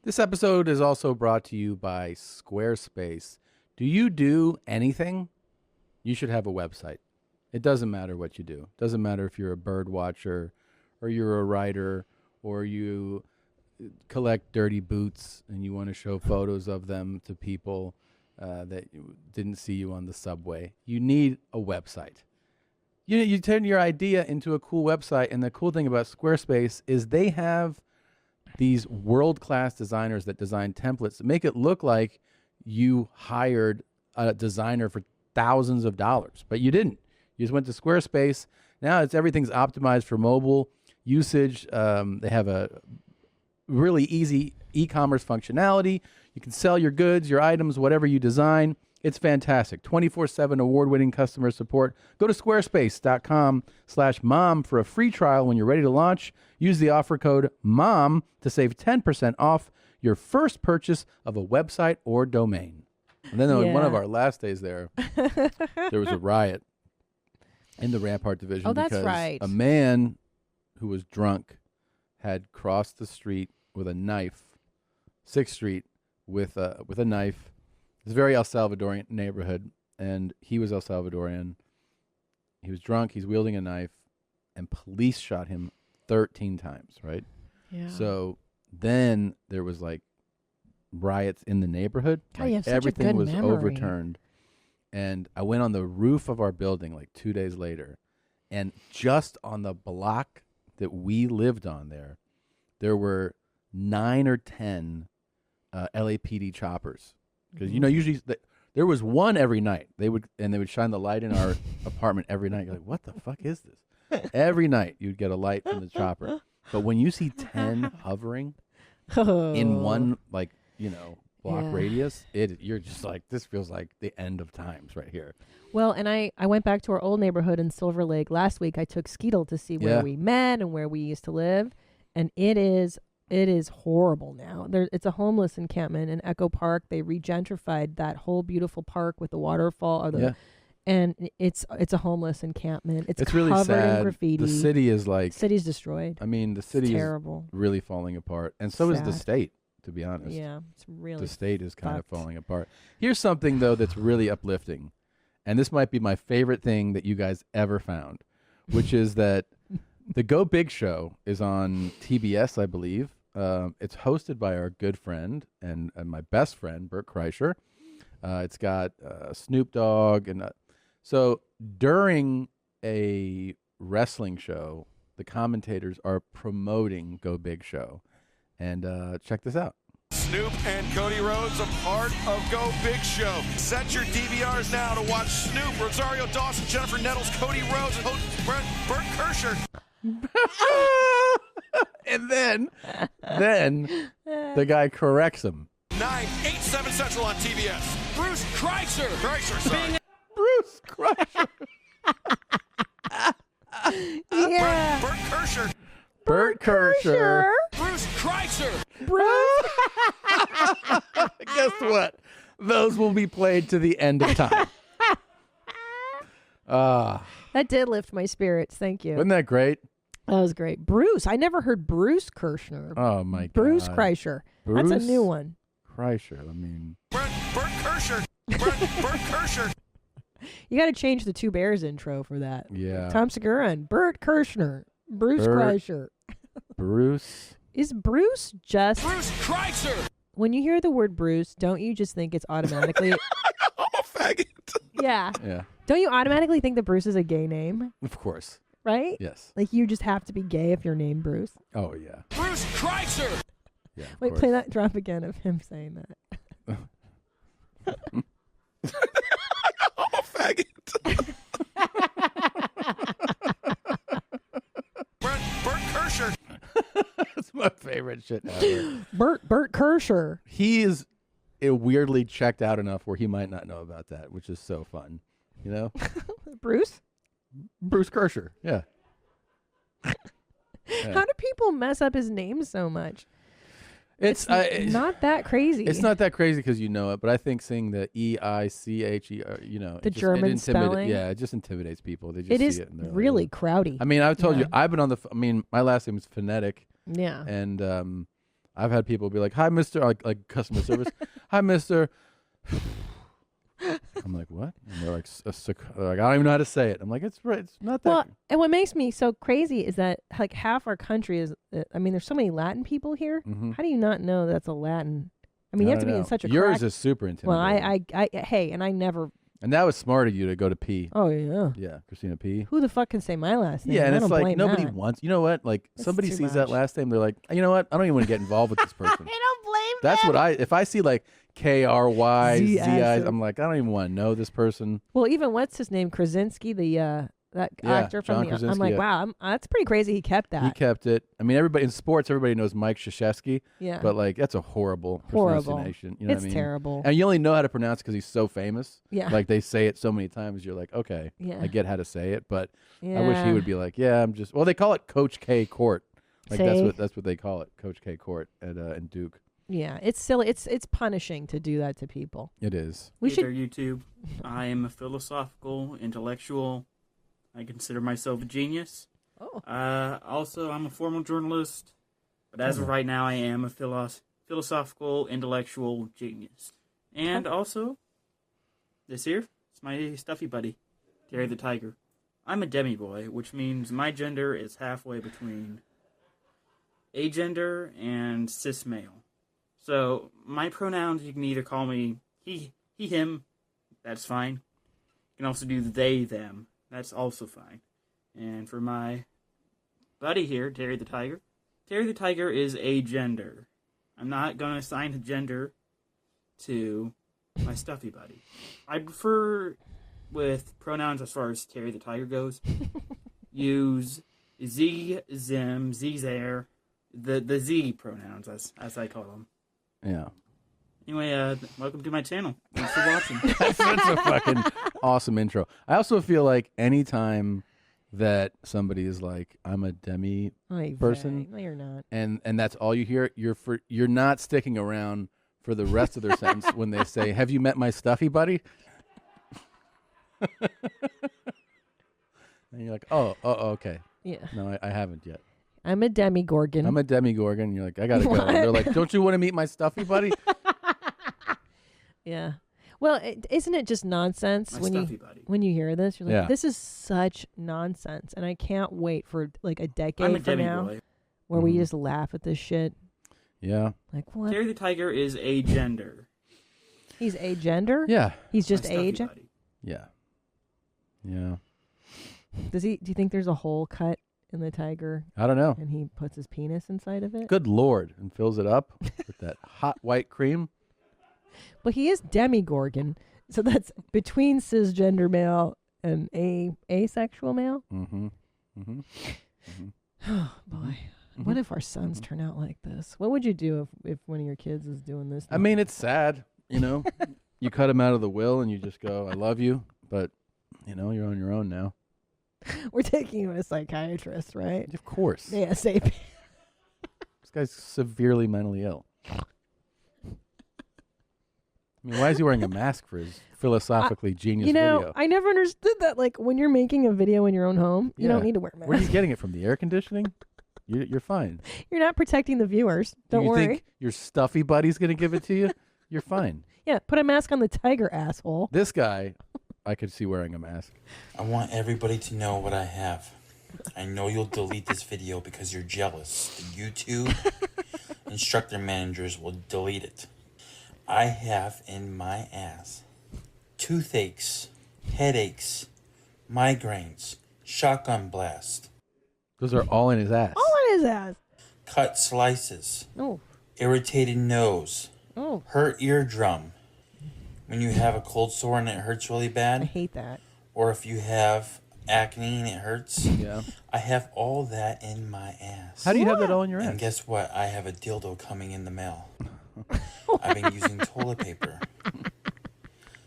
This episode is also brought to you by Squarespace. Do you do anything? You should have a website. It doesn't matter what you do. It doesn't matter if you're a bird watcher or you're a writer or you collect dirty boots and you want to show photos of them to people that didn't see you on the subway. You need a website. You turn your idea into a cool website, and the cool thing about Squarespace is they have these world-class designers that design templates that make it look like you hired a designer for thousands of dollars, but you didn't. You just went to Squarespace. Now everything's optimized for mobile usage. They have a really easy e-commerce functionality. You can sell your goods, your items, whatever you design. It's fantastic. 24/7 award-winning customer support. Go to squarespace.com/mom for a free trial when you're ready to launch. Use the offer code MOM to save 10% off your first purchase of a website or domain. And then on one of our last days there, there was a riot in the Rampart division because a man who was drunk had crossed the street with a knife, 6th Street, with a knife. It's a very El Salvadorian neighborhood, and he was El Salvadorian. He was drunk. He's wielding a knife, and police shot him 13 times, right? Yeah. So then there was like riots in the neighborhood. God, you have such a everything good was memory. overturned. And I went on the roof of our building like 2 days later, and just on the block that we lived on there were 9 or 10 LAPD choppers. Because, usually there was one every night. They would shine the light in our apartment every night. You're like, what the fuck is this? Every night you'd get a light from the chopper. But when you see 10 hovering in one, block radius, you're just like, this feels like the end of times right here. Well, and I went back to our old neighborhood in Silver Lake last week. I took Skeetle to see where we met and where we used to live. And it is horrible now. It's a homeless encampment in Echo Park. They regentrified that whole beautiful park with the waterfall. And it's a homeless encampment. It's really covered sad. in graffiti. The city is city's destroyed. I mean, the city is really falling apart. And so is the state, to be honest. Yeah, it's really the state is kind of falling apart. Here's something, though, that's really uplifting. And this might be my favorite thing that you guys ever found, which is that the Go Big Show is on TBS, I believe. It's hosted by our good friend and my best friend, Bert Kreischer. It's got Snoop Dogg. And so during a wrestling show, the commentators are promoting Go Big Show. And check this out. Snoop and Cody Rhodes, a part of Go Big Show. Set your DVRs now to watch Snoop, Rosario Dawson, Jennifer Nettles, Cody Rhodes, and Bert Kreischer. And then the guy corrects him. 9/8/7 Central on TBS. Bruce Kreischer. Sorry. Bruce Kreischer. Yeah. Bert Kreischer. Bert Kreischer. Bruce Kreischer. Guess what? Those will be played to the end of time. That did lift my spirits. Thank you. Wasn't that great? That was great. Bruce. I never heard Bruce Kirshner. Oh, my God. Bruce Kreischer. That's a new one. Kreischer. I mean. Bert Kreischer. Bert Kreischer. You got to change the Two Bears intro for that. Yeah. Tom Segura and Bert Kirshner. Bruce Kreischer. Bruce. Is Bruce just... Bruce Kreischer. When you hear the word Bruce, don't you just think it's automatically... I'm a faggot. Yeah. Yeah. Don't you automatically think that Bruce is a gay name? Of course. Right? Yes. Like you just have to be gay if you're named Bruce. Oh, yeah. Bruce Kreischer. Yeah, wait, play that drop again of him saying that. I'm a faggot. Bert Kreischer. That's my favorite shit ever. Bert Kreischer. He is weirdly checked out enough where he might not know about that, which is so fun. You know? Bruce? Bruce Kirscher. Yeah. How do people mess up his name so much? It's not that crazy. It's not that crazy because you know it, but I think seeing the EICHE, the German spelling. Yeah, it just intimidates people. They just it is see it and they're really like, crowdy. I mean, I've told you, I've been on the. I mean, my last name is phonetic. Yeah. And I've had people be like, "Hi, Mister," like customer service. "Hi, Mister." I'm like, "What?" And they're like, "I don't even know how to say it." I'm like, "It's right. It's not that." Well, and what makes me so crazy is that like half our country is. I mean, there's so many Latin people here. Mm-hmm. How do you not know that's a Latin? I mean, you have to be in such a. Yours is super intimidating. Well, hey, and I never. And that was smart of you to go to P. Oh yeah. Yeah, Christina P. Who the fuck can say my last name? Yeah, and I it's don't like blame nobody that. wants. You know what? Like It's somebody too sees that much. last name, they're like, you know what? I don't even want to get involved with this person. I don't blame That's them. what if I see like KRY ZI, I'm like, I don't even want to know this person. Well, even what's his name, Krasinski, that actor from John the. Krasinski, I'm like, yeah. wow, that's pretty crazy. He kept that. He kept it. I mean, everybody in sports, everybody knows Mike Krzyzewski. Yeah. But like, that's a horrible pronunciation. You know It's what I mean? terrible. And you only know how to pronounce it because he's so famous. Yeah. Like they say it so many times, you're like, okay, Yeah. I get how to say it. But I wish he Yeah. would be like, yeah, I'm just. Well, they call it Coach K Court. Like See? that's what they call it, Coach K Court at Duke. Yeah, it's silly. It's punishing to do that to people. It is. We Hey should. there, YouTube. I am a philosophical, intellectual. I consider myself a genius. Oh. Also, I'm a formal journalist, but as of right now, I am a philosophical, intellectual genius. And also, this here is my stuffy buddy, Terry the Tiger. I'm a demi-boy, which means my gender is halfway between agender and cis male. So, my pronouns, you can either call me he, him, that's fine. You can also do they, them, that's also fine. And for my buddy here, Terry the Tiger is a gender. I'm not going to assign a gender to my stuffy buddy. I prefer, with pronouns as far as Terry the Tiger goes, use Z, zim, Z, there, the Z pronouns, as I call them. Yeah. Anyway, welcome to my channel. Thanks for watching. That's such a fucking awesome intro. I also feel like anytime that somebody is like, I'm a demi person, No, you're not. and that's all you hear, you're not sticking around for the rest of their sentence when they say, have you met my stuffy buddy? And you're like, oh, okay. Yeah. No, I haven't yet. I'm a demigorgon. I'm a demigorgon. You're like, I gotta go. And they're like, don't you want to meet my stuffy buddy? Yeah. Well, isn't it just nonsense My when stuffy you buddy. when you hear this? You're like, Yeah. this is such nonsense, and I can't wait for like a I'm a decade from now demi-boy. where we just laugh at this shit. Yeah. Like what? Terry the Tiger is a gender. He's a gender? Yeah. He's just My stuffy age. buddy. Yeah. Yeah. Does he? Do you think there's a hole cut in the tiger? I don't know. And he puts his penis inside of it. Good Lord. And fills it up with that hot white cream. Well, he is demigorgon, so that's between cisgender male and asexual male. Mm-hmm. Mm-hmm. Mm-hmm. Oh boy, what if our sons turn out like this? What would you do if one of your kids is doing this? I mean, it's sad, you know. You cut him out of the will and you just go, I love you, but, you know, you're on your own now. We're taking you to a psychiatrist, right? Of course. ASAP. This guy's severely mentally ill. I mean, why is he wearing a mask for his philosophically genius You know, video? I never understood that. Like, when you're making a video in your own home, you don't Yeah. need to wear a mask. Where are you getting it from? The air conditioning? You're fine. You're not protecting the viewers. Don't you worry. think your stuffy buddy's going to give it to you? You're fine. Yeah, put a mask on the tiger, asshole. This guy, I could see wearing a mask. I want everybody to know what I have. I know you'll delete this video because you're jealous. The YouTube instructor managers will delete it. I have in my ass toothaches, headaches, migraines, shotgun blast, Those are all in his ass. All in his ass. cut slices, Oh. irritated nose, Oh. hurt eardrum. When you have a cold sore and it hurts really bad. I hate that. Or if you have acne and it hurts. Yeah. I have all that in my ass. How do you have that all in your And ass? guess what? I have a dildo coming in the mail. I've been using toilet paper.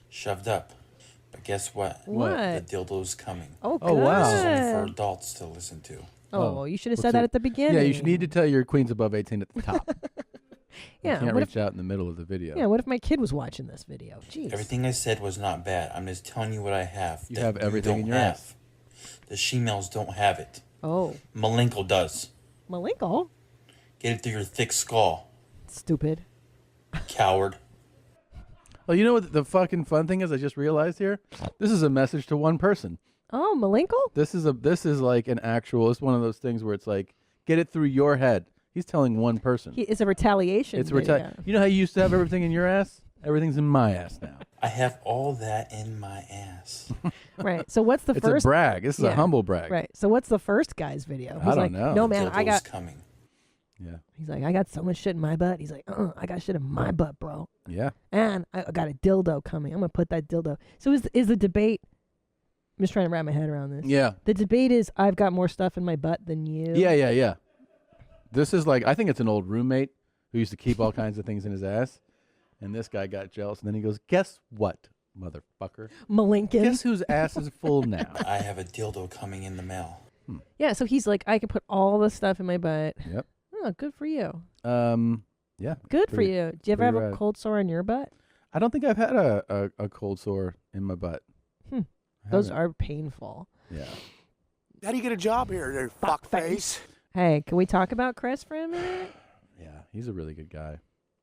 Shoved up. But guess what? What? The dildo's coming. Oh, Oh, wow. This is only good. for adults to listen to. Oh, you should have What's said that it? at the beginning. Yeah, you should need to tell your queens above 18 at the top. Yeah, You can't what reach out in the middle of the video. Yeah, what if my kid was watching this video? Jeez. Everything I said was not bad. I'm just telling you what I have. You that have everything don't in your have. ass. The she-males don't have it. Oh. Malenko does. Malenko? Get it through your thick skull. Stupid. Coward. Well, you know what the fucking fun thing is? I just realized here. This is a message to one person. Oh, Malenko? This is like an actual. It's one of those things where it's like, get it through your head. He's telling one person. It's a retaliation. It's video. You know how you used to have everything in your ass? Everything's in my ass now. I have all that in my ass. Right. So what's the It's first? a brag. This is a humble brag. Right. So what's the first guy's video? I He's don't like, know. No man, I got. coming. Yeah. He's like, I got so much shit in my butt. He's like, I got shit in my butt, bro. Yeah. And I got a dildo coming. I'm gonna put that dildo. So is the debate? I'm just trying to wrap my head around this. Yeah. The debate is I've got more stuff in my butt than you. Yeah. This is like, I think it's an old roommate who used to keep all kinds of things in his ass. And this guy got jealous. And then he goes, guess what, motherfucker? Malinkin. Guess whose ass is full now? I have a dildo coming in the mail. Yeah. So he's like, I can put all the stuff in my butt. Yep. Oh, good for you. Yeah. Good for pretty- you. Do you ever pretty have a rad. cold sore in your butt? I don't think I've had a cold sore in my butt. I Those haven't. are painful. Yeah. How do you get a job here, there fuckface? Hey, can we talk about Chris for a minute? Yeah, he's a really good guy.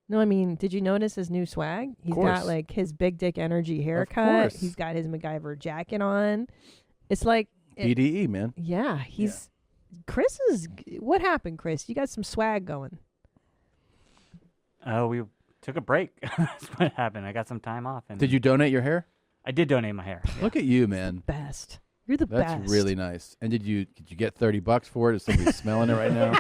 No, I mean, did you notice his new swag? He's course. got like his big dick energy haircut. course. He's got his MacGyver jacket on. It's like BDE, man. Yeah, he's Chris is. What happened, Chris? You got some swag going. We took a break. That's what happened. I got some time off. And Did you donate your hair? I did donate my hair. Look at you, man. Best. You're the That's best. really nice. And did you get $30 for it? Is somebody smelling it right now?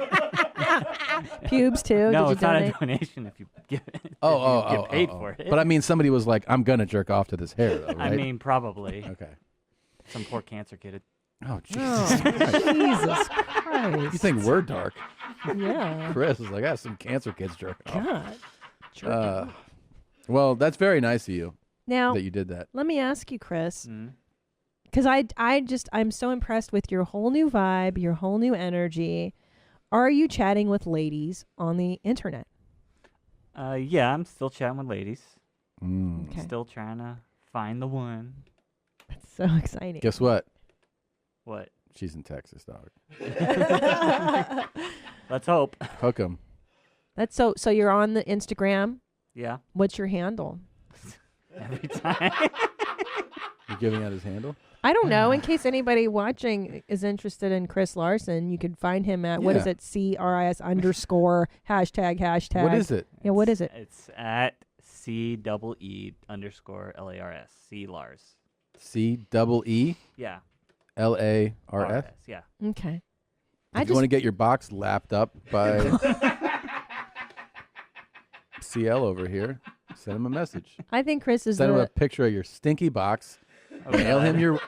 Pubes too. No, Did you it's not donate? a donation if you get if you Oh, get paid for it. But I mean, somebody was like, "I'm gonna jerk off to this hair," though, right? I mean, probably. Okay. Some poor cancer kid. Oh, Jesus Oh, Christ. Jesus Christ. You think we're dark? Yeah. Chris is like, I have some cancer kids jerking off. God. Jerking Well, that's very nice of you. Now, that you did that. Let me ask you, Chris. Because I'm so impressed with your whole new vibe, your whole new energy. Are you chatting with ladies on the internet? Yeah, I'm still chatting with ladies. Okay. Still trying to find the one. That's so exciting. Guess what? What? She's in Texas, dog. Let's hope. Hook 'em. That's so you're on the Instagram? Yeah. What's your handle? Every time. You giving out his handle? I don't know. In case anybody watching is interested in Chris Larson, you could find him at, what is Yeah. it? CRIS _, hashtag. What is it? Yeah, what is it? It's at CEE_LARS. C Lars. CEE Yeah. LARS. Yeah. Okay. If you want to get your box lapped up by CL over here, send him a message. I think Chris is Send him the- a picture of your stinky box. Okay.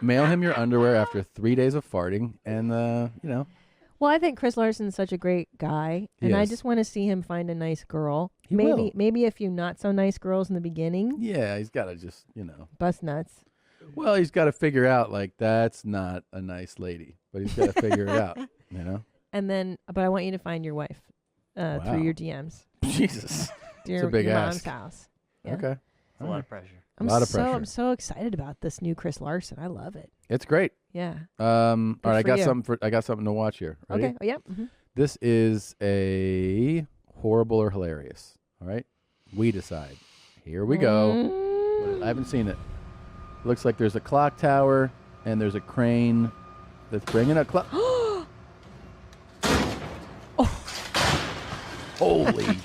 Mail him your underwear after 3 days of farting, and Well, I think Chris Larson's such a great guy, and I Yes. just want to see him find a nice girl. He maybe will. maybe a few not so nice girls in the beginning. Yeah, he's got to just Bust nuts. Well, he's got to figure out like that's not a nice lady, but he's got to figure it out. And then, but I want you to find your wife Wow. through your DMs. Jesus, To it's your, a big your ask. mom's house. Yeah. Okay, It's a lot of pressure. I'm a lot of so pressure. I'm so excited about this new Chris Larson. I love it. It's great. Yeah. All right, I for got you. something to watch here. Ready? Okay. Oh, yeah. Mhm. This is a horrible or hilarious. All right, we decide. Here we go. I haven't seen it. Looks like there's a clock tower and there's a crane that's bringing a clock. Holy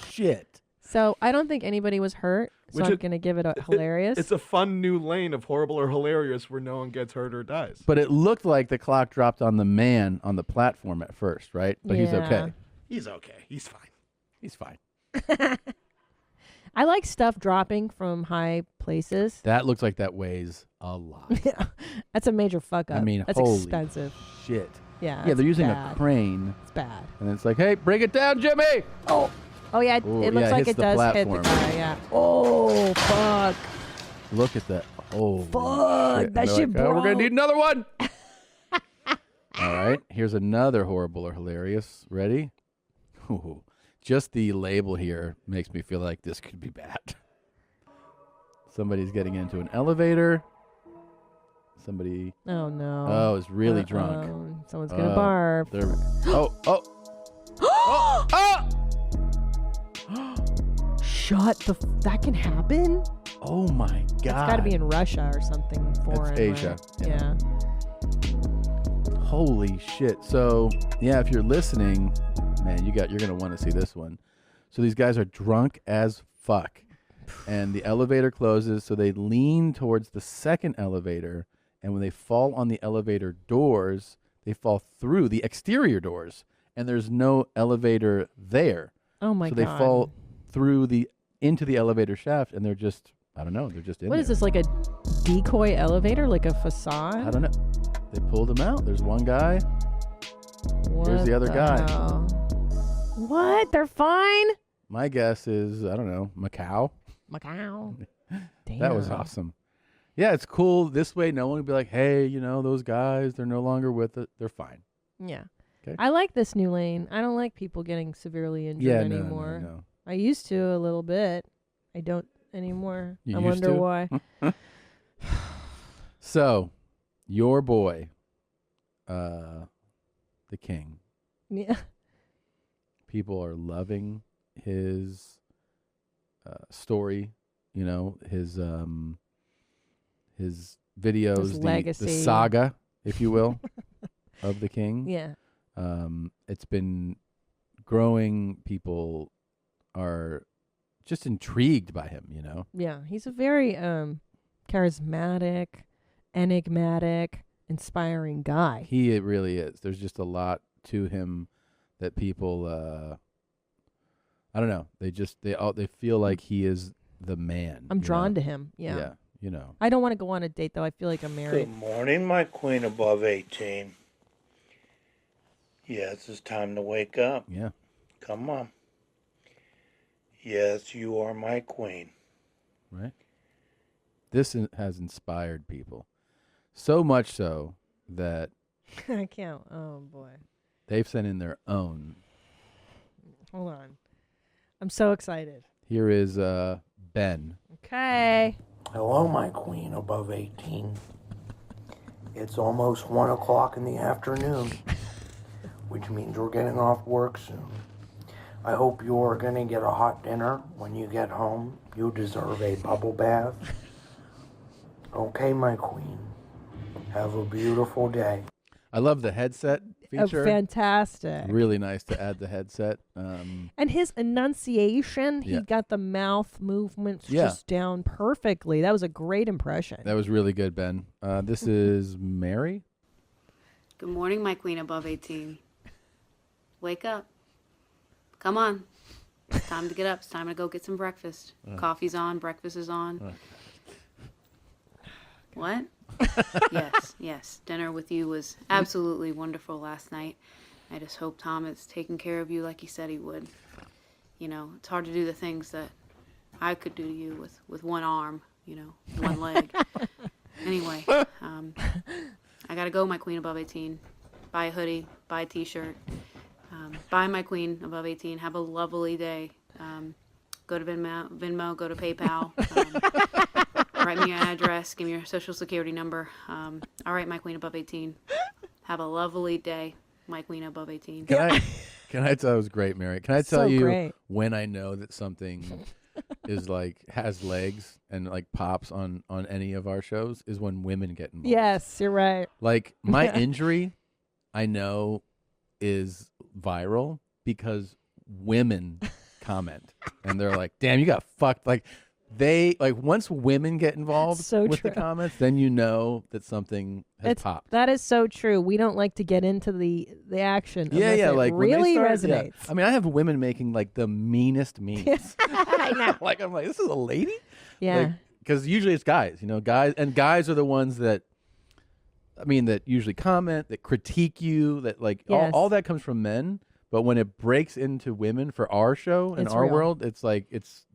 shit! So I don't think anybody was hurt. So Which I'm it- gonna give it a hilarious. It's a fun new lane of horrible or hilarious where no one gets hurt or dies. But it looked like the clock dropped on the man on the platform at first, right? But he's okay. Yeah. He's okay. He's fine. He's fine. I like stuff dropping from high places. That looks like that weighs a lot. That's a major fuck up. I mean, that's holy expensive. shit. Yeah. Yeah, they're it's using bad. a crane. It's bad. And it's like, hey, bring it down, Jimmy. Oh yeah. Ooh, it looks yeah, like hits it the does hit the platform. tire. Yeah. Oh fuck. Look at that. Oh, Fuck, that shit we're gonna broke. need another one. All right, here's another horrible or hilarious. Ready? Ooh, just the label here makes me feel like this could be bad. Somebody's getting into an elevator. Somebody. Oh no. Oh, is really drunk. Someone's gonna barf. Shut the. That can happen. Oh my god. It's got to be in Russia or something foreign. It's Asia. Right? Yeah. Holy shit. So, yeah, if you're listening, man, you're going to want to see this one. So these guys are drunk as fuck. And the elevator closes, so they lean towards the second elevator, and when they fall on the elevator doors, they fall through the exterior doors, and there's no elevator there. Oh my god. God. So they fall through into the elevator shaft, and they're just, I don't know, they're just in What there. is this, like a decoy elevator, like a facade? I don't know. They pulled him out. There's one guy. Here's the other guy. hell? What? They're fine? My guess is, I don't know, Macau. Macau. That was awesome. Yeah, it's cool. This way, no one would be like, hey, those guys, they're no longer with it. They're fine. Yeah. Okay. I like this new lane. I don't like people getting severely injured anymore. No. I used to a little bit. I don't anymore. You I used wonder to? why. So, your boy, the king. Yeah. People are loving his story, his videos, His legacy. the saga, if you will, of the king. Yeah. It's been growing. People are just intrigued by him, Yeah. He's a very charismatic, enigmatic, inspiring guy. He really is. There's just a lot to him that people I don't know. They feel like he is the man. I'm drawn to him. Yeah. Yeah, I don't want to go on a date though. I feel like I'm married. Good morning, my queen above 18. Yes, it's time to wake up. Yeah. Come on. Yes, you are my queen. Right? This has inspired people. So much so that I can't. Oh boy. they've sent in their own. Hold on. I'm so excited. Here is Ben. Okay. Hello, my queen above 18. It's almost 1 o'clock in the afternoon, which means we're getting off work soon. I hope you're going to get a hot dinner when you get home. You deserve a bubble bath. Okay, my queen. Have a beautiful day. I love the headset feature. Fantastic. Really nice to add the headset. And his enunciation, he got the mouth movements just down perfectly. That was a great impression. That was really good, Ben. This is Mary. Good morning, my queen above 18. Wake up. Come on. It's time to get up. It's time to go get some breakfast. Coffee's on. Breakfast is on. What? Yes. Dinner with you was absolutely wonderful last night. I just hope Tom is taking care of you like he said he would. It's hard to do the things that I could do to you with one arm, one leg. Anyway, I gotta go, my queen above 18. Buy a hoodie, buy a t-shirt. Buy my queen above 18. Have a lovely day. Go to Venmo, go to PayPal. Write me your address, give me your social security number. All right, my queen above 18. Have a lovely day, my queen above 18. Can I tell it was great, Mary? Can I tell So you great. when I know that something is has legs and pops on any of our shows is when women get involved. Yes, you're right. Like my injury, I know is viral because women comment and they're like, "Damn, you got fucked." Once women get involved So with true. the comments, then you know that something has popped. That is so true. We don't like to get into the action. Yeah, unless it when they really start- resonates. I mean, I have women making the meanest memes. I know. I'm like, this is a lady? Yeah. Because usually it's guys, guys are the ones that, that usually comment, that critique you, that Yes. all that comes from men. But when it breaks into women for our show and It's our real. world, it's like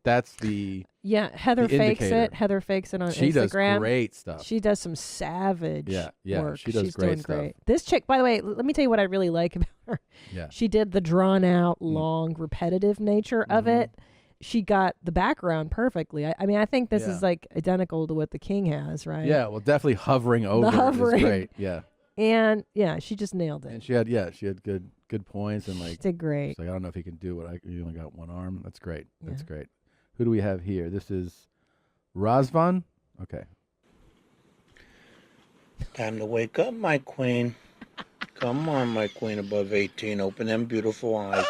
that's the Heather the fakes indicator. it. Heather fakes it on She Instagram. does great stuff. She does some savage work. she does She's great doing stuff. great. This chick, by the way, let me tell you what I really like about her. Yeah. She did the drawn out, long, repetitive nature of it. She got the background perfectly. I mean, I think this is like identical to what the King has, right? Yeah, well, definitely hovering over hovering. is great. Yeah. And yeah, she just nailed it. And she had good points and like did great. she's like, I don't know if he can do what you only got one arm. That's great. That's Yeah. great. Who do we have here? This is Razvan. Okay. Time to wake up, my queen. Come on, my queen above 18. Open them beautiful eyes.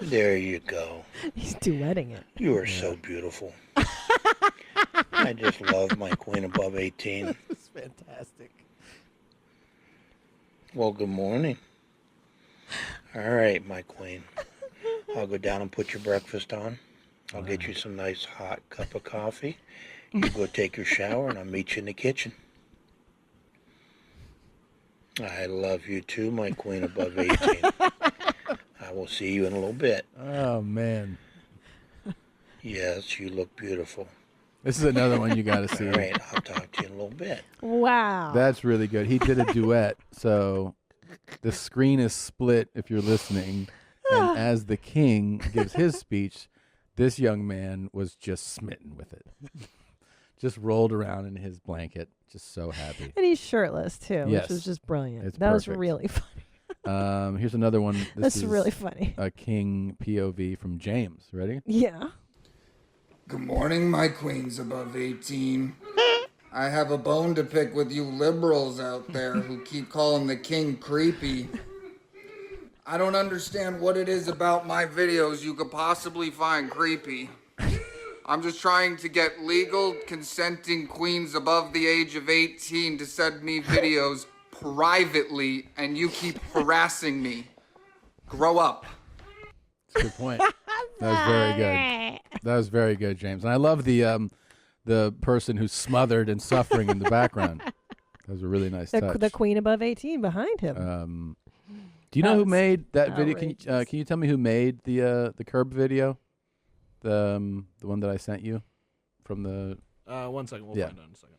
There you go. He's duetting it. You are so beautiful. I just love my queen above 18. It's fantastic. Well, good morning. All right, my queen. I'll go down and put your breakfast on. I'll get you some nice hot cup of coffee. You go take your shower, and I'll meet you in the kitchen. I love you too, my queen above 18. I will see you in a little bit. Oh man. Yes, you look beautiful. This is another one you got to see. All right, I'll talk to you in a little bit. Wow. That's really good. He did a duet, so the screen is split if you're listening. And as the King gives his speech, this young man was just smitten with it. Just rolled around in his blanket, just so happy. And he's shirtless too, Yes. which was just brilliant. It's That was perfect. really funny. Here's another one. This That's is really funny. A King POV from James. Ready? Yeah. Good morning, my queens above 18. I have a bone to pick with you liberals out there who keep calling the King creepy. I don't understand what it is about my videos you could possibly find creepy. I'm just trying to get legal, consenting queens above the age of 18 to send me videos privately, and you keep harassing me. Grow up. That's a good point. That was very good. That was very good, James. And I love the person who's smothered and suffering in the background. That was a really nice touch. The queen above 18 behind him. Do you know who That's made that video? outrageous. Can you tell me who made the Curb video? The one that I sent you from the. 1 second, we'll Yeah. find out in a second.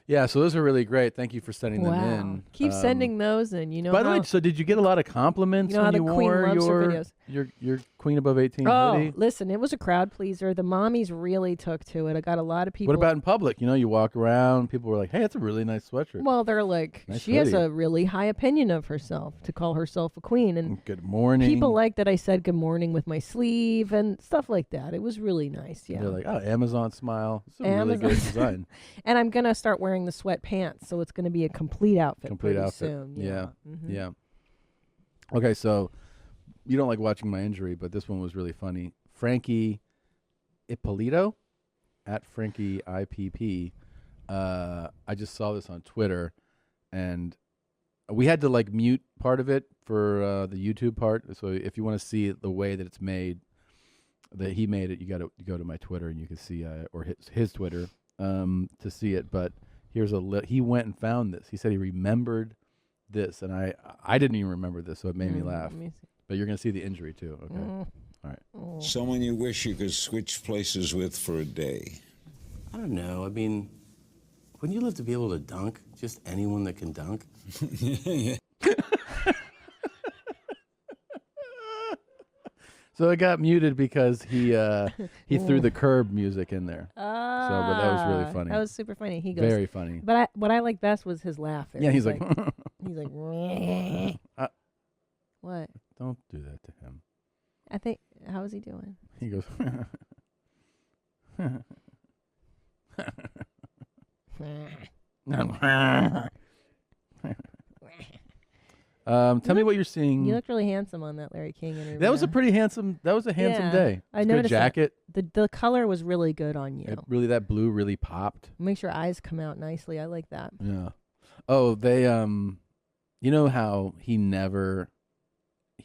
Yeah, so those are really great. Thank you for sending them in. Keep sending those in. You know. By the how- way, so did you get a lot of compliments You know when how you the queen wore loves her videos. your Queen Above 18 Oh, hoodie? listen, it was a crowd pleaser. The mommies really took to it. I got a lot of people. What about in public? You know, you walk around, people were like, "Hey, that's a really nice sweatshirt." Well, they're like, Nice she has hoodie. a really high opinion of herself to call herself a queen. And Good morning. people like that I said good morning with my sleeve and stuff like that. It was really nice. Yeah. They're like, "Oh, Amazon smile. It's a really good design." And I'm going to start wearing the sweatpants. So it's going to be a complete outfit Complete pretty outfit. soon. Yeah. Mhm. Yeah. Okay, so you don't like watching my injury, but this one was really funny. Frankie Ippolito at Frankie IPP. I just saw this on Twitter, and we had to like mute part of it for the YouTube part. So if you want to see the way that it's made, that he made it, you go to my Twitter and you can see or his Twitter to see it. But here's he went and found this. He said he remembered this, and I didn't even remember this, so it made me laugh. let me see. But you're gonna see the injury too. Okay. All right. Someone you wish you could switch places with for a day. I don't know. I mean, wouldn't you love to be able to dunk? Just anyone that can dunk? So it got muted because he threw the Curb music in there. But that was really funny. That was super funny. He goes Very funny. But what I liked best was his laugh. Yeah, he's like he's like what? Don't do that to him. I think how is he doing? He goes tell me what you're seeing. You looked really handsome on that Larry King interview. That was a handsome Yeah, day. I It's a good noticed that. jacket. The color was really good on you. That blue really popped. Makes your eyes come out nicely. I like that. Yeah. Oh, they you know how he never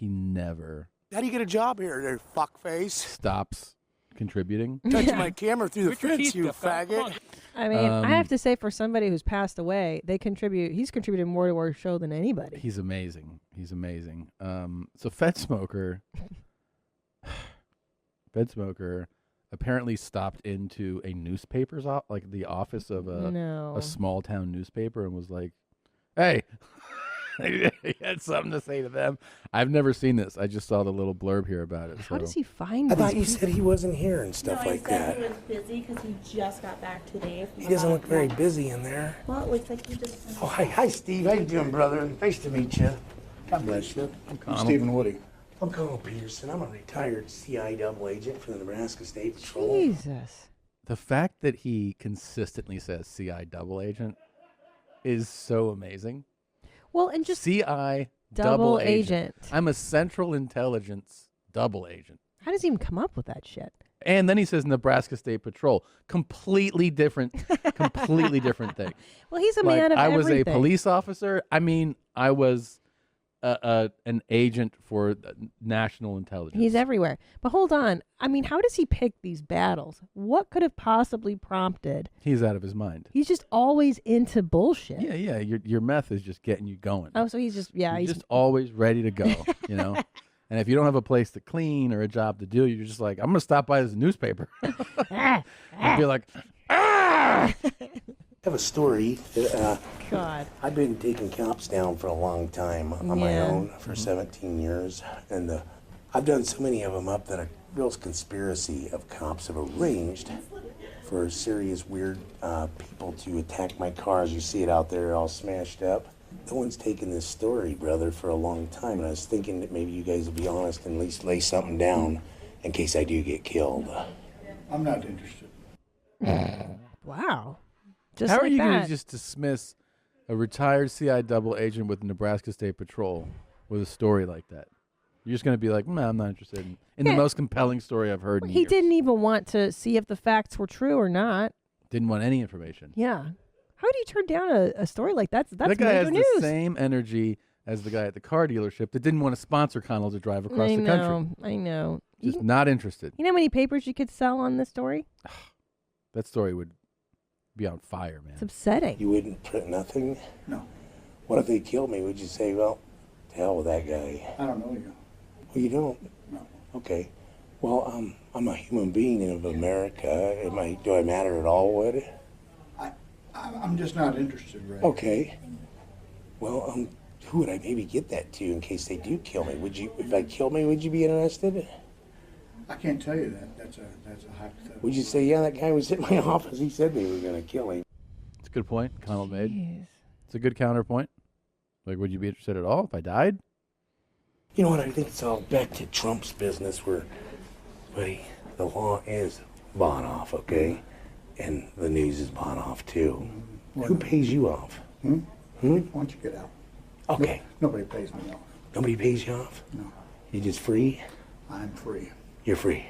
How do you get a job here, there fuckface? stops contributing. Touching my camera through the Put your fence, teeth you up, fat. Come faggot. on. I mean, I have to say, for somebody who's passed away, he's contributed more to our show than anybody. He's amazing. So Fed Smoker apparently stopped into a newspaper's like the office of a small town newspaper and was like, "Hey." He had something to say to them. I've never seen this. I just saw the little blurb here about it. How does he find I thought you said he wasn't here and stuff like that. He was busy because he just got back today. He doesn't look very busy in there. Well, it looks like he just... Oh, hi, Steve. How you doing, brother? Nice to meet you. God bless you. I'm Stephen Woody. I'm Colonel Peterson. I'm a retired CI double agent for the Nebraska State Patrol. Jesus. The fact that he consistently says CI double agent is so amazing. Well, and just CI double agent. I'm a Central Intelligence double agent. How does he even come up with that shit? And then he says Nebraska State Patrol. Completely different thing. Well, he's a man of I everything. was a police officer. I mean, I was an agent for national intelligence. He's everywhere. But hold on. I mean, how does he pick these battles? What could have possibly prompted? He's out of his mind. He's just always into bullshit. Yeah. Your meth is just getting you going. Oh, so he's just, he's just always ready to go, you know? And if you don't have a place to clean or a job to do, you're just like, I'm going to stop by this newspaper. I'd be like, I have a story. God. I've been taking cops down for a long time on my own for 17 years. And I've done so many of them up that a real conspiracy of cops have arranged for serious, weird people to attack my cars. You see it out there all smashed up. No one's taken this story, brother, for a long time. And I was thinking that maybe you guys will be honest and at least lay something down in case I do get killed. I'm not interested. Wow. How are you going to just dismiss a retired CI double agent with Nebraska State Patrol with a story like that? You're just going to be like, I'm not interested in the most compelling story I've heard in He years. didn't even want to see if the facts were true or not. Didn't want any information. Yeah. How do you turn down a story like that? That's that guy major has news. the same energy as the guy at the car dealership that didn't want to sponsor Connell to drive across the country. I know. Just not interested. You know how many papers you could sell on this story? That story would be on fire, man. It's upsetting. You wouldn't print nothing? No. What if they killed me? Would you say, well, to hell with that guy? I don't know you. Well, you don't? No. Okay. Well, I'm a human being of America. Do I matter at all, Wood? I'm just not interested, Ray. Okay. Well, who would I maybe get that to in case they do kill me? If I killed me, would you be interested? I can't tell you that. That's a hypothetical. Would you say, yeah, that guy was in my office. He said they were going to kill him. It's a good point Connell made. It's a good counterpoint. Like, would you be interested at all if I died? You know what? I think it's all back to Trump's business where, buddy, the law is bought off, okay? And the news is bought off, too. Who pays you off? Why don't you get out? Okay. Nobody pays me off. Nobody pays you off? No. You just free? I'm free. You're free.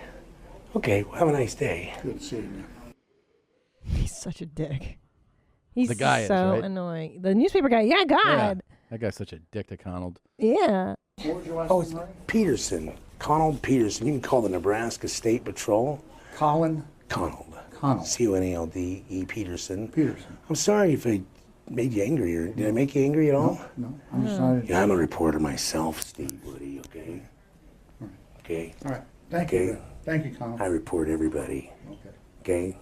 Okay, well, have a nice day. Good seeing you. He's such a dick. He's The guy is, so right? annoying. The newspaper guy, yeah, God. Yeah. That guy's such a dick to Connell. Yeah. What was your last Oh, name, it's Ray? Peterson. Conald Peterson. You can call the Nebraska State Patrol. Colin? Conald. Conald. C-O-N-A-L-D-E Peterson. Peterson. I'm sorry if I made you angry. Or did I make you angry at all? No, I'm just not. Yeah, I'm a reporter myself, Steve Woody, okay? Okay? All right. Thank Okay. you. Thank you, Colin. I report everybody. Okay. Okay?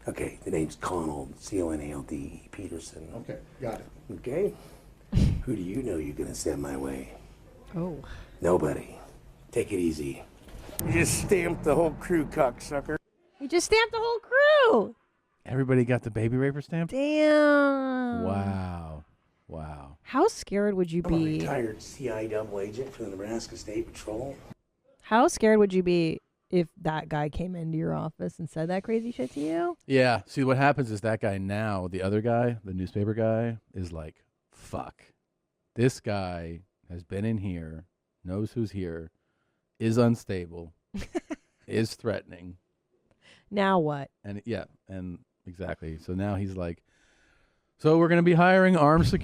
Okay, the name's Conald, C-O-N-A-L-D-E Peterson. Okay, got it. Okay? Who do you know you're going to send my way? Oh. Nobody. Take it easy. You just stamped the whole crew, cocksucker. You just stamped the whole crew. Everybody got the baby raper stamp? Damn. Wow. How scared would you I'm a be? retired CI double agent for the Nebraska State Patrol. How scared would you be if that guy came into your office and said that crazy shit to you? Yeah. See, what happens is that guy now, the other guy, the newspaper guy, is like, fuck. This guy has been in here, knows who's here, is unstable, is threatening. Now what? And exactly. So now he's like, so we're going to be hiring armed security.